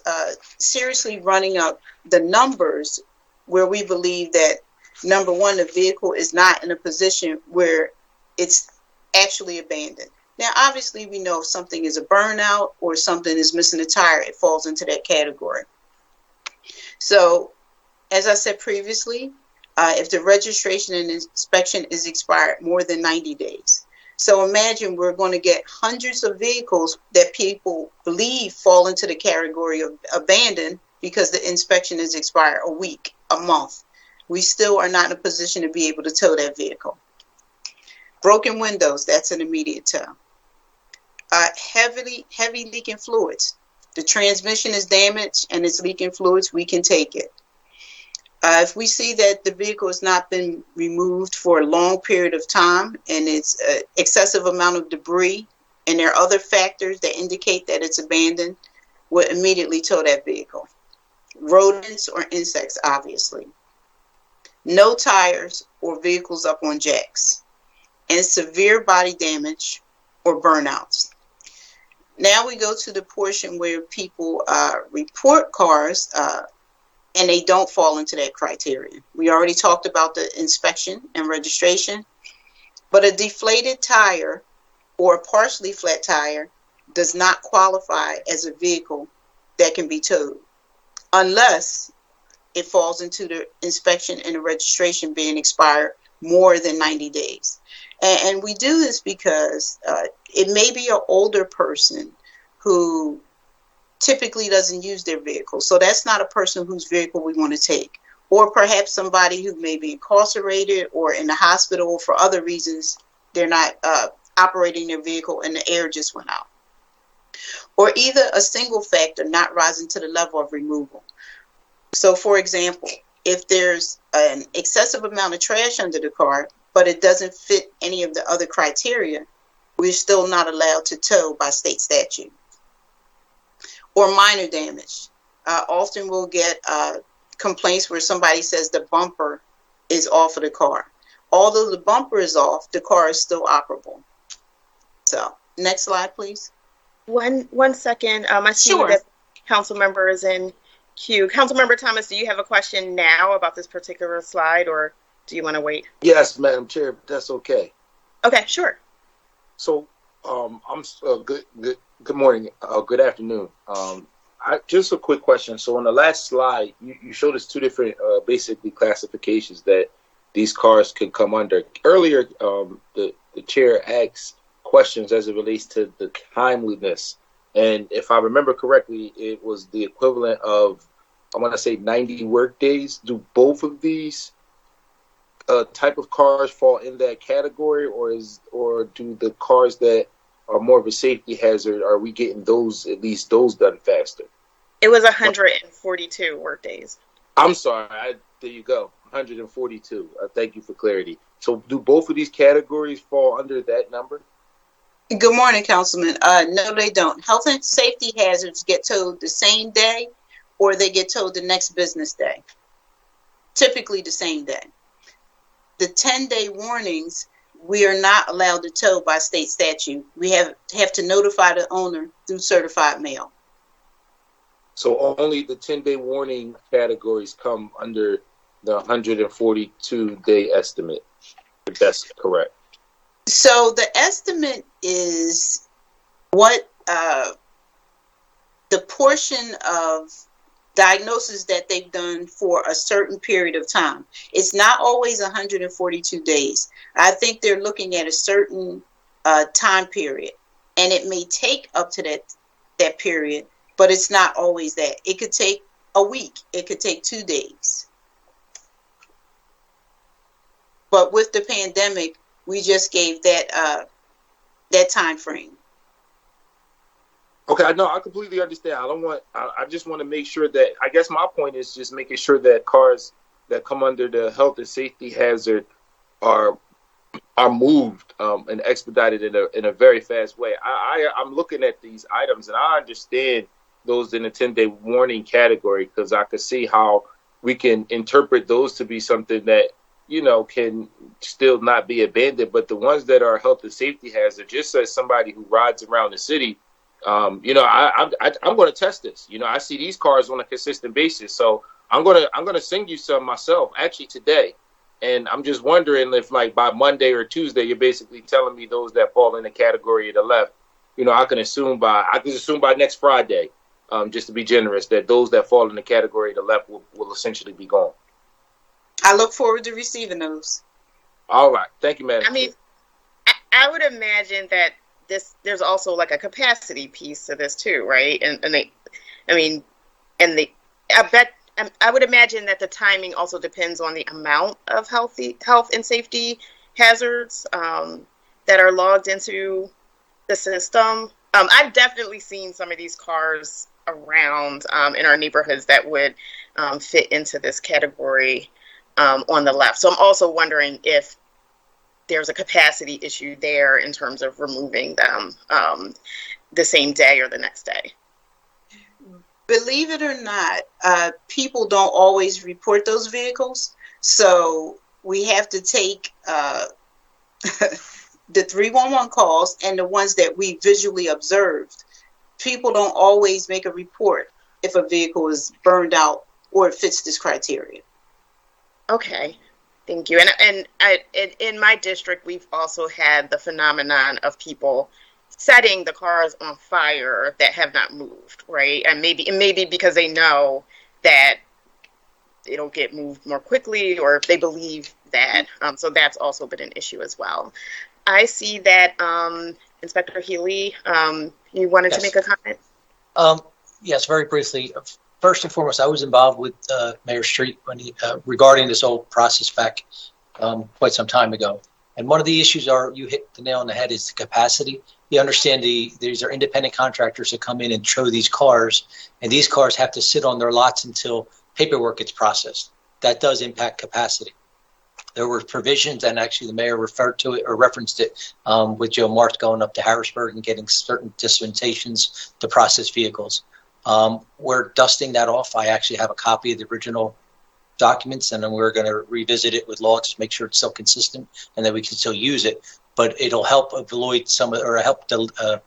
seriously running up the numbers where we believe that, number one, the vehicle is not in a position where it's actually abandoned. Now, obviously, we know if something is a burnout or something is missing a tire, it falls into that category. So, as I said previously, if the registration and inspection is expired more than 90 days. So imagine we're going to get hundreds of vehicles that people believe fall into the category of abandoned because the inspection is expired a week, a month. We still are not in a position to be able to tow that vehicle. Broken windows, that's an immediate tow. Heavy leaking fluids. The transmission is damaged and it's leaking fluids, we can take it. If we see that the vehicle has not been removed for a long period of time and it's an excessive amount of debris and there are other factors that indicate that it's abandoned, we'll immediately tow that vehicle. Rodents or insects, obviously. No tires or vehicles up on jacks. And severe body damage or burnouts. Now we go to the portion where people report cars and they don't fall into that criteria. We already talked about the inspection and registration, but a deflated tire or a partially flat tire does not qualify as a vehicle that can be towed unless it falls into the inspection and the registration being expired more than 90 days. And we do this because it may be an older person who typically doesn't use their vehicle. So that's not a person whose vehicle we want to take. Or perhaps somebody who may be incarcerated or in the hospital for other reasons. They're not operating their vehicle and the air just went out. Or either a single factor not rising to the level of removal. So, for example, if there's an excessive amount of trash under the car, but it doesn't fit any of the other criteria, we're still not allowed to tow by state statute. Or minor damage. Often we'll get complaints where somebody says the bumper is off of the car. Although the bumper is off, the car is still operable. So, next slide, please. One second. I see Sure. that council member is in queue. Councilmember Thomas, do you have a question now about this particular slide, or do you want to wait? Yes, Madam Chair, that's okay. Okay, sure. So, good morning, good afternoon. Just a quick question. So on the last slide, you showed us two different, basically classifications that these cars could come under. Earlier, the chair asked questions as it relates to the timeliness. And if I remember correctly, it was the equivalent of, I want to say 90 work days. Do both of these type of cars fall in that category, or do the cars that are more of a safety hazard, are we getting those, at least those done faster? It was 142 work days. I'm sorry. There you go. 142. Thank you for clarity. So do both of these categories fall under that number? Good morning, Councilman. No, they don't. Health and safety hazards get towed the same day or they get towed the next business day. Typically the same day. The 10-day warnings, we are not allowed to tow by state statute. We have to notify the owner through certified mail. So only the 10-day warning categories come under the 142-day estimate, if that's correct. So the estimate is what the portion of diagnosis that they've done for a certain period of time. It's not always 142 days. I think they're looking at a certain time period, and it may take up to that period, but it's not always that. It could take a week. It could take 2 days. But with the pandemic, we just gave that time frame. Okay, I completely understand. I just want to make sure that, I guess my point is just making sure that cars that come under the health and safety hazard are moved and expedited in a very fast way. I'm looking at these items and I understand those in the 10-day warning category, because I could see how we can interpret those to be something that, can still not be abandoned. But the ones that are health and safety hazard, just as somebody who rides around the city, I'm going to test this. I see these cars on a consistent basis, so I'm going to send you some myself actually today. And I'm just wondering if, like, by Monday or Tuesday, you're basically telling me those that fall in the category of the left. I can assume by next Friday, just to be generous, that those that fall in the category of the left will essentially be gone. I look forward to receiving those. All right, thank you, Madam. I mean, I would imagine that there's also like a capacity piece to this too, right? I would imagine that the timing also depends on the amount of health and safety hazards that are logged into the system. I've definitely seen some of these cars around in our neighborhoods that would fit into this category on the left. So I'm also wondering if there's a capacity issue there in terms of removing them the same day or the next day. Believe it or not, people don't always report those vehicles. So we have to take the 311 calls and the ones that we visually observed. People don't always make a report if a vehicle is burned out or it fits this criteria. Okay. Thank you. In my district, we've also had the phenomenon of people setting the cars on fire that have not moved, right? And maybe because they know that it'll get moved more quickly, or if they believe that. So that's also been an issue as well. I see that Inspector Healy, you wanted to make a comment? Yes, very briefly. First and foremost, I was involved with Mayor Street when regarding this whole process back quite some time ago. And one of the issues you hit the nail on the head is the capacity. You understand these are independent contractors that come in and tow these cars, and these cars have to sit on their lots until paperwork gets processed. That does impact capacity. There were provisions, and actually the mayor referred to it or referenced it with Joe Marth going up to Harrisburg and getting certain dispensations to process vehicles. We're dusting that off. I actually have a copy of the original documents, and then we're going to revisit it with law to make sure it's still consistent and that we can still use it. But it'll help avoid help to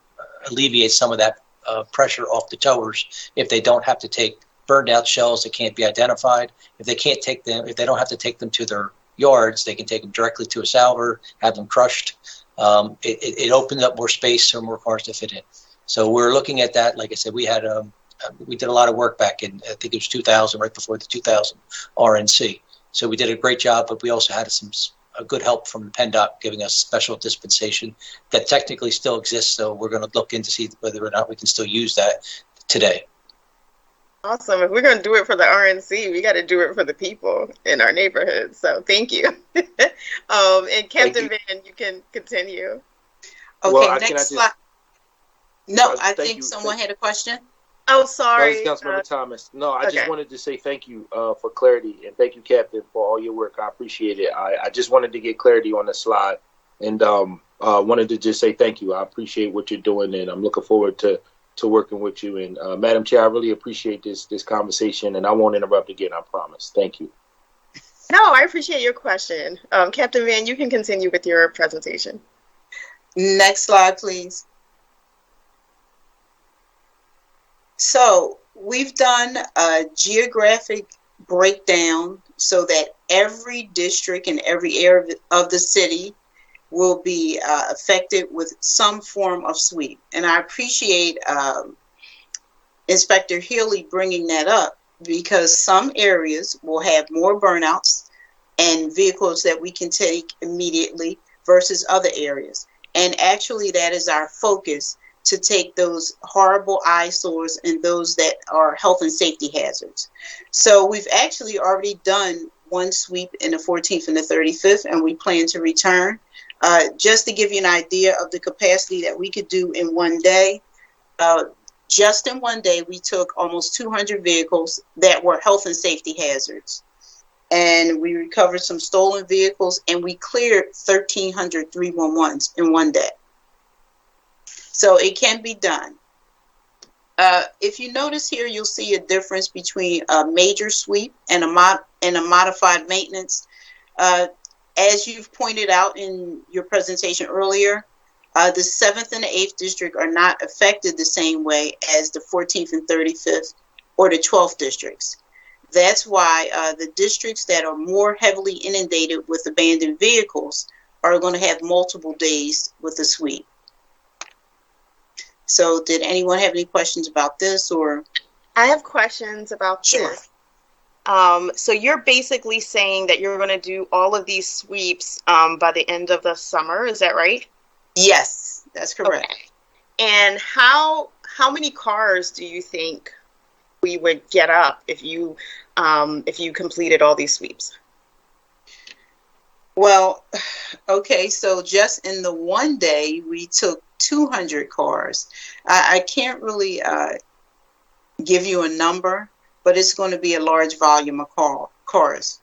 alleviate some of that pressure off the towers if they don't have to take burned out shells that can't be identified. If they don't have to take them to their yards, they can take them directly to a salver, have them crushed. It opens up more space for more cars to fit in. So we're looking at that. Like I said, we did a lot of work back in, I think it was 2000, right before the 2000 RNC. So we did a great job, but we also had a good help from the PennDOT giving us special dispensation that technically still exists. So we're going to look into see whether or not we can still use that today. Awesome. If we're going to do it for the RNC, we got to do it for the people in our neighborhood. So thank you. And Captain Van, you can continue. Okay, Well, next slide. No, I think someone had a question. Oh, sorry. Councilmember Thomas. No, I just wanted to say thank you for clarity, and thank you, Captain, for all your work. I appreciate it. I just wanted to get clarity on the slide, and wanted to just say thank you. I appreciate what you're doing, and I'm looking forward to working with you. And Madam Chair, I really appreciate this conversation, and I won't interrupt again, I promise. Thank you. No, I appreciate your question. Captain Van, you can continue with your presentation. Next slide, please. So we've done a geographic breakdown so that every district and every area of the city will be affected with some form of sweep. And I appreciate Inspector Healy bringing that up, because some areas will have more burnouts and vehicles that we can take immediately versus other areas. And actually that is our focus, to take those horrible eyesores and those that are health and safety hazards. So we've actually already done one sweep in the 14th and the 35th, and we plan to return. Just to give you an idea of the capacity that we could do in one day, just in one day, we took almost 200 vehicles that were health and safety hazards. And we recovered some stolen vehicles, and we cleared 1,300 311s in one day. So it can be done. If you notice here, you'll see a difference between a major sweep and a modified maintenance. As you've pointed out in your presentation earlier, the 7th and the 8th district are not affected the same way as the 14th and 35th or the 12th districts. That's why the districts that are more heavily inundated with abandoned vehicles are going to have multiple days with the sweep. So did anyone have any questions about this? Or I have questions about this. So you're basically saying that you're going to do all of these sweeps by the end of the summer, is that right? Yes, that's correct. Okay. And how many cars do you think we would get up if you completed all these sweeps? Well, okay, so just in the one day, we took 200 cars. I can't really give you a number, but it's going to be a large volume of cars.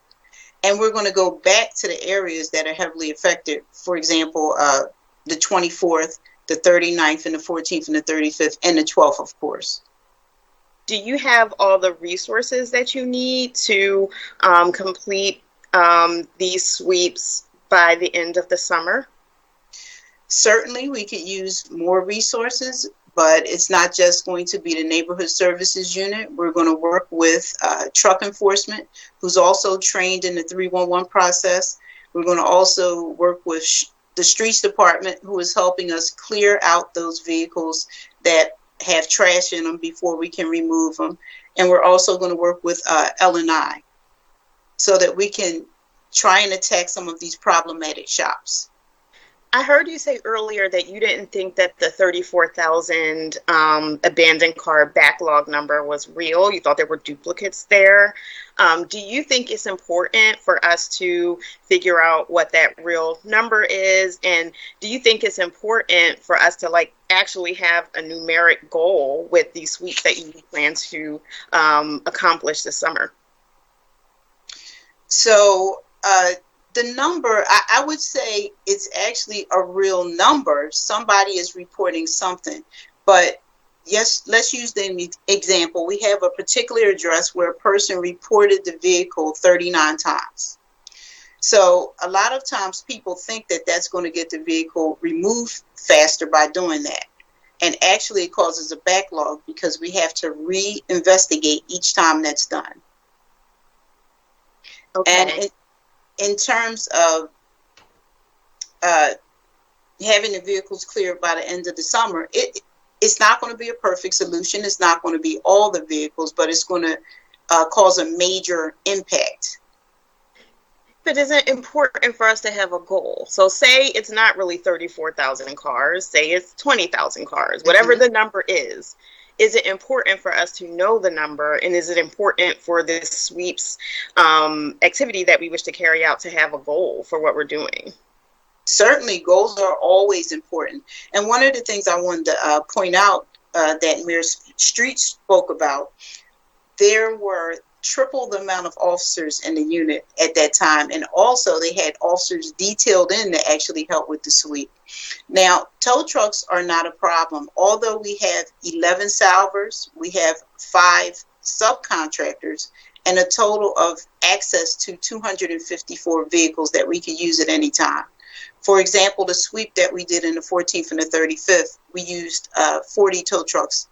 And we're going to go back to the areas that are heavily affected. For example, the 24th, the 39th, and the 14th, and the 35th, and the 12th, of course. Do you have all the resources that you need to complete these sweeps by the end of the summer? Certainly, we could use more resources, but it's not just going to be the neighborhood services unit. We're going to work with truck enforcement, who's also trained in the 311 process. We're going to also work with the streets department, who is helping us clear out those vehicles that have trash in them before we can remove them. And we're also going to work with L&I so that we can try and attack some of these problematic shops. I heard you say earlier that you didn't think that the 34,000 abandoned car backlog number was real. You thought there were duplicates there. Do you think it's important for us to figure out what that real number is? And do you think it's important for us to actually have a numeric goal with these sweeps that you plan to accomplish this summer? So, the number, I would say it's actually a real number. Somebody is reporting something. But yes, let's use the example. We have a particular address where a person reported the vehicle 39 times. So a lot of times people think that that's going to get the vehicle removed faster by doing that. And actually it causes a backlog because we have to re-investigate each time that's done. Okay. And in terms of having the vehicles cleared by the end of the summer, it's not going to be a perfect solution. It's not going to be all the vehicles, but it's going to cause a major impact. But is it important for us to have a goal? So say it's not really 34,000 cars, say it's 20,000 cars, whatever the number is it important for us to know the number? And is it important for this sweeps activity that we wish to carry out to have a goal for what we're doing? Certainly, goals are always important. And one of the things I wanted to point out that Mayor Street spoke about, there were triple the amount of officers in the unit at that time. And also they had officers detailed in to actually help with the sweep. Now, tow trucks are not a problem. Although we have 11 salvers, we have 5 subcontractors, and a total of access to 254 vehicles that we could use at any time. For example, the sweep that we did in the 14th and the 35th, we used 40 tow trucks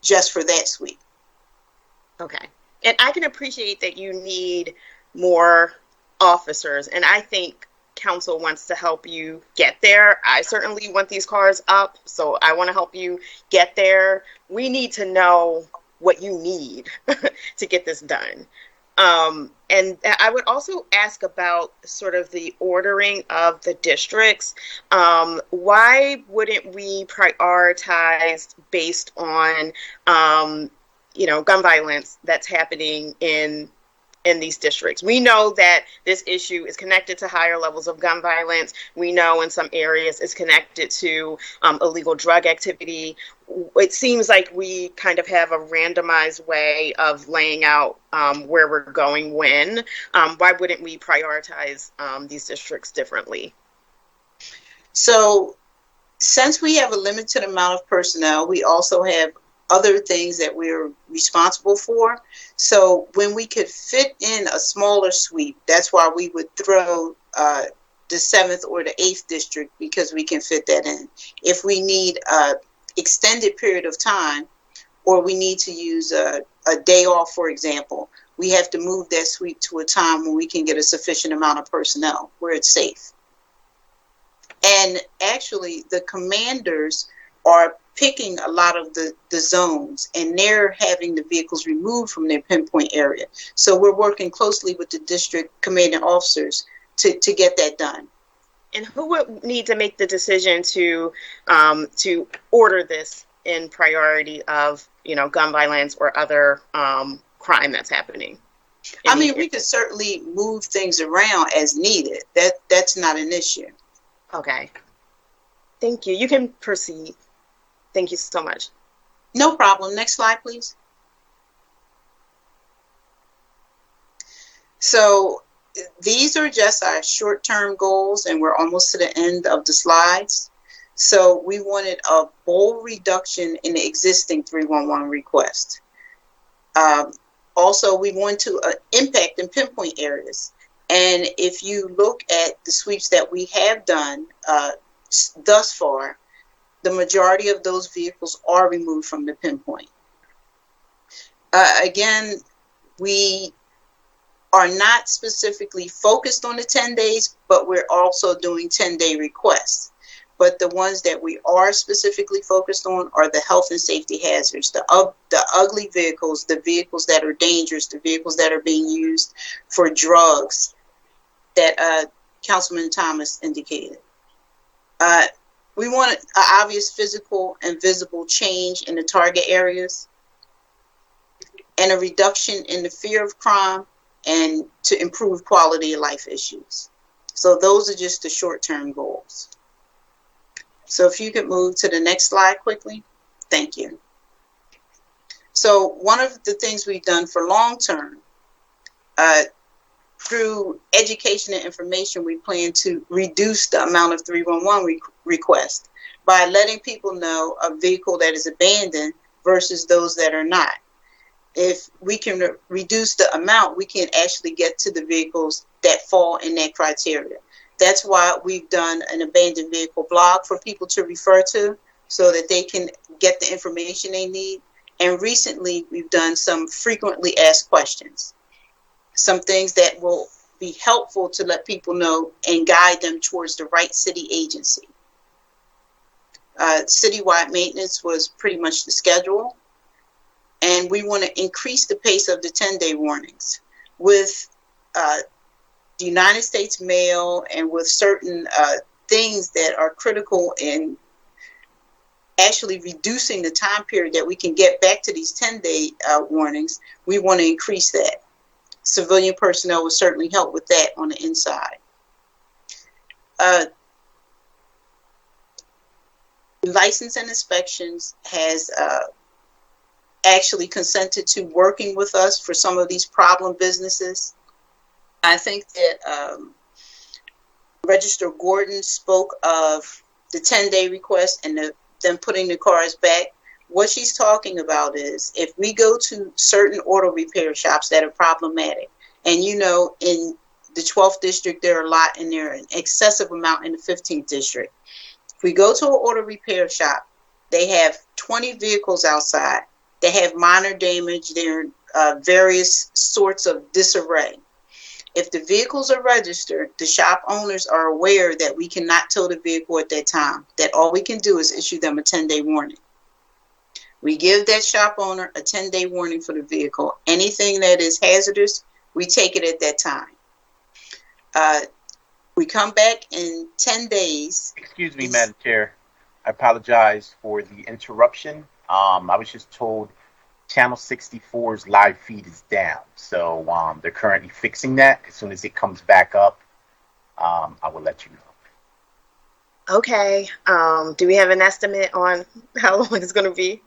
just for that sweep. Okay. And I can appreciate that you need more officers, and I think council wants to help you get there. I certainly want these cars up, so I want to help you get there. We need to know what you need to get this done. And I would also ask about sort of the ordering of the districts. Why wouldn't we prioritize based on gun violence that's happening in these districts? We know that this issue is connected to higher levels of gun violence. We know in some areas it's connected to illegal drug activity. It seems like we kind of have a randomized way of laying out where we're going when. Why wouldn't we prioritize these districts differently? So since we have a limited amount of personnel, we also have other things that we're responsible for. So when we could fit in a smaller sweep, that's why we would throw the 7th or the 8th district, because we can fit that in. If we need an extended period of time, or we need to use a day off, for example, we have to move that sweep to a time when we can get a sufficient amount of personnel where it's safe. And actually, the commanders are picking a lot of the zones, and they're having the vehicles removed from their pinpoint area. So we're working closely with the district commanding officers to get that done. And who would need to make the decision to order this in priority of gun violence or other crime that's happening? I mean, we could certainly move things around as needed. That's not an issue. Okay. Thank you. You can proceed. Thank you so much. No problem. Next slide, please. So these are just our short-term goals, and we're almost to the end of the slides. So we wanted a bold reduction in the existing 311 request. Also, we want to impact in pinpoint areas. And if you look at the sweeps that we have done thus far, the majority of those vehicles are removed from the pinpoint. Again, we are not specifically focused on the 10 days, but we're also doing 10-day requests. But the ones that we are specifically focused on are the health and safety hazards, the ugly vehicles, the vehicles that are dangerous, the vehicles that are being used for drugs that Councilman Thomas indicated. We want an obvious physical and visible change in the target areas and a reduction in the fear of crime and to improve quality of life issues. So those are just the short-term goals. So if you could move to the next slide quickly. Thank you. So one of the things we've done for long-term, through education and information, we plan to reduce the amount of 311 requests by letting people know a vehicle that is abandoned versus those that are not. If we can reduce the amount, we can actually get to the vehicles that fall in that criteria. That's why we've done an abandoned vehicle blog for people to refer to so that they can get the information they need. And recently, we've done some frequently asked questions, some things that will be helpful to let people know and guide them towards the right city agency. Citywide maintenance was pretty much the schedule. And we want to increase the pace of the 10-day warnings with the United States Mail and with certain things that are critical in actually reducing the time period that we can get back to these 10-day warnings. We want to increase that. Civilian personnel will certainly help with that on the inside. License and Inspections has actually consented to working with us for some of these problem businesses. I think that Registrar Gordon spoke of the 10-day request and them putting the cars back. What she's talking about is if we go to certain auto repair shops that are problematic, and you know, in the 12th district, there are a lot, and there are an excessive amount in the 15th district. If we go to an auto repair shop, they have 20 vehicles outside. They have minor damage. They're various sorts of disarray. If the vehicles are registered, the shop owners are aware that we cannot tow the vehicle at that time, that all we can do is issue them a 10-day warning. We give that shop owner a 10-day warning for the vehicle. Anything that is hazardous, we take it at that time. We come back in 10 days. Excuse me, Madam Chair. I apologize for the interruption. I was just told Channel 64's live feed is down. So they're currently fixing that. As soon as it comes back up, I will let you know. Okay. Do we have an estimate on how long it's going to be?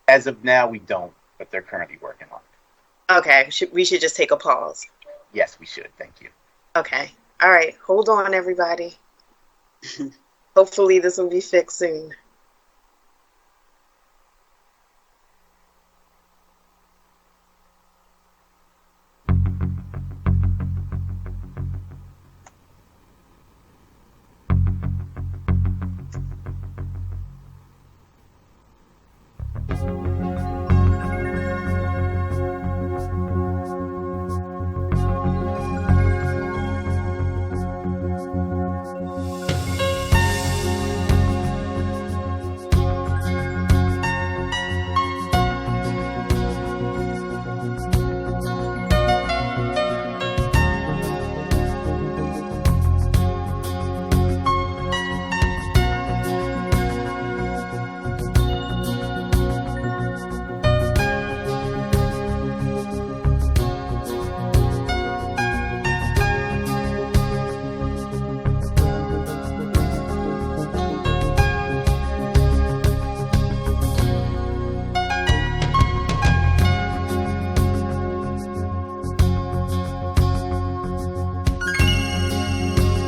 As of now, we don't, but they're currently working on it. Okay. We should just take a pause. Yes, we should. Thank you. Okay. All right. Hold on, everybody. Hopefully this will be fixed soon.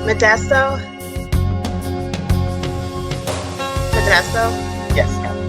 Modesto? Yes, Council.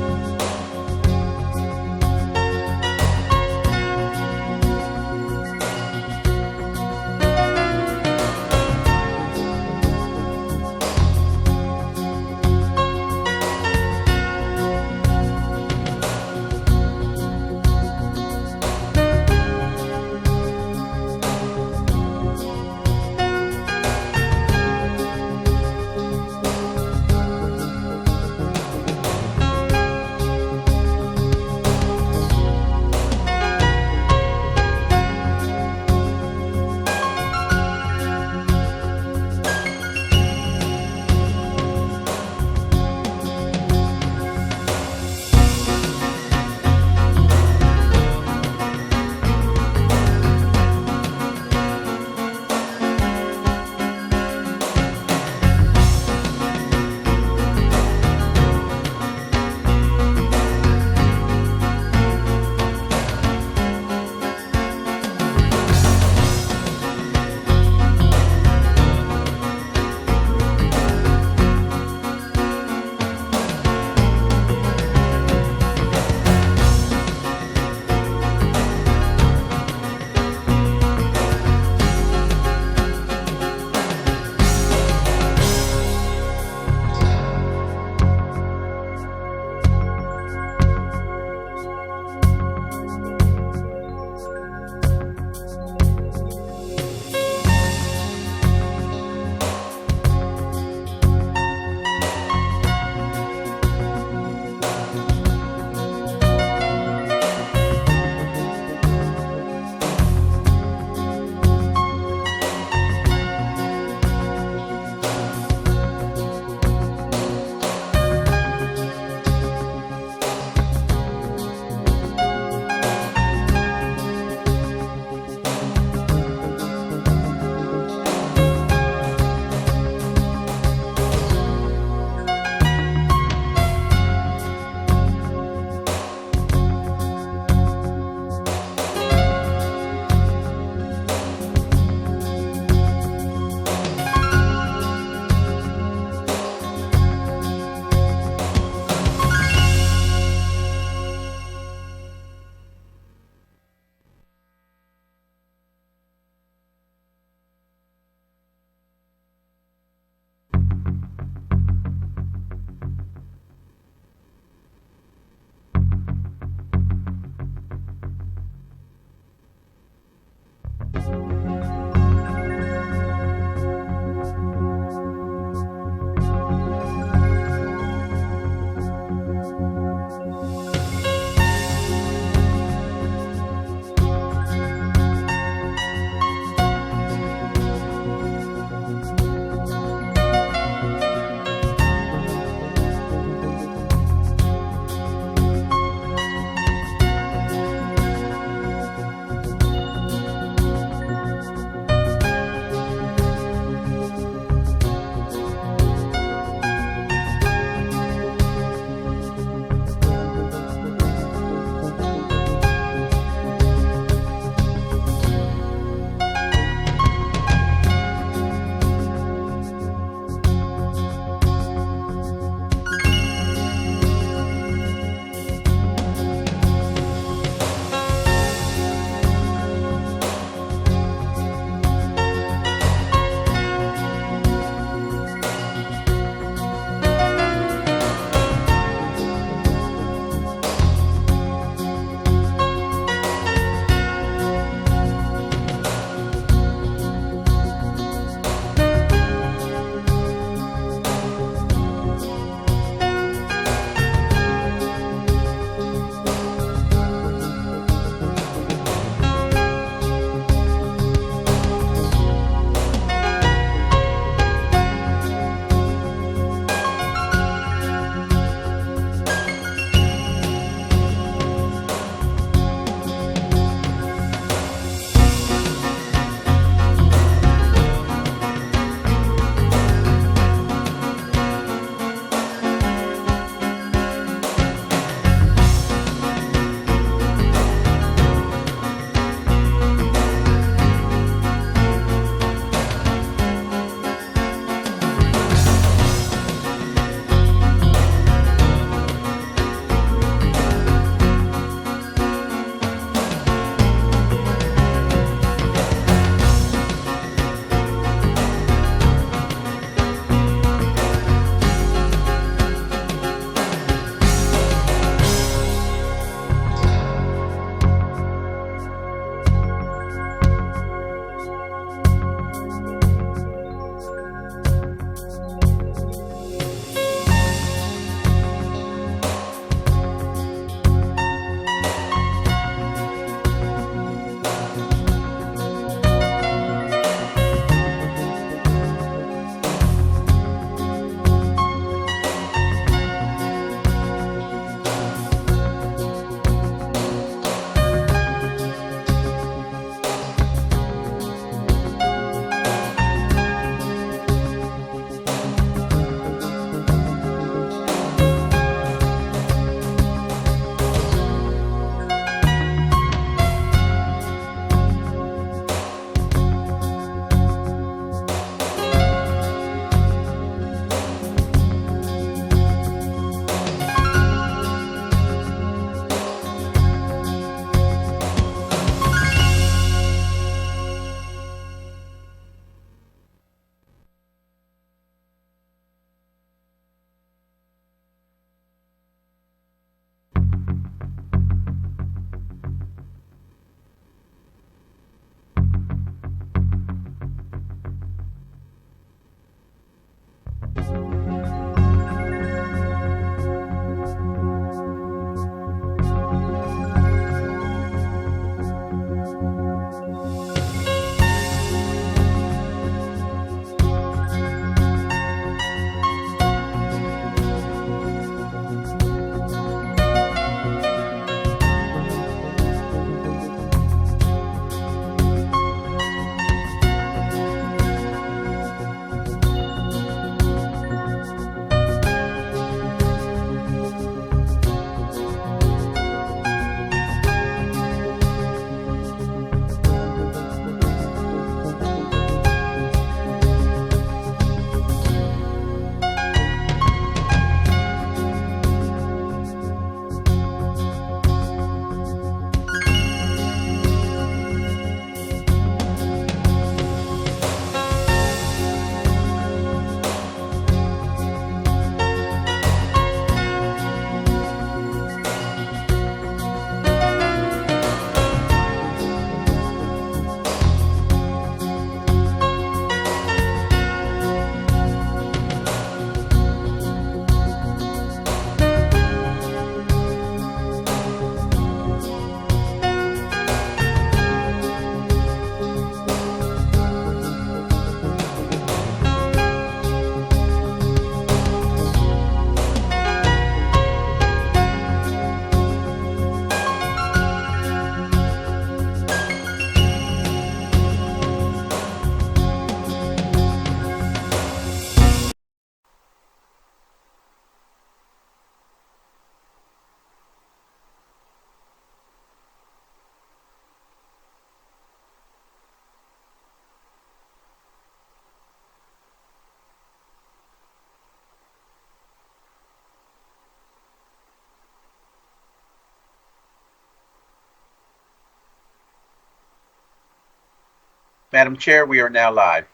Madam Chair, we are now live.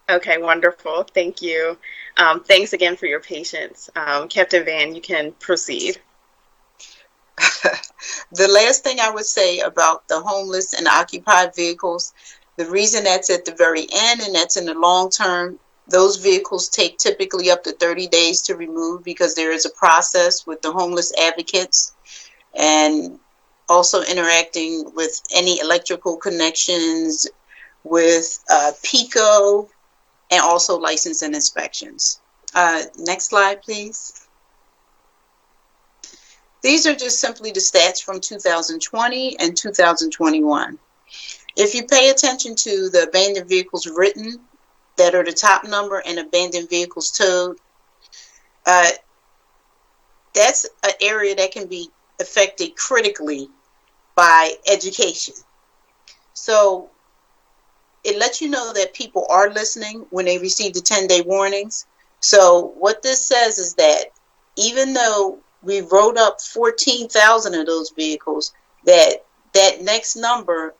Okay, wonderful. Thank you. Thanks again for your patience. Captain Van, you can proceed. The last thing I would say about the homeless and occupied vehicles, the reason that's at the very end and that's in the long term, those vehicles take typically up to 30 days to remove because there is a process with the homeless advocates and also interacting with any electrical connections with PICO and also license and inspections. Next slide, please. These are just simply the stats from 2020 and 2021. If you pay attention to the abandoned vehicles written that are the top number and abandoned vehicles towed, that's an area that can be affected critically by education. So it lets you know that people are listening when they receive the 10-day warnings. So what this says is that even though we wrote up 14,000 of those vehicles, that next number,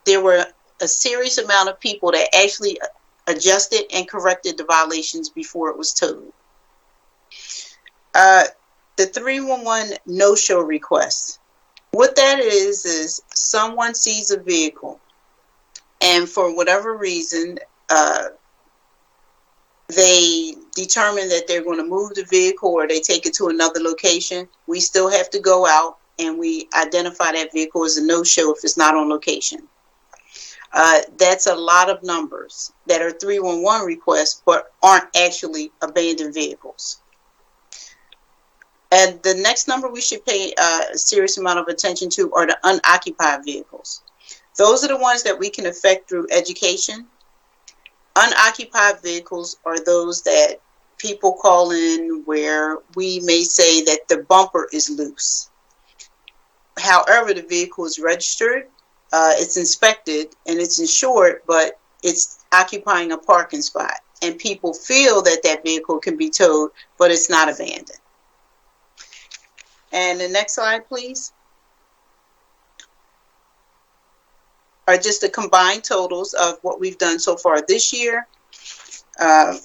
there were a serious amount of people that actually adjusted and corrected the violations before it was towed. The 311 no-show request. What that is someone sees a vehicle and for whatever reason, they determine that they're going to move the vehicle or they take it to another location. We still have to go out and we identify that vehicle as a no-show if it's not on location. That's a lot of numbers that are 311 requests but aren't actually abandoned vehicles. And the next number we should pay a serious amount of attention to are the unoccupied vehicles. Those are the ones that we can affect through education. Unoccupied vehicles are those that people call in where we may say that the bumper is loose. However, the vehicle is registered, it's inspected, and it's insured, but it's occupying a parking spot. And people feel that that vehicle can be towed, but it's not abandoned. And the next slide, please. Are just the combined totals of what we've done so far this year, and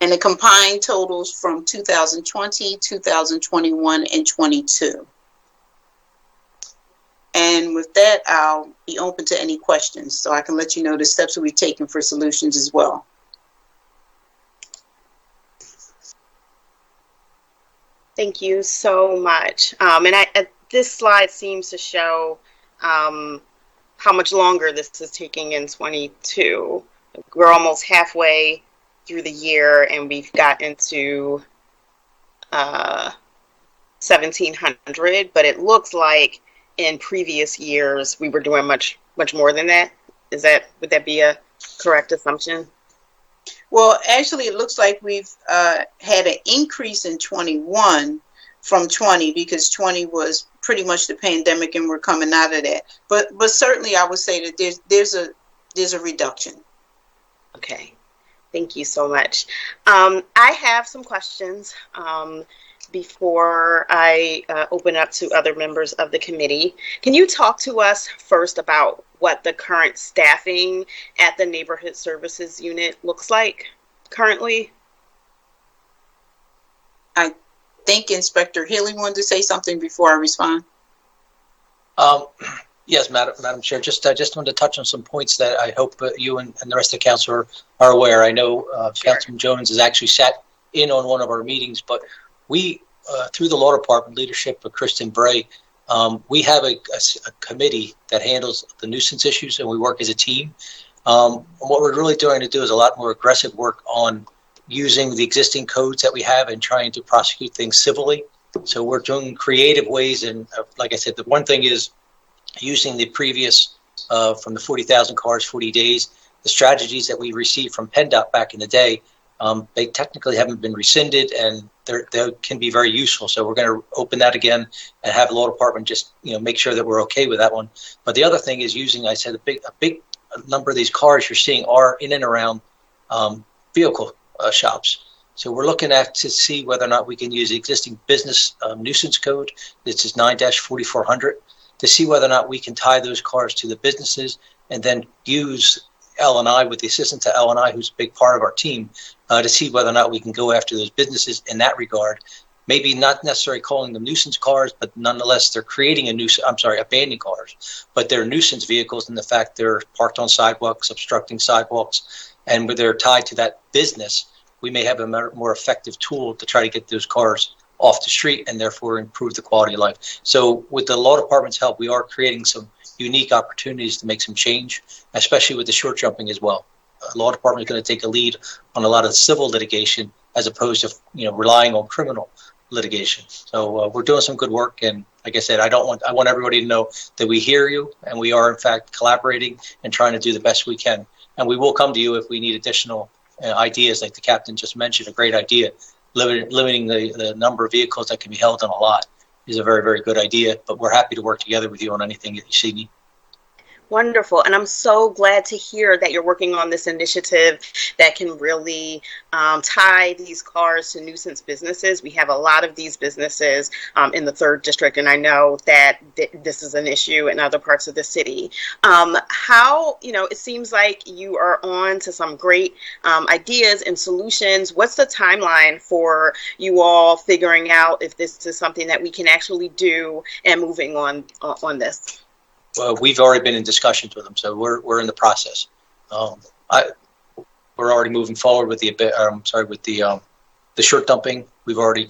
the combined totals from 2020, 2021, and 22. And with that, I'll be open to any questions so I can let you know the steps that we've taken for solutions as well. Thank you so much. And this slide seems to show how much longer this is taking in 22. We're almost halfway through the year and we've gotten to 1,700, but it looks like in previous years we were doing much more than that. Would that be a correct assumption? Well, actually, it looks like we've had an increase in 21 from 20 because 20 was pretty much the pandemic and we're coming out of that. But certainly, I would say that there's a reduction. Okay, thank you so much. I have some questions before I open up to other members of the committee. Can you talk to us first about what the current staffing at the Neighborhood Services Unit looks like currently? I think Inspector Healy wanted to say something before I respond. Yes, Madam Chair. Just wanted to touch on some points that I hope you and the rest of the council are aware. I know Sure. Councilman Jones has actually sat in on one of our meetings, but we, through the law department leadership of Kristen Bray, we have a committee that handles the nuisance issues, and we work as a team. What we're really trying to do is a lot more aggressive work on using the existing codes that we have and trying to prosecute things civilly. So we're doing creative ways, and like I said, the one thing is using the previous, from the 40,000 cars, 40 days, the strategies that we received from PennDOT back in the day, they technically haven't been rescinded, and they can be very useful. So we're going to open that again and have the law department just make sure that we're okay with that one. But the other thing is using, I said, a big number of these cars you're seeing are in and around vehicle shops. So we're looking at to see whether or not we can use the existing business nuisance code. This is 9-4400 to see whether or not we can tie those cars to the businesses and then use L&I with the assistant to L&I, who's a big part of our team, to see whether or not we can go after those businesses in that regard. Maybe not necessarily calling them nuisance cars, but nonetheless, they're creating abandoned cars, but they're nuisance vehicles in the fact they're parked on sidewalks, obstructing sidewalks, and where they're tied to that business, we may have a more effective tool to try to get those cars off the street and therefore improve the quality of life. So with the law department's help, we are creating some unique opportunities to make some change, especially with the short jumping as well. The law department is going to take a lead on a lot of civil litigation as opposed to relying on criminal litigation. So we're doing some good work, and like I said, I want everybody to know that we hear you, and we are in fact collaborating and trying to do the best we can. And we will come to you if we need additional ideas, like the captain just mentioned. A great idea, limiting the number of vehicles that can be held on a lot is a very, very good idea. But we're happy to work together with you on anything that you see. Wonderful. And I'm so glad to hear that you're working on this initiative that can really tie these cars to nuisance businesses. We have a lot of these businesses in the 3rd District, and I know that this is an issue in other parts of the city. It seems like you are on to some great ideas and solutions. What's the timeline for you all figuring out if this is something that we can actually do and moving on this? We've already been in discussions with them, so we're in the process. We're already moving forward with the short dumping. We've already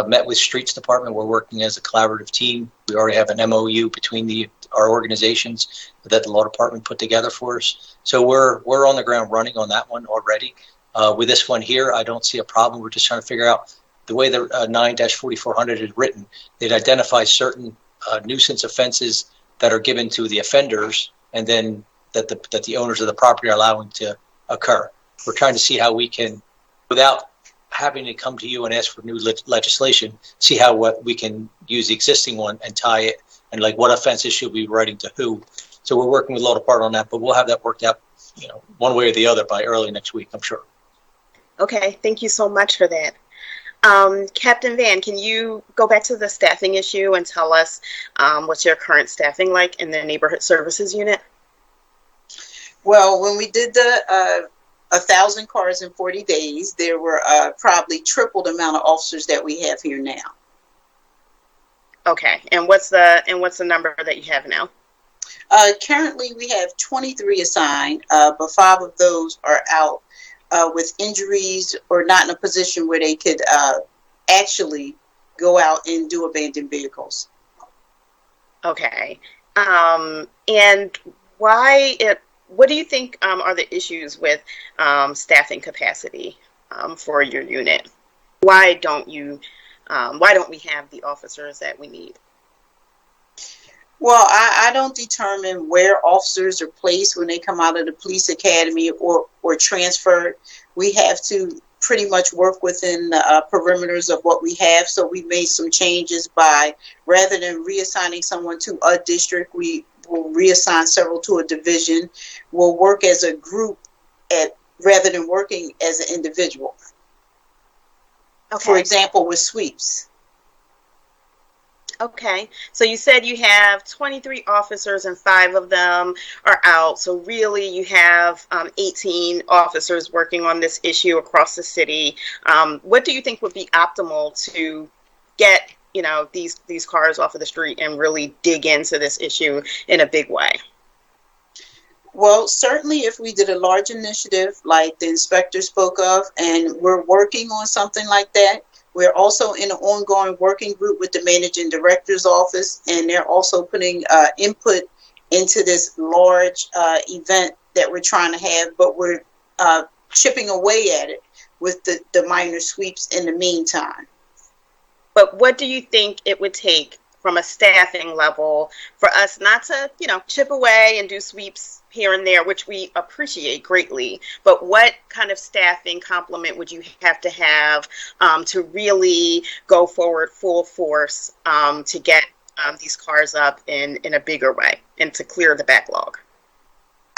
met with Streets Department. We're working as a collaborative team. We already have an MOU between our organizations that the law department put together for us. So we're on the ground running on that one already. With this one here, I don't see a problem. We're just trying to figure out the way the 9-4400 is written. It identifies certain nuisance offenses that are given to the offenders, and then that the owners of the property are allowing to occur. We're trying to see how we can, without having to come to you and ask for new legislation, see how we can use the existing one and tie it, and like what offenses should we be writing to who. So we're working with law department on that, but we'll have that worked out, one way or the other by early next week, I'm sure. Okay, thank you so much for that. Captain Van, can you go back to the staffing issue and tell us what's your current staffing like in the neighborhood services unit? Well, when we did the 1,000 cars in 40 days, there were probably triple the amount of officers that we have here now. Okay, and what's the number that you have now? Currently, we have 23 assigned, but 5 of those are out with injuries or not in a position where they could actually go out and do abandoned vehicles. Okay. And what do you think are the issues with staffing capacity for your unit? Why don't we have the officers that we need? Well, I don't determine where officers are placed when they come out of the police academy or transferred. We have to pretty much work within the perimeters of what we have. So we made some changes by, rather than reassigning someone to a district, we will reassign several to a division. We'll work as a group rather than working as an individual. Okay. For example, with sweeps. Okay, so you said you have 23 officers and 5 of them are out. So really you have 18 officers working on this issue across the city. What do you think would be optimal to get, these cars off of the street and really dig into this issue in a big way? Well, certainly if we did a large initiative like the inspector spoke of, and we're working on something like that. We're also in an ongoing working group with the managing director's office, and they're also putting input into this large event that we're trying to have, but we're chipping away at it with the minor sweeps in the meantime. But what do you think it would take from a staffing level for us not to, chip away and do sweeps here and there, which we appreciate greatly, but what kind of staffing complement would you have to really go forward full force to get these cars up in a bigger way and to clear the backlog?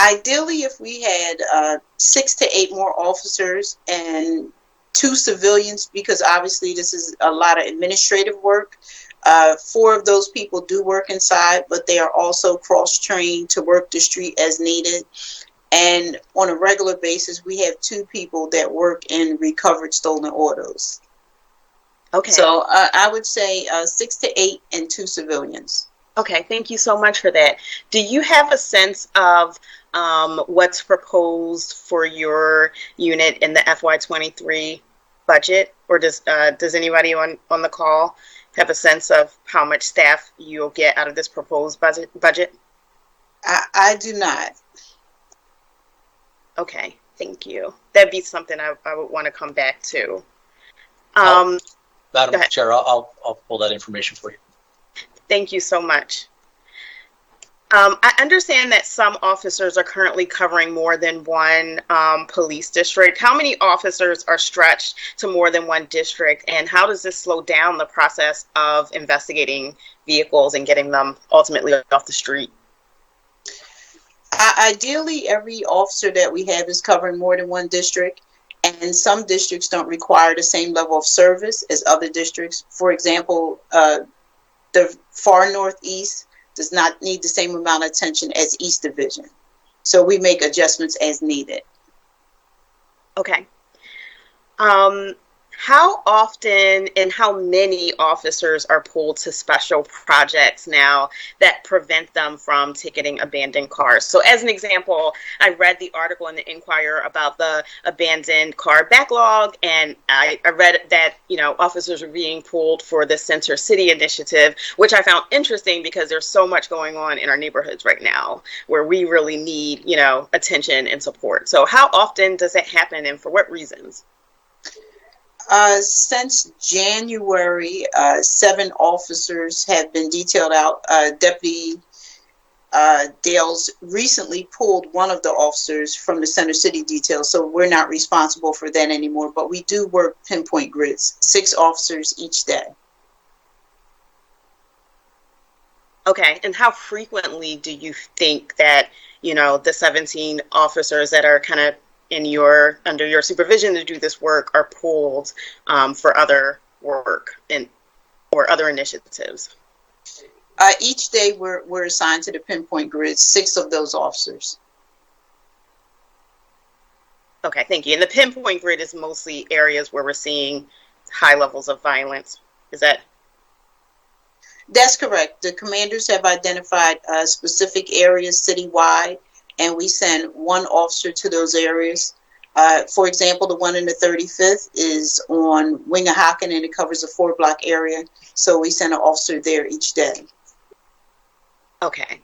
Ideally, if we had 6 to 8 more officers and 2 civilians, because obviously this is a lot of administrative work. 4 of those people do work inside, but they are also cross-trained to work the street as needed. And on a regular basis, we have 2 people that work in recovered stolen autos. Okay. So I would say 6 to 8 and 2 civilians. Okay, thank you so much for that. Do you have a sense of what's proposed for your unit in the FY23 budget, or does anybody on the call have a sense of how much staff you'll get out of this proposed budget? I do not. Okay, thank you. That'd be something I would want to come back to. Madam Chair, I'll pull that information for you. Thank you so much. I understand that some officers are currently covering more than one police district. How many officers are stretched to more than one district, and how does this slow down the process of investigating vehicles and getting them ultimately off the street? Ideally, every officer that we have is covering more than one district, and some districts don't require the same level of service as other districts. For example, the far northeast does not need the same amount of attention as East Division. So we make adjustments as needed. Okay. How often and how many officers are pulled to special projects now that prevent them from ticketing abandoned cars? So as an example, I read the article in the Inquirer about the abandoned car backlog, and I read that, officers are being pulled for the Center City initiative, which I found interesting because there's so much going on in our neighborhoods right now where we really need, attention and support. So how often does that happen, and for what reasons? Since January, 7 officers have been detailed out. Deputy Dales recently pulled one of the officers from the Center City detail, so we're not responsible for that anymore, but we do work pinpoint grids, 6 officers each day. Okay, and how frequently do you think that, the 17 officers that are kind of under your supervision to do this work are pulled for other work or other initiatives? Each day we're assigned to the pinpoint grid, 6 of those officers. Okay, thank you. And the pinpoint grid is mostly areas where we're seeing high levels of violence. Is that? That's correct. The commanders have identified specific areas citywide, and we send 1 officer to those areas. For example, the one in the 35th is on Wingahocken, and it covers a 4-block area. So we send an officer there each day. Okay.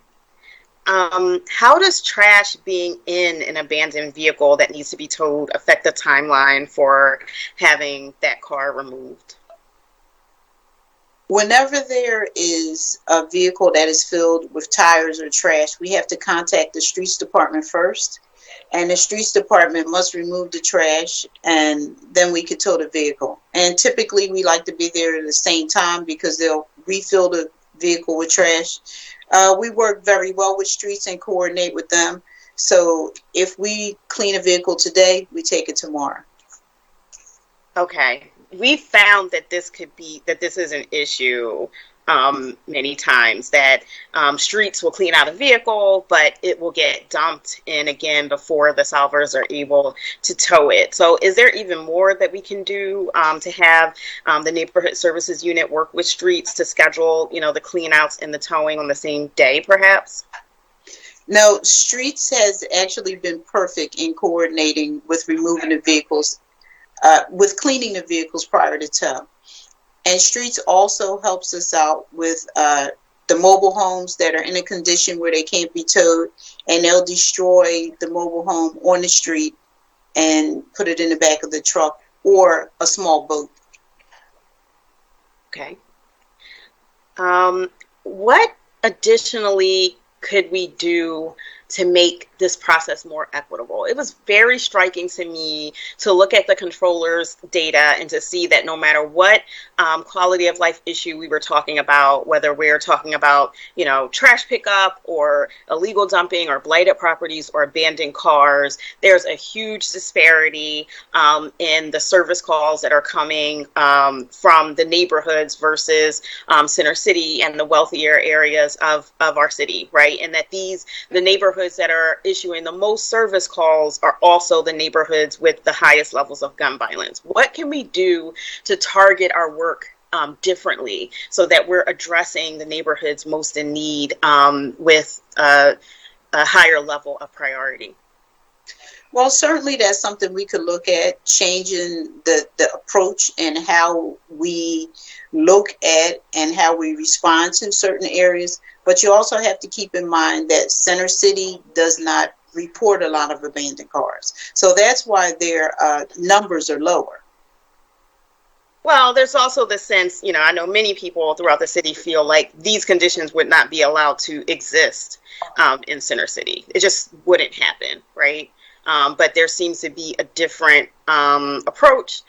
How does trash being in an abandoned vehicle that needs to be towed affect the timeline for having that car removed? Whenever there is a vehicle that is filled with tires or trash, we have to contact the streets department first, and the streets department must remove the trash, and then we could tow the vehicle. And typically we like to be there at the same time because they'll refill the vehicle with trash. We work very well with streets and coordinate with them. So if we clean a vehicle today, we take it tomorrow. Okay. We found that this is an issue many times, that streets will clean out a vehicle, but it will get dumped in again before the solvers are able to tow it. So is there even more that we can do to have the neighborhood services unit work with streets to schedule, the clean outs and the towing on the same day, perhaps? No, streets has actually been perfect in coordinating with removing the vehicles, with cleaning the vehicles prior to tow. And streets also helps us out with the mobile homes that are in a condition where they can't be towed, and they'll destroy the mobile home on the street and put it in the back of the truck or a small boat. Okay. What additionally could we do to make this process more equitable. It was very striking to me to look at the controller's data and to see that no matter what quality of life issue we were talking about, whether we're talking about, trash pickup or illegal dumping or blighted properties or abandoned cars, there's a huge disparity in the service calls that are coming from the neighborhoods versus Center City and the wealthier areas of our city, right? And that the neighborhoods that are issuing the most service calls are also the neighborhoods with the highest levels of gun violence. What can we do to target our work differently so that we're addressing the neighborhoods most in need with a higher level of priority? Well, certainly that's something we could look at, changing the approach and how we look at and how we respond to certain areas. But you also have to keep in mind that Center City does not report a lot of abandoned cars. So that's why their numbers are lower. Well, there's also the sense, I know many people throughout the city feel like these conditions would not be allowed to exist in Center City. It just wouldn't happen, right? But there seems to be a different approach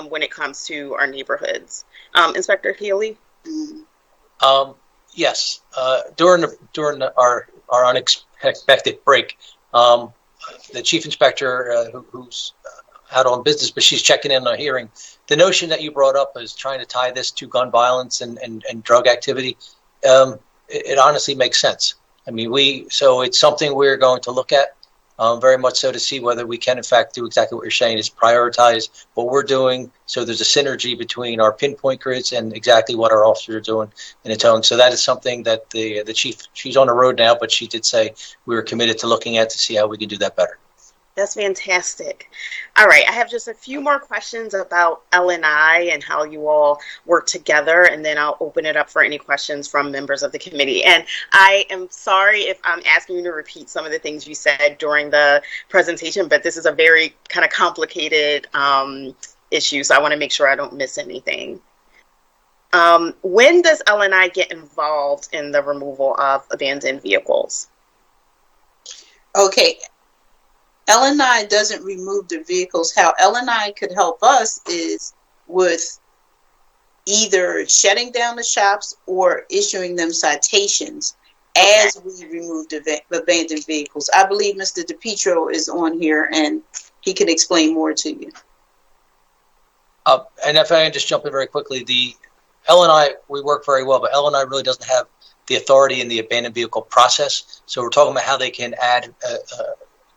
when it comes to our neighborhoods. Inspector Healy? Yes. During our unexpected break, the chief inspector, who's out on business, but she's checking in on a hearing. The notion that you brought up is trying to tie this to gun violence and drug activity. It honestly makes sense. I mean, so it's something we're going to look at. Very much so, to see whether we can in fact do exactly what you're saying, is prioritize what we're doing so there's a synergy between our pinpoint grids and exactly what our officers are doing in the towing. So that is something that the chief, she's on the road now, but she did say we were committed to looking at to see how we can do that better. That's fantastic. All right, I have just a few more questions about L&I and how you all work together, and then I'll open it up for any questions from members of the committee. And I am sorry if I'm asking you to repeat some of the things you said during the presentation, but this is a very kind of complicated issue, so I want to make sure I don't miss anything. When does L&I get involved in the removal of abandoned vehicles? Okay. L&I doesn't remove the vehicles. How L&I could help us is with either shutting down the shops or issuing them citations as we remove the abandoned vehicles. I believe Mr. DePietro is on here and he can explain more to you. And if I can just jump in very quickly, the L&I, we work very well, but L&I really doesn't have the authority in the abandoned vehicle process. So we're talking about how they can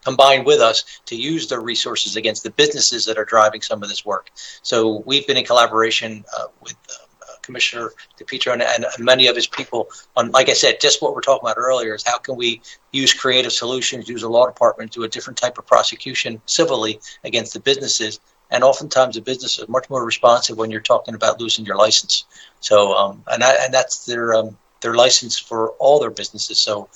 combine with us to use their resources against the businesses that are driving some of this work. So we've been in collaboration with Commissioner DePietro and many of his people on, like I said, just what we're talking about earlier is how can we use creative solutions, use a law department, do a different type of prosecution civilly against the businesses. And oftentimes the business is much more responsive when you're talking about losing your license. So, and that's their license for all their businesses. So,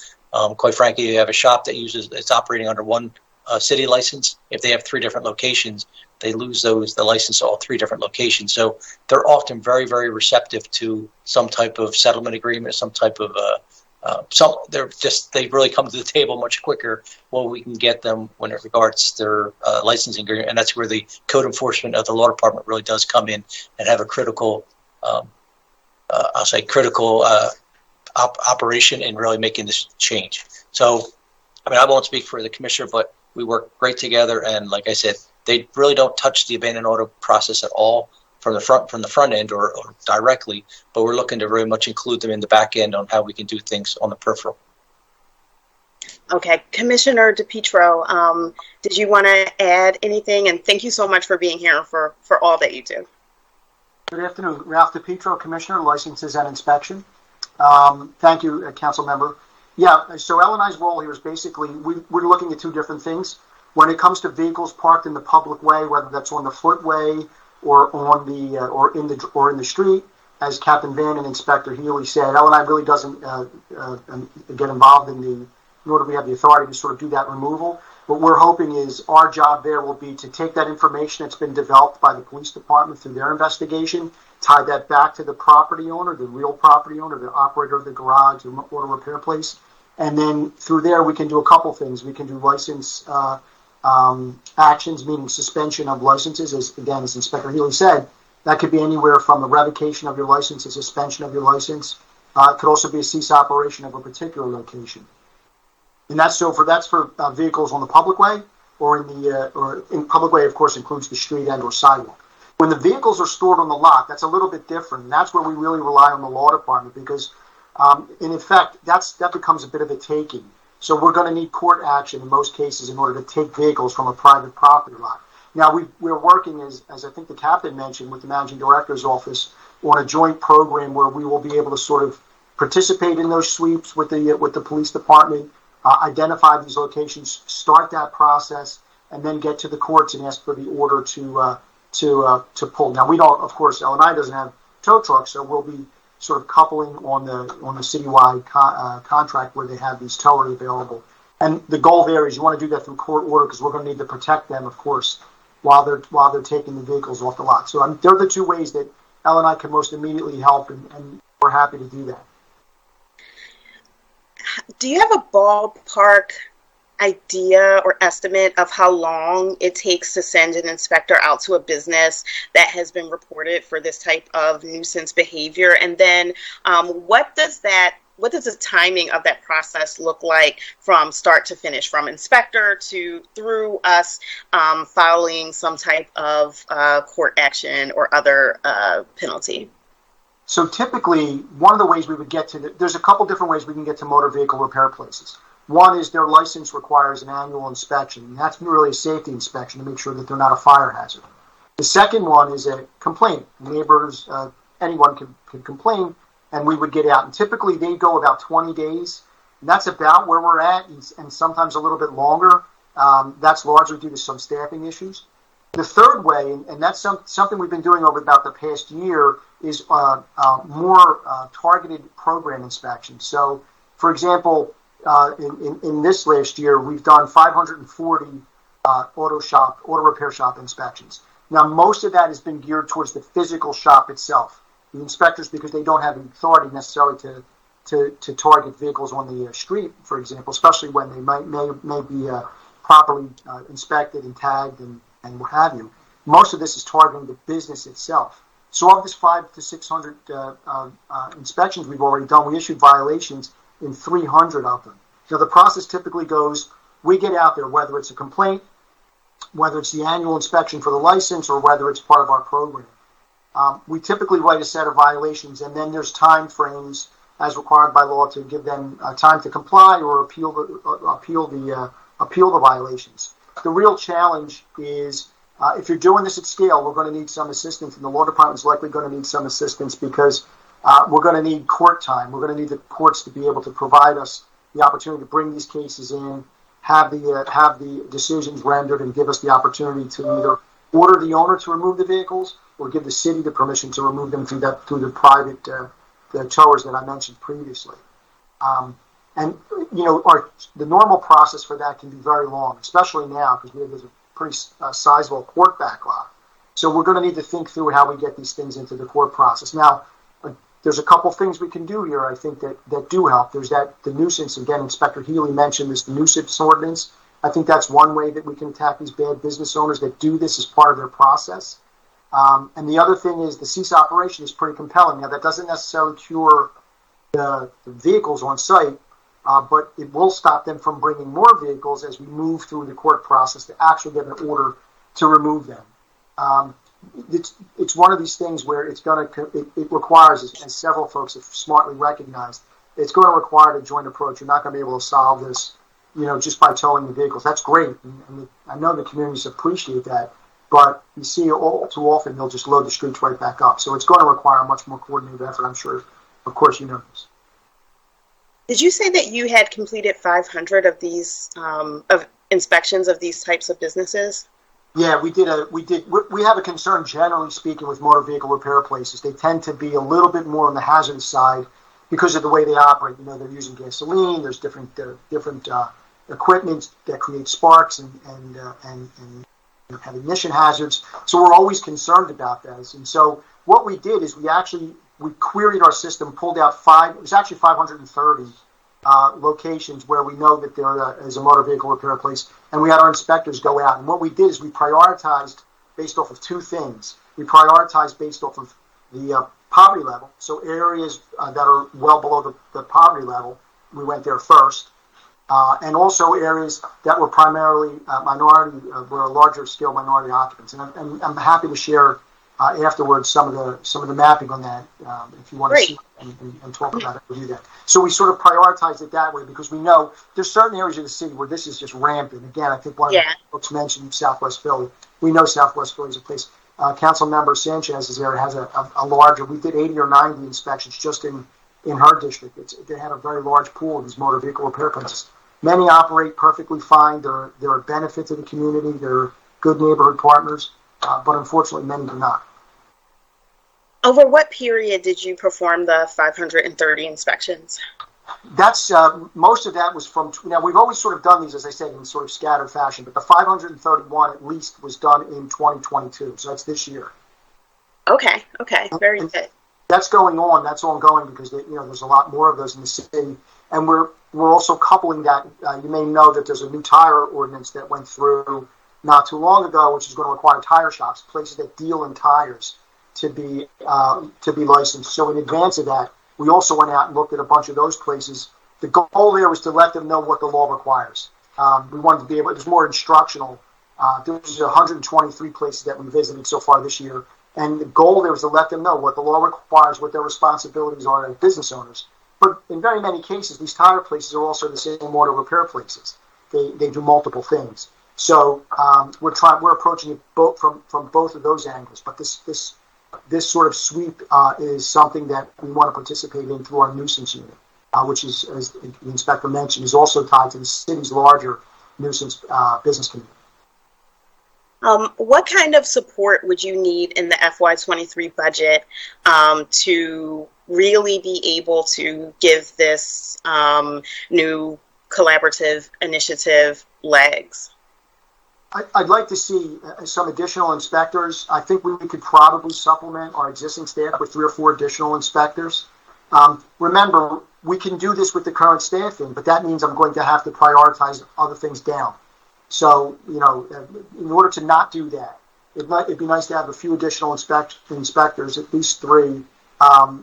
quite frankly, you have a shop that it's operating under one city license. If they have 3 different locations, they lose the license to all 3 different locations. So they're often very, very receptive to some type of settlement agreement, some type of they really come to the table much quicker when we can get them when it regards their licensing agreement. And that's where the code enforcement of the law department really does come in and have a critical, operation in really making this change. So, I mean, I won't speak for the commissioner, but we work great together. And like I said, they really don't touch the abandoned auto process at all from the front end or directly, but we're looking to very much include them in the back end on how we can do things on the peripheral. Okay, Commissioner DePietro, did you want to add anything? And thank you so much for being here for all that you do. Good afternoon, Ralph DePietro, Commissioner, Licenses and Inspection. Thank you, Council Member. Yeah, so L&I's role here is basically we're looking at 2 different things. When it comes to vehicles parked in the public way, whether that's on the footway or on the or in the street, as Captain Van and Inspector Healy said, L&I really doesn't get involved nor do we have the authority to sort of do that removal. What we're hoping is our job there will be to take that information that's been developed by the police department through their investigation, tie that back to the property owner, the real property owner, the operator of the garage, the auto repair place, And then through there, we can do a couple things. We can do license actions, meaning suspension of licenses. As Inspector Healy said, that could be anywhere from the revocation of your license to suspension of your license. It could also be a cease operation of a particular location. And that's for vehicles on the public way, or in public way, of course, includes the street and or sidewalk. When the vehicles are stored on the lot, that's a little bit different. And that's where we really rely on the law department because, in effect, that becomes a bit of a taking. So we're going to need court action in most cases in order to take vehicles from a private property lot. Now, we're working, as I think the captain mentioned, with the managing director's office on a joint program where we will be able to sort of participate in those sweeps with the police department, identify these locations, start that process, and then get to the courts and ask for the order to pull. Now, we don't, of course, L&I doesn't have tow trucks, so we'll be sort of coupling on the citywide contract where they have these towers available. And the goal there is you want to do that through court order because we're going to need to protect them, of course, while they're taking the vehicles off the lot. So they're the two ways that L&I can most immediately help, and we're happy to do that. Do you have a ballpark idea or estimate of how long it takes to send an inspector out to a business that has been reported for this type of nuisance behavior? And then what does the timing of that process look like from start to finish, from inspector to through us filing some type of court action or other penalty? So typically, one of the ways we would get to there's a couple different ways we can get to motor vehicle repair places. One is their license requires an annual inspection, and that's really a safety inspection to make sure that they're not a fire hazard. The second one is a complaint. Neighbors, anyone can complain, and we would get out. And typically, they go about 20 days, and that's about where we're at, and sometimes a little bit longer. That's largely due to some staffing issues. The third way, and that's something we've been doing over about the past year, is more targeted program inspections. So, for example, in this last year, we've done 540 auto repair shop inspections. Now, most of that has been geared towards the physical shop itself. The inspectors, because they don't have authority necessarily to target vehicles on the street, for example, especially when they may be properly inspected and tagged and what have you. Most of this is targeting the business itself. So of this 500 to 600 inspections we've already done, we issued violations in 300 of them. Now the process typically goes, we get out there, whether it's a complaint, whether it's the annual inspection for the license, or whether it's part of our program. We typically write a set of violations, and then there's time frames as required by law to give them time to comply or appeal the violations. The real challenge is if you're doing this at scale, we're going to need some assistance, and the law department is likely going to need some assistance because we're going to need court time. We're going to need the courts to be able to provide us the opportunity to bring these cases in, have the decisions rendered, and give us the opportunity to either order the owner to remove the vehicles or give the city the permission to remove them through the private the towers that I mentioned previously. And the normal process for that can be very long, especially now because we have a pretty sizable court backlog. So we're going to need to think through how we get these things into the court process. Now, there's a couple things we can do here, I think, that do help. There's the nuisance. Again, Inspector Healy mentioned this, the nuisance ordinance. I think that's one way that we can attack these bad business owners that do this as part of their process. And the other thing is the cease operation is pretty compelling. Now, that doesn't necessarily cure the vehicles on site, but it will stop them from bringing more vehicles as we move through the court process to actually get an order to remove them. It's one of these things where it requires, as several folks have smartly recognized, it's going to require a joint approach. You're not going to be able to solve this, just by towing the vehicles. That's great, and I know the communities appreciate that. But you see all too often they'll just load the streets right back up. So it's going to require a much more coordinated effort, I'm sure. Of course, you know this. Did you say that you had completed 500 of these of inspections of these types of businesses? Yeah, we have a concern, generally speaking, with motor vehicle repair places. They tend to be a little bit more on the hazardous side because of the way they operate. They're using gasoline. There's different equipment that create sparks and have ignition hazards. So we're always concerned about those. And so what we did is we queried our system, pulled out it was actually 530 locations where we know that there is a motor vehicle repair place, and we had our inspectors go out. And what we did is we prioritized based off of two things. We prioritized based off of the poverty level. So areas that are well below the poverty level, we went there first. And also areas that were primarily minority, were larger scale minority occupants. And I'm happy to share afterwards some of the mapping on that if you want to see and talk about it, we'll do that. So we sort of prioritize it that way because we know there's certain areas of the city where this is just rampant. Again, I think one of the folks mentioned Southwest Philly. We know Southwest Philly is a place. Council Member Sanchez's area has a larger. We did 80 or 90 inspections just in her district. They had a very large pool of these motor vehicle repair places. Many operate perfectly fine. They're a benefit to the community. They're good neighborhood partners, but unfortunately, many do not. Over what period did you perform the 530 inspections? That's most of that was from. Now we've always sort of done these, as I said, in sort of scattered fashion. But the 531 at least was done in 2022, so that's this year. Okay, very good. That's going on. That's ongoing because there's a lot more of those in the city, and we're also coupling that. You may know that there's a new tire ordinance that went through not too long ago, which is going to require tire shops, places that deal in tires, to be licensed. So in advance of that, we also went out and looked at a bunch of those places. The goal there was to let them know what the law requires. We wanted to be able. It was more instructional. There's 123 places that we visited so far this year. And the goal there was to let them know what the law requires, what their responsibilities are as business owners. But in very many cases, these tire places are also the same auto repair places. They do multiple things. So we're approaching it both from both of those angles. But this sort of sweep is something that we want to participate in through our nuisance unit, which is, as the inspector mentioned, is also tied to the city's larger nuisance business community. What kind of support would you need in the FY23 budget to really be able to give this new collaborative initiative legs? I'd like to see some additional inspectors. I think we could probably supplement our existing staff with 3 or 4 additional inspectors. Remember, we can do this with the current staffing, but that means I'm going to have to prioritize other things down. So, in order to not do that, it'd be nice to have a few additional inspectors, at least 3.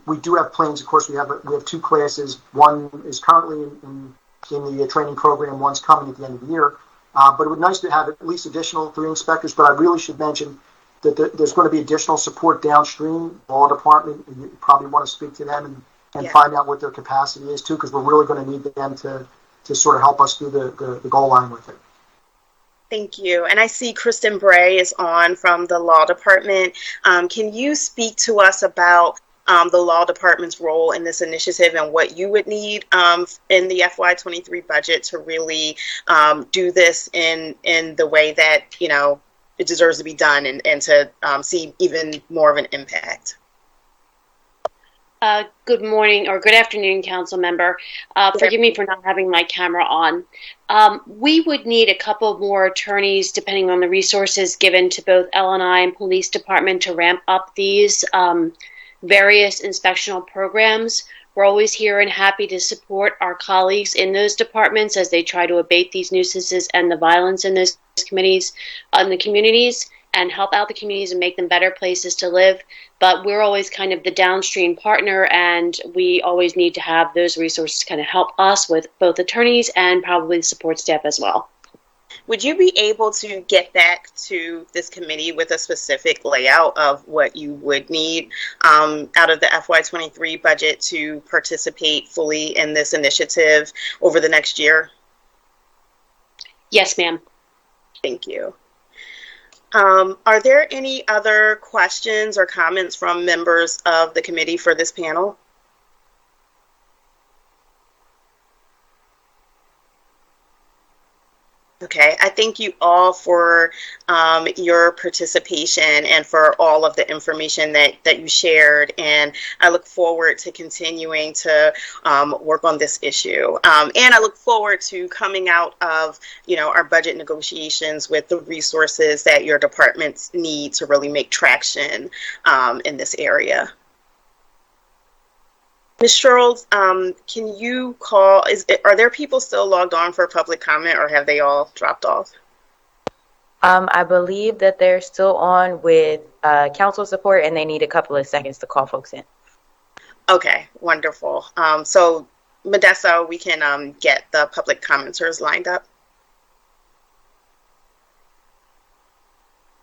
We do have plans. Of course, we have 2 classes. One is currently in the training program. One's coming at the end of the year. But it would be nice to have at least additional 3 inspectors. But I really should mention that there's going to be additional support downstream. Law department, you probably want to speak to them and find out what their capacity is too, because we're really going to need them to sort of help us through the goal line with it. Thank you. And I see Kristen Bray is on from the law department. Can you speak to us about the law department's role in this initiative and what you would need in the FY23 budget to really do this in the way that, it deserves to be done and to see even more of an impact? Good morning or good afternoon, council member. Forgive me for not having my camera on. We would need a couple more attorneys, depending on the resources given to both L&I and police department, to ramp up these various inspectional programs. We're always here and happy to support our colleagues in those departments as they try to abate these nuisances and the violence in those committees, in the communities, and help out the communities and make them better places to live. But we're always kind of the downstream partner, and we always need to have those resources to kind of help us with both attorneys and probably the support staff as well. Would you be able to get back to this committee with a specific layout of what you would need out of the FY23 budget to participate fully in this initiative over the next year? Yes, ma'am. Thank you. Are there any other questions or comments from members of the committee for this panel? Okay, I thank you all for your participation and for all of the information that you shared, and I look forward to continuing to work on this issue. And I look forward to coming out of our budget negotiations with the resources that your departments need to really make traction in this area. Ms. Schultz, can you call, are there people still logged on for public comment or have they all dropped off? I believe that they're still on with council support and they need a couple of seconds to call folks in. Okay, wonderful. So Modesto, we can get the public commenters lined up.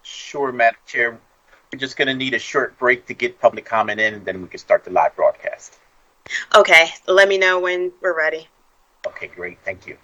Sure, Madam Chair. We're just going to need a short break to get public comment in, and then we can start the live broadcast. Okay, let me know when we're ready. Okay, great. Thank you.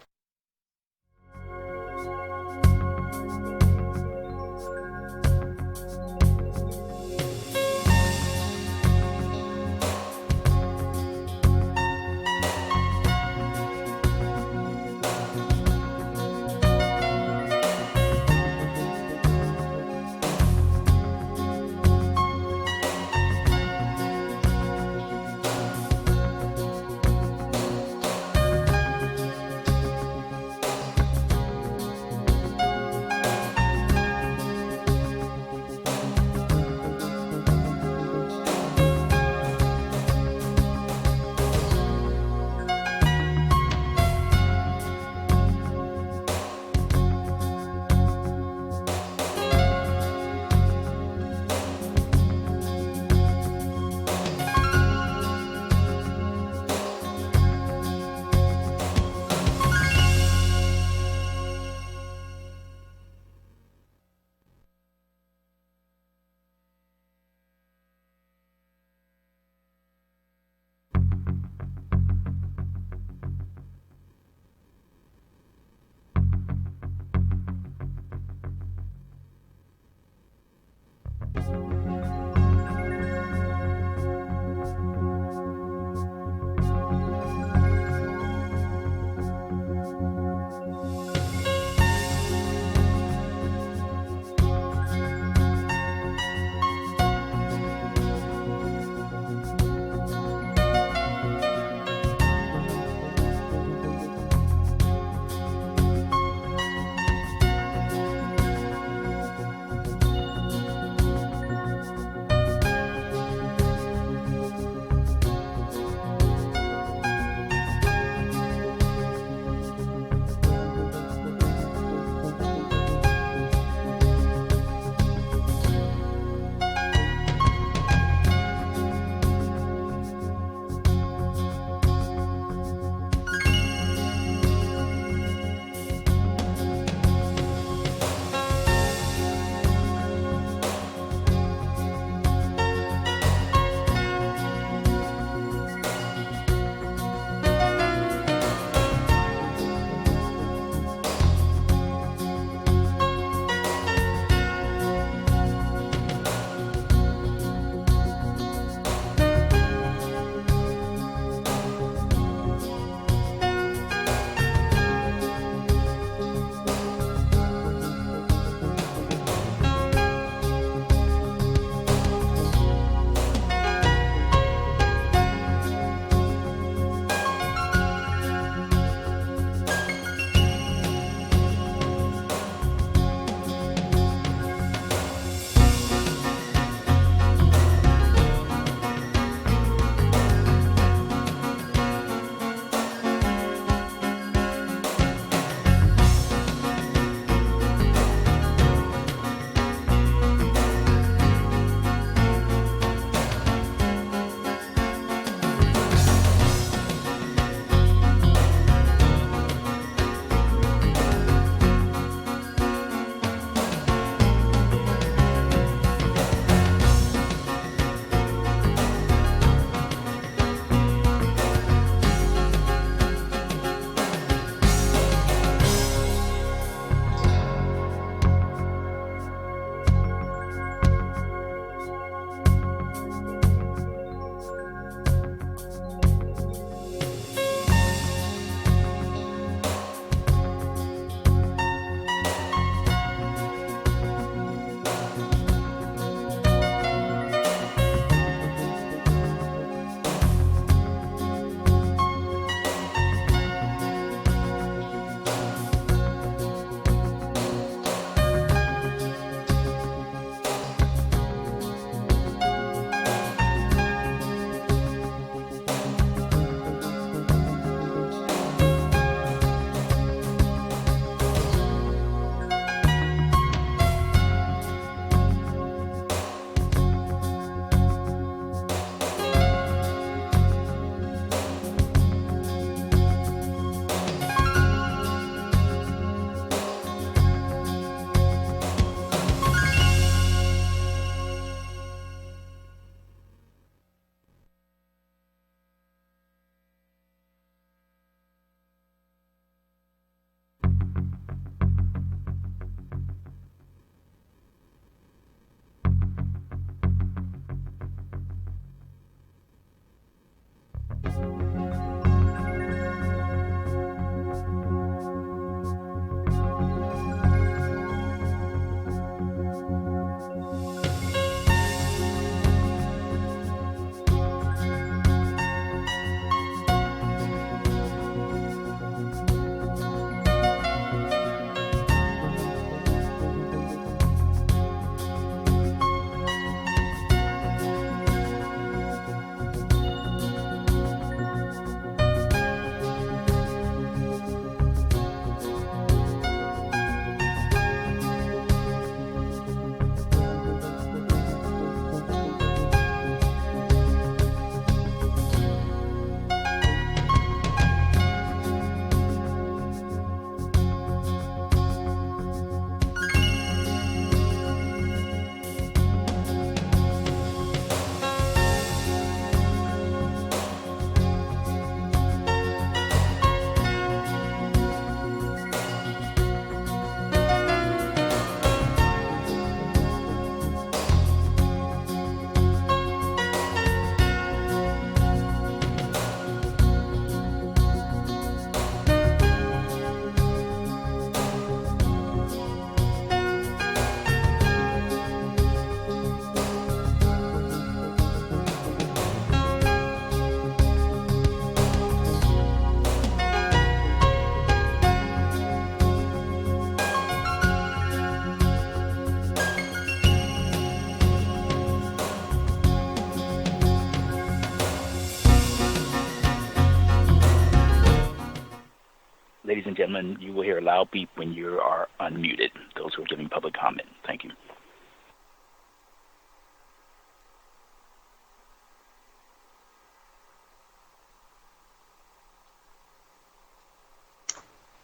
Ladies and gentlemen, you will hear a loud beep when you are unmuted, those who are giving public comment. Thank you.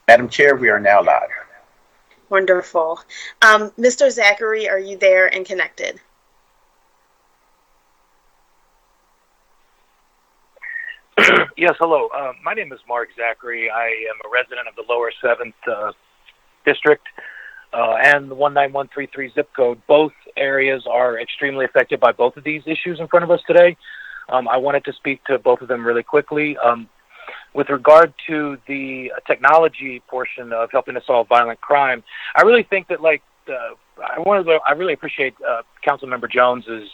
Madam Chair, we are now live. Wonderful. Mr. Zachary, are you there and connected? Yes, hello. My name is Mark Zachary. I am a resident of the lower 7th district and the 19133 zip code. Both areas are extremely affected by both of these issues in front of us today. I wanted to speak to both of them really quickly. With regard to the technology portion of helping to solve violent crime, I really think that, I really appreciate Councilmember Jones's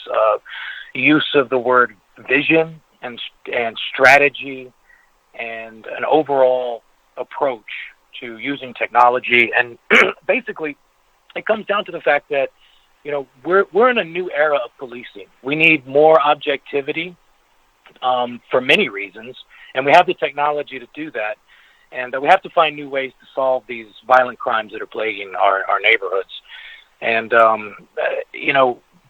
use of the word vision and strategy and an overall approach to using technology. And basically, it comes down to the fact that, we're in a new era of policing. We need more objectivity for many reasons, and we have the technology to do that. And we have to find new ways to solve these violent crimes that are plaguing our neighborhoods. And,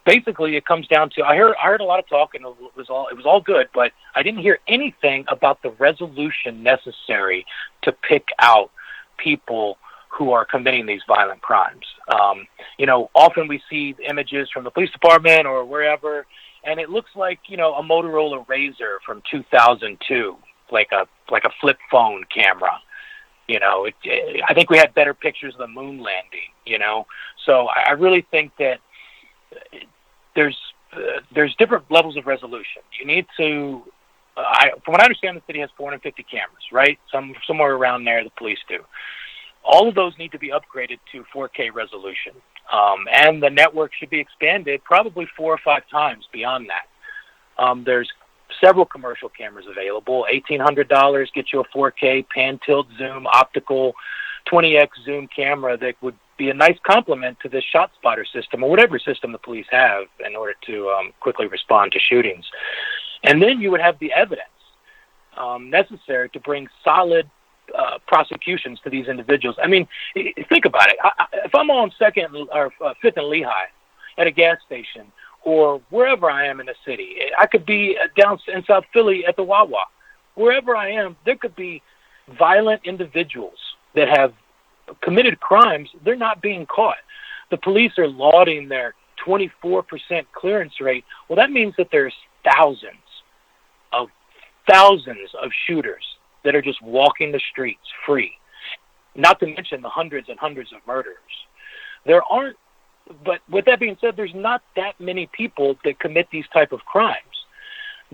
basically it comes down to, I heard a lot of talk, and it was all good, but I didn't hear anything about the resolution necessary to pick out people who are committing these violent crimes. Often we see images from the police department or wherever, and it looks like, a Motorola Razr from 2002, like a flip phone camera. I think we had better pictures of the moon landing, So I really think that there's different levels of resolution. You need to, from what I understand, the city has 450 cameras, right? Somewhere around there, the police do. All of those need to be upgraded to 4K resolution. And the network should be expanded probably 4 or 5 times beyond that. There's several commercial cameras available. $1,800 gets you a 4K pan tilt zoom optical 20x zoom camera that would be a nice complement to this shot spotter system or whatever system the police have in order to quickly respond to shootings. And then you would have the evidence necessary to bring solid prosecutions to these individuals. I mean, think about it. If I'm on 2nd or 5th and Lehigh at a gas station or wherever I am in the city, I could be down in South Philly at the Wawa. Wherever I am, there could be violent individuals that have committed crimes. They're not being caught. The police are lauding their 24% clearance rate. Well, that means that there's thousands of shooters that are just walking the streets free, not to mention the hundreds and hundreds of murderers. But with that being said, there's not that many people that commit these type of crimes.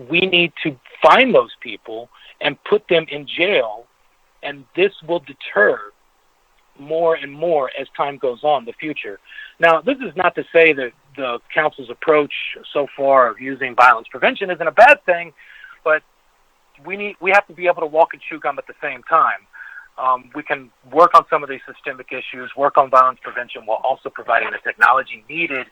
We need to find those people and put them in jail, and this will deter more and more as time goes on in the future. Now, this is not to say that the council's approach so far of using violence prevention isn't a bad thing, but we have to be able to walk and chew gum at the same time. We can work on some of these systemic issues, work on violence prevention, while also providing the technology needed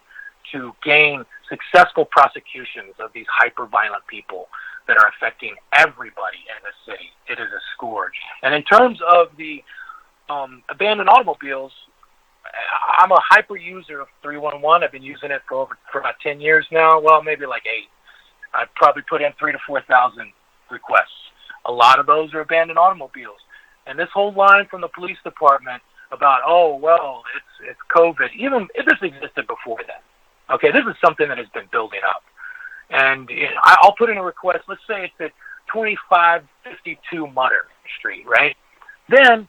to gain successful prosecutions of these hyper-violent people that are affecting everybody in the city. It is a scourge. And in terms of the abandoned automobiles, I'm a hyper user of 311. I've been using it for about 10 years now. Well, maybe like 8. I've probably put in 3,000 to 4,000 requests. A lot of those are abandoned automobiles. And this whole line from the police department about, oh, well, it's COVID, even if this existed before then. Okay, this is something that has been building up. And I'll put in a request. Let's say it's at 2552 Mutter Street, right? Then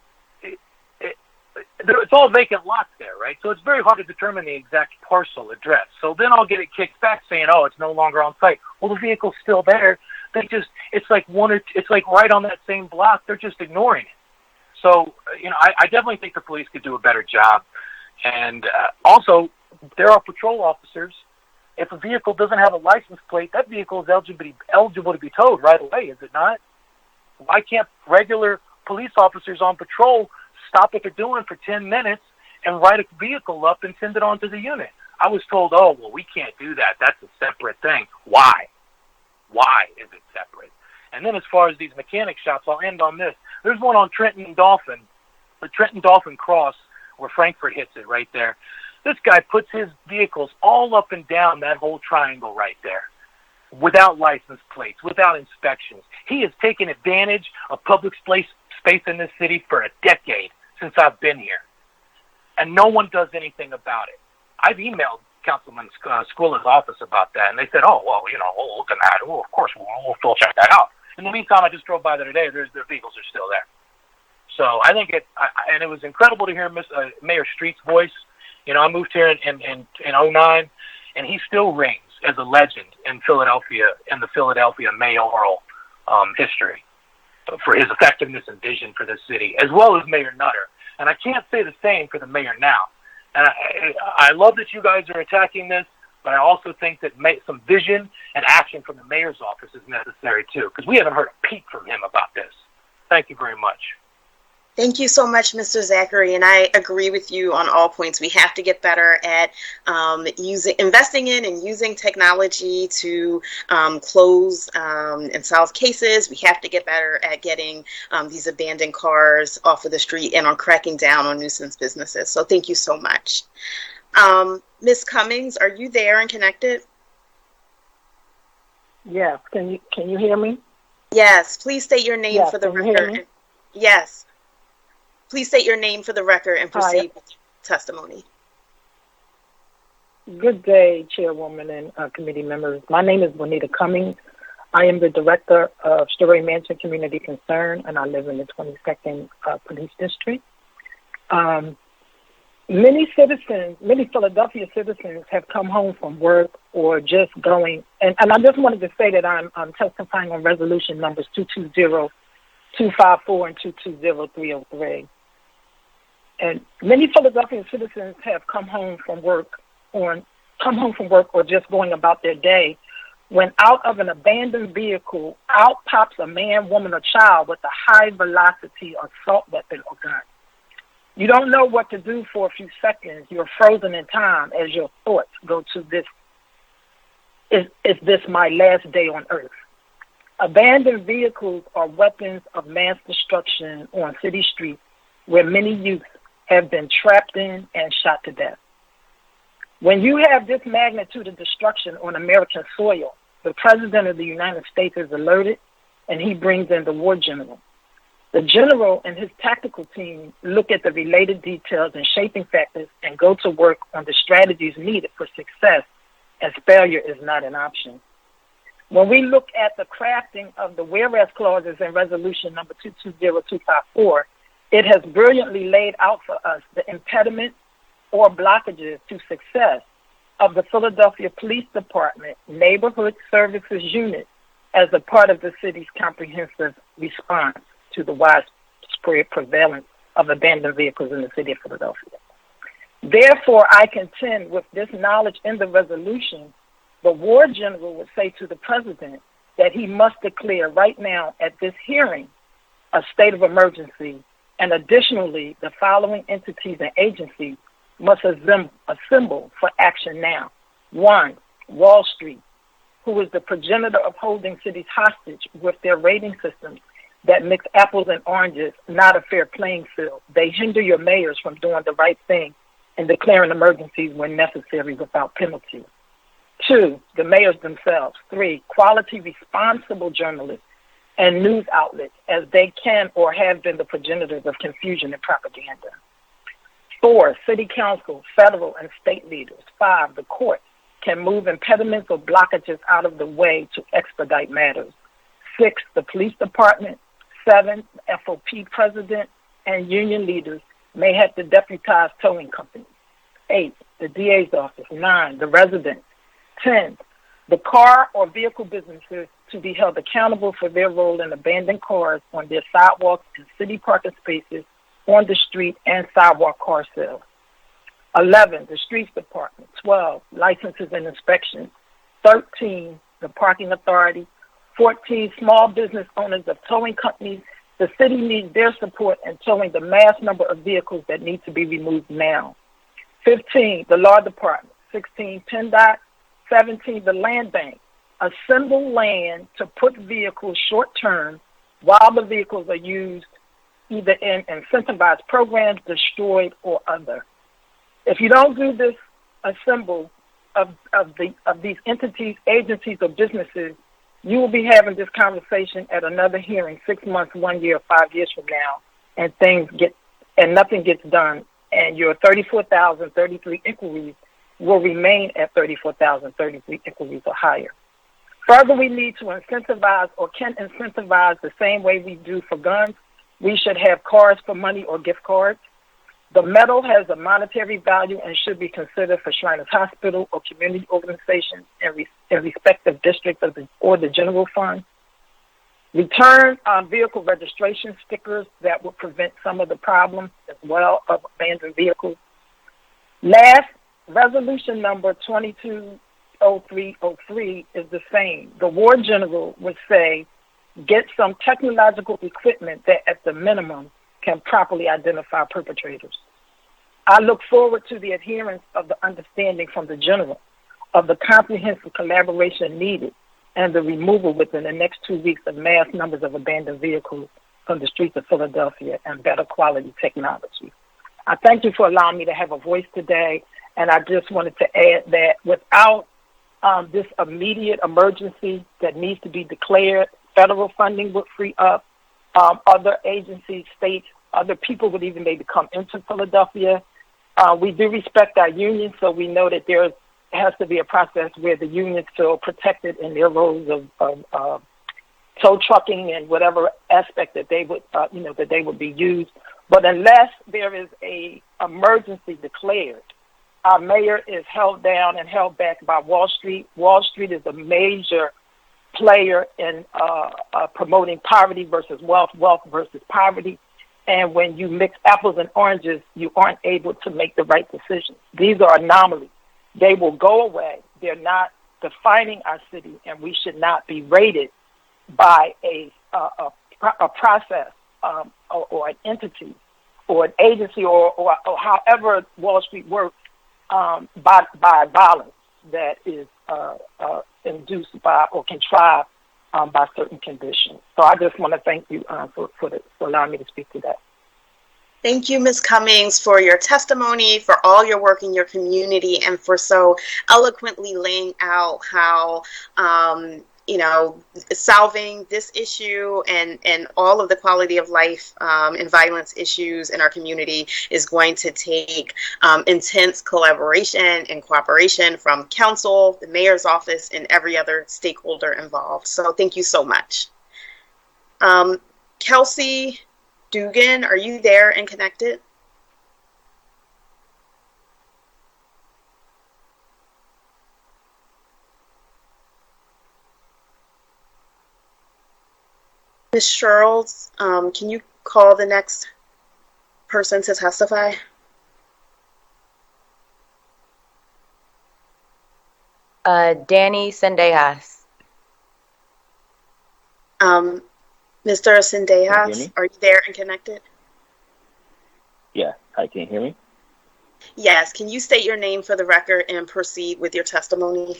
it's all vacant lots there, right? So it's very hard to determine the exact parcel address. So then I'll get it kicked back saying, oh, it's no longer on site. Well, the vehicle's still there. It's like right on that same block. They're just ignoring it. So, I definitely think the police could do a better job. And also, there are patrol officers. If a vehicle doesn't have a license plate, that vehicle is eligible to be towed right away, is it not? Why can't regular police officers on patrol stop what they're doing for 10 minutes and write a vehicle up and send it on to the unit? I was told, oh, well, we can't do that. That's a separate thing. Why? Why is it separate? And then as far as these mechanic shops, I'll end on this. There's one on Trenton and Dolphin the Trenton Dolphin Cross, where Frankfurt hits it right there. This guy puts his vehicles all up and down that whole triangle right there, without license plates, without inspections. He has taken advantage of public space in this city for a decade since I've been here, and no one does anything about it. I've emailed Councilman Squilla's office about that, and they said, "Oh, well, we'll look at that. Oh, of course, we'll check that out." In the meantime, I just drove by there today. Their vehicles are still there. So I think and it was incredible to hear Mayor Street's voice. I moved here in 09, and he still rings as a legend in Philadelphia, in the Philadelphia mayoral history, for his effectiveness and vision for this city, as well as Mayor Nutter. And I can't say the same for the mayor now. And I love that you guys are attacking this, but I also think that some vision and action from the mayor's office is necessary too, because we haven't heard a peep from him about this. Thank you very much. Thank you so much, Mr. Zachary, and I agree with you on all points. We have to get better at investing in and using technology to close and solve cases. We have to get better at getting these abandoned cars off of the street and on cracking down on nuisance businesses. So thank you so much. Ms. Cummings, are you there and connected? Yes. Can you hear me? Yes. Please state your name for the can you hear record. me? Yes. Please state your name for the record and proceed Hi. with testimony. Good day, Chairwoman and committee members. My name is Juanita Cummings. I am the Director of Story Management Community Concern, and I live in the 22nd Police District. Many Philadelphia citizens have come home from work or just going, and I just wanted to say that I'm testifying on resolution numbers 220-254 and 220-303. And many Philadelphia citizens have come home from work or just going about their day when out of an abandoned vehicle, out pops a man, woman, or child with a high-velocity assault weapon or gun. You don't know what to do for a few seconds. You're frozen in time as your thoughts go to this. Is this my last day on earth? Abandoned vehicles are weapons of mass destruction on city streets where many youth have been trapped in and shot to death. When you have this magnitude of destruction on American soil, the President of the United States is alerted, and he brings in the war general. The general and his tactical team look at the related details and shaping factors and go to work on the strategies needed for success, as failure is not an option. When we look at the crafting of the whereas clauses in resolution number 220254, it has brilliantly laid out for us the impediments or blockages to success of the Philadelphia Police Department Neighborhood Services Unit as a part of the city's comprehensive response to the widespread prevalence of abandoned vehicles in the city of Philadelphia. Therefore, I contend with this knowledge in the resolution, the war general would say to the president that he must declare right now at this hearing a state of emergency. And additionally, the following entities and agencies must assemble for action now. 1, Wall Street, who is the progenitor of holding cities hostage with their rating systems that mix apples and oranges, not a fair playing field. They hinder your mayors from doing the right thing and declaring emergencies when necessary without penalty. 2, the mayors themselves. 3, quality, responsible journalists and news outlets, as they can or have been the progenitors of confusion and propaganda. 4, city council, federal and state leaders. 5, the courts can move impediments or blockages out of the way to expedite matters. 6, the police department. 7, the FOP president and union leaders may have to deputize towing companies. 8, the DA's office. 9, the residents. 10, the car or vehicle businesses to be held accountable for their role in abandoned cars on their sidewalks and city parking spaces, on the street, and sidewalk car sales. 11, the streets department. 12, licenses and inspections. 13, the parking authority. 14, small business owners of towing companies. The city needs their support in towing the mass number of vehicles that need to be removed now. 15, the law department. 16, PennDOT. 17, the land bank. Assemble land to put vehicles short-term while the vehicles are used either in incentivized programs, destroyed, or other. If you don't do this assemble of these entities, agencies, or businesses, you will be having this conversation at another hearing 6 months, 1 year, 5 years from now, and nothing gets done, and your 34,033 inquiries will remain at 34,033 inquiries or higher. Further, we need to incentivize or can incentivize the same way we do for guns. We should have cards for money or gift cards. The medal has a monetary value and should be considered for Shriners Hospital or community organizations in respective districts or the general fund. Return vehicle registration stickers that will prevent some of the problems as well of abandoned vehicles. Last, resolution number 220303 is the same. The War General would say, get some technological equipment that at the minimum can properly identify perpetrators. I look forward to the adherence of the understanding from the General of the comprehensive collaboration needed and the removal within the next 2 weeks of mass numbers of abandoned vehicles from the streets of Philadelphia and better quality technology. I thank you for allowing me to have a voice today, and I just wanted to add that without this immediate emergency that needs to be declared, federal funding would free up, other agencies, states, other people would even maybe come into Philadelphia. We do respect our unions, so we know that there has to be a process where the unions feel protected in their roles of tow trucking and whatever aspect that they would, that they would be used. But unless there is a emergency declared, our mayor is held down and held back by Wall Street. Wall Street is a major player in promoting poverty versus wealth, wealth versus poverty. And when you mix apples and oranges, you aren't able to make the right decisions. These are anomalies. They will go away. They're not defining our city, and we should not be rated by a process or an entity or an agency or however Wall Street works by violence that is induced by or contrived by certain conditions. So I just want to thank you for allowing me to speak today. Thank you, Ms. Cummings, for your testimony, for all your work in your community, and for so eloquently laying out how, solving this issue and all of the quality of life and violence issues in our community is going to take intense collaboration and cooperation from council, the mayor's office, and every other stakeholder involved. So thank you so much. Kelsey Dugan, are you there and connected? Ms. Sherles, can you call the next person to testify? Danny Sendejas. Mr. Sendejas, are you there and connected? Yeah. Hi, can you hear me? Yes. Can you state your name for the record and proceed with your testimony?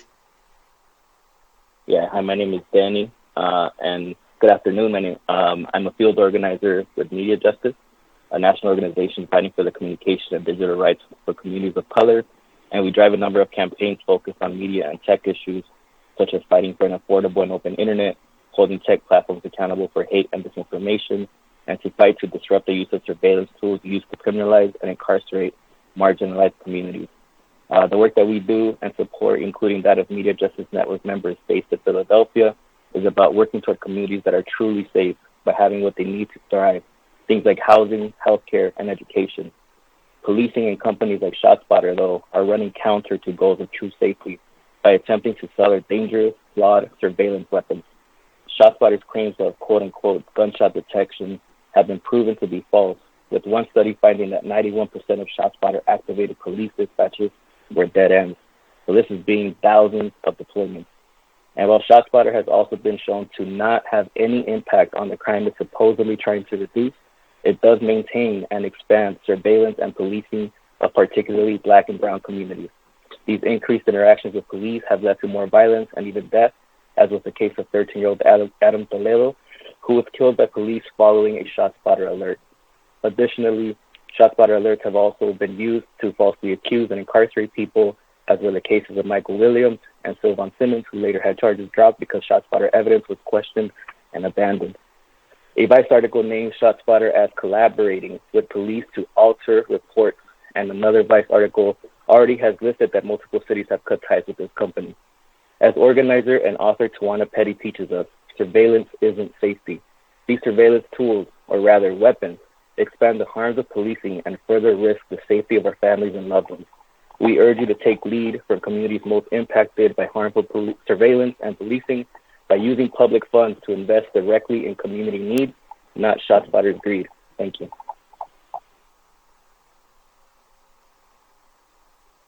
Yeah. Hi, my name is Danny, and good afternoon. I'm a field organizer with Media Justice, a national organization fighting for the communication and digital rights for communities of color, and we drive a number of campaigns focused on media and tech issues, such as fighting for an affordable and open internet, holding tech platforms accountable for hate and disinformation, and to fight to disrupt the use of surveillance tools used to criminalize and incarcerate marginalized communities. The work that we do and support, including that of Media Justice Network members based in Philadelphia, is about working toward communities that are truly safe by having what they need to thrive, things like housing, healthcare, and education. Policing and companies like ShotSpotter, though, are running counter to goals of true safety by attempting to sell our dangerous, flawed surveillance weapons. ShotSpotter's claims of quote-unquote gunshot detection have been proven to be false, with one study finding that 91% of ShotSpotter-activated police dispatches were dead ends. So this is being thousands of deployments. And while ShotSpotter has also been shown to not have any impact on the crime it's supposedly trying to reduce, it does maintain and expand surveillance and policing of particularly Black and brown communities. These increased interactions with police have led to more violence and even death, as was the case of 13-year-old Adam Toledo, who was killed by police following a ShotSpotter alert. Additionally, ShotSpotter alerts have also been used to falsely accuse and incarcerate people, as were the cases of Michael Williams and Sylvan Simmons, who later had charges dropped because ShotSpotter evidence was questioned and abandoned. A Vice article named ShotSpotter as collaborating with police to alter reports, and another Vice article already has listed that multiple cities have cut ties with this company. As organizer and author Tawana Petty teaches us, surveillance isn't safety. These surveillance tools, or rather weapons, expand the harms of policing and further risk the safety of our families and loved ones. We urge you to take lead from communities most impacted by harmful surveillance and policing by using public funds to invest directly in community needs, not ShotSpotter's greed. Thank you.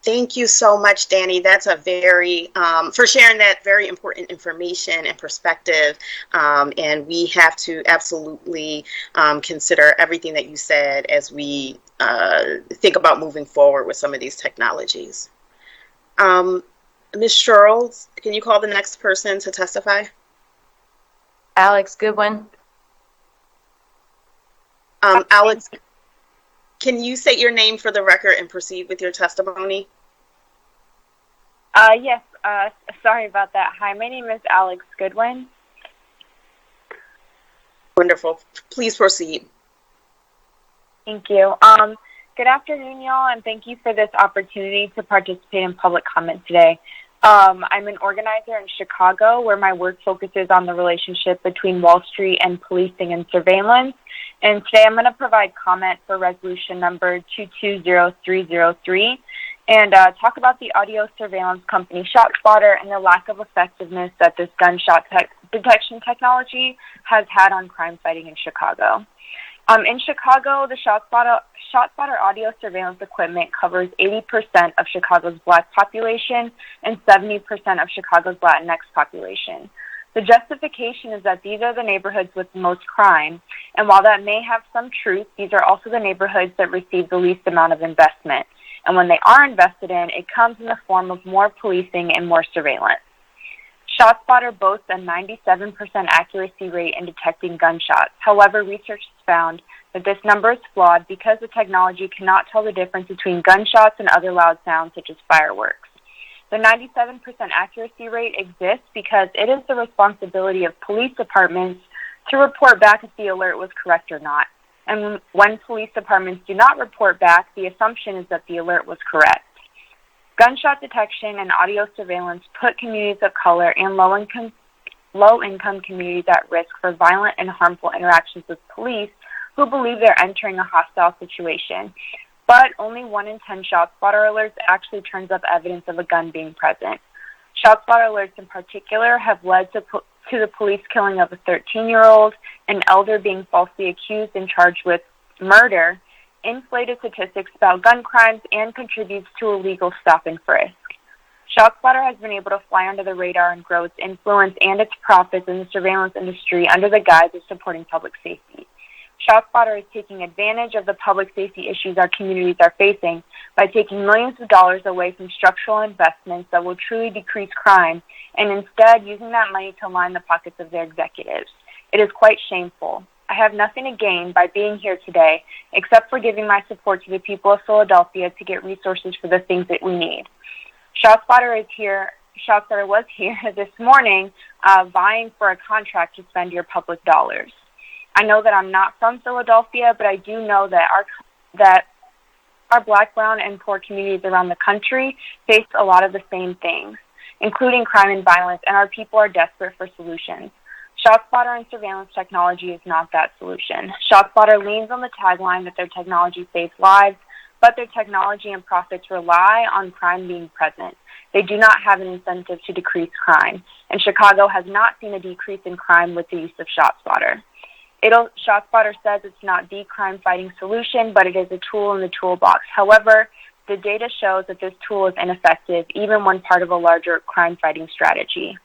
Thank you so much, Danny. That's a very, for sharing that very important information and perspective. And we have to absolutely consider everything that you said as we think about moving forward with some of these technologies. Ms. Sherles, can you call the next person to testify? Alex Goodwin. Alex, can you state your name for the record and proceed with your testimony? Yes, sorry about that. Hi, my name is Alex Goodwin. Wonderful. Please proceed. Thank you. Good afternoon, y'all, and thank you for this opportunity to participate in public comment today. I'm an organizer in Chicago where my work focuses on the relationship between Wall Street and policing and surveillance. And today I'm going to provide comment for resolution number 220303 and talk about the audio surveillance company ShotSpotter and the lack of effectiveness that this gunshot detection technology has had on crime fighting in Chicago. In Chicago, the ShotSpotter audio surveillance equipment covers 80% of Chicago's Black population and 70% of Chicago's Latinx population. The justification is that these are the neighborhoods with the most crime, and while that may have some truth, these are also the neighborhoods that receive the least amount of investment. And when they are invested in, it comes in the form of more policing and more surveillance. ShotSpotter boasts a 97% accuracy rate in detecting gunshots. However, research has found that this number is flawed because the technology cannot tell the difference between gunshots and other loud sounds such as fireworks. The 97% accuracy rate exists because it is the responsibility of police departments to report back if the alert was correct or not. And when police departments do not report back, the assumption is that the alert was correct. Gunshot detection and audio surveillance put communities of color and low-income communities at risk for violent and harmful interactions with police who believe they're entering a hostile situation. But only 1 in 10 ShotSpotter alerts actually turns up evidence of a gun being present. ShotSpotter alerts in particular have led to the police killing of a 13-year-old, an elder being falsely accused and charged with murder, inflated statistics about gun crimes, and contributes to a legal stop and frisk. ShotSpotter has been able to fly under the radar and grow its influence and its profits in the surveillance industry under the guise of supporting public safety. ShotSpotter is taking advantage of the public safety issues our communities are facing by taking millions of dollars away from structural investments that will truly decrease crime and instead using that money to line the pockets of their executives. It is quite shameful. I have nothing to gain by being here today except for giving my support to the people of Philadelphia to get resources for the things that we need. ShotSpotter was here this morning vying for a contract to spend your public dollars. I know that I'm not from Philadelphia, but I do know that our Black, brown, and poor communities around the country face a lot of the same things, including crime and violence, and our people are desperate for solutions. ShotSpotter and surveillance technology is not that solution. ShotSpotter leans on the tagline that their technology saves lives, but their technology and profits rely on crime being present. They do not have an incentive to decrease crime, and Chicago has not seen a decrease in crime with the use of ShotSpotter. ShotSpotter says it's not the crime-fighting solution, but it is a tool in the toolbox. However, the data shows that this tool is ineffective, even when part of a larger crime-fighting strategy.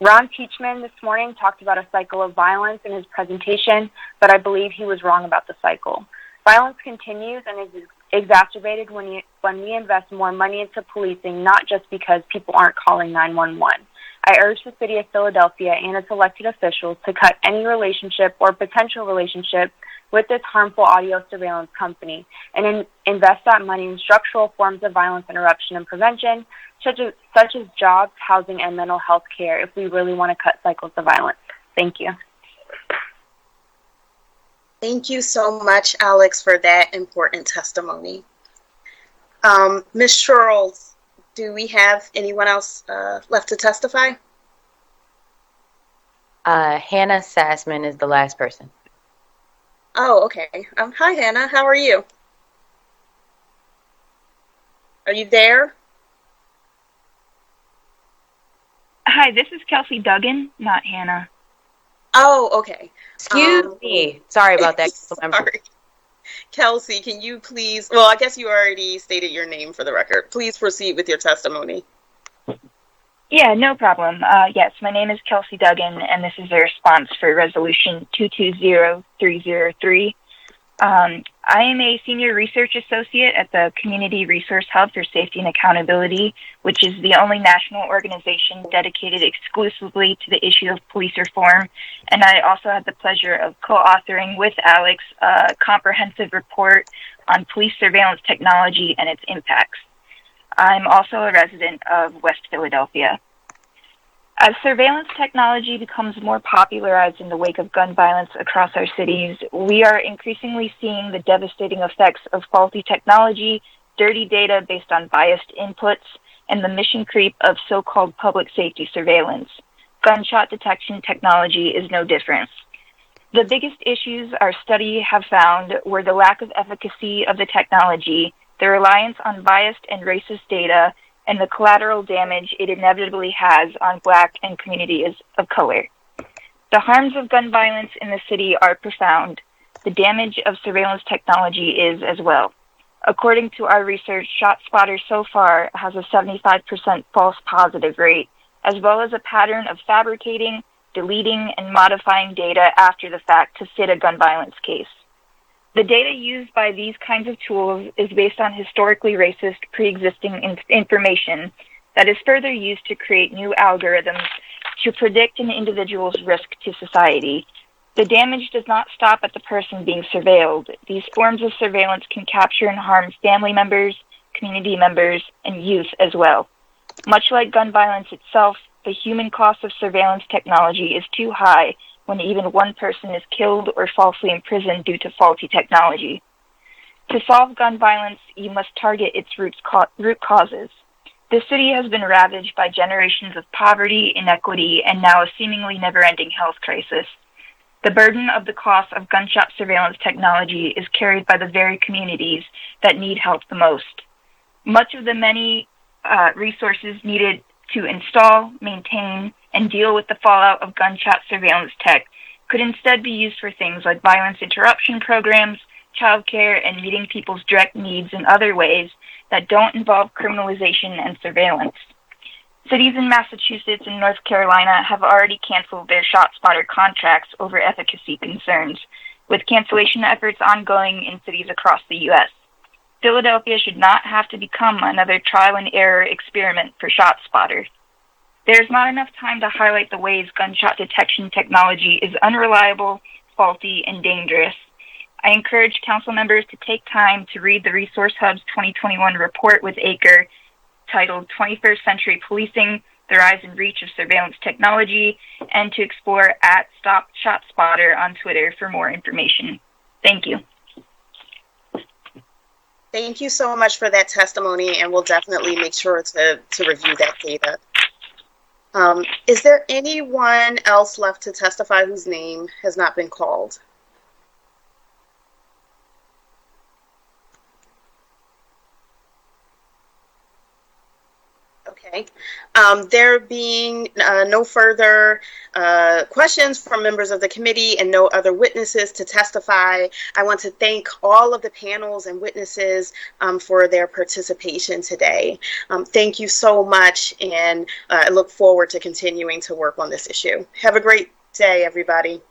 Ron Teachman this morning talked about a cycle of violence in his presentation, but I believe he was wrong about the cycle. Violence continues and is exacerbated when we invest more money into policing, not just because people aren't calling 911. I urge the city of Philadelphia and its elected officials to cut any relationship or potential relationship with this harmful audio surveillance company and invest that money in structural forms of violence interruption and prevention, such as jobs, housing, and mental health care if we really want to cut cycles of violence. Thank you. Thank you so much, Alex, for that important testimony. Ms. Charles, do we have anyone else left to testify? Hannah Sassman is the last person. Oh, okay. Hi, Hannah. How are you? Are you there? Hi, this is Kelsey Duggan, not Hannah. Oh, okay. Excuse me. Sorry about that. Sorry. Kelsey, can you please, well, I guess you already stated your name for the record. Please proceed with your testimony. Yeah, no problem. Yes, my name is Kelsey Duggan, and this is a response for Resolution 220303. I am a senior research associate at the Community Resource Hub for Safety and Accountability, which is the only national organization dedicated exclusively to the issue of police reform. And I also had the pleasure of co-authoring with Alex a comprehensive report on police surveillance technology and its impacts. I'm also a resident of West Philadelphia. As surveillance technology becomes more popularized in the wake of gun violence across our cities, we are increasingly seeing the devastating effects of faulty technology, dirty data based on biased inputs, and the mission creep of so-called public safety surveillance. Gunshot detection technology is no different. The biggest issues our study have found were the lack of efficacy of the technology, the reliance on biased and racist data, and the collateral damage it inevitably has on Black and communities of color. The harms of gun violence in the city are profound. The damage of surveillance technology is as well. According to our research, ShotSpotter so far has a 75% false positive rate, as well as a pattern of fabricating, deleting, and modifying data after the fact to fit a gun violence case. The data used by these kinds of tools is based on historically racist pre-existing information that is further used to create new algorithms to predict an individual's risk to society. The damage does not stop at the person being surveilled. These forms of surveillance can capture and harm family members, community members, and youth as well. Much like gun violence itself, the human cost of surveillance technology is too high when even one person is killed or falsely imprisoned due to faulty technology. To solve gun violence, you must target its root causes. The city has been ravaged by generations of poverty, inequity, and now a seemingly never-ending health crisis. The burden of the cost of gunshot surveillance technology is carried by the very communities that need help the most. Much of the many resources needed to install, maintain, and deal with the fallout of gunshot surveillance tech could instead be used for things like violence interruption programs, childcare, and meeting people's direct needs in other ways that don't involve criminalization and surveillance. Cities in Massachusetts and North Carolina have already canceled their ShotSpotter contracts over efficacy concerns, with cancellation efforts ongoing in cities across the U.S. Philadelphia should not have to become another trial and error experiment for ShotSpotter. There's not enough time to highlight the ways gunshot detection technology is unreliable, faulty, and dangerous. I encourage council members to take time to read the Resource Hub's 2021 report with ACRE titled 21st Century Policing, the Rise and Reach of Surveillance Technology, and to explore at StopShotSpotter on Twitter for more information. Thank you. Thank you so much for that testimony, and we'll definitely make sure to review that data. Is there anyone else left to testify whose name has not been called? Okay. There being no further questions from members of the committee and no other witnesses to testify, I want to thank all of the panels and witnesses for their participation today. Thank you so much, and I look forward to continuing to work on this issue. Have a great day, everybody.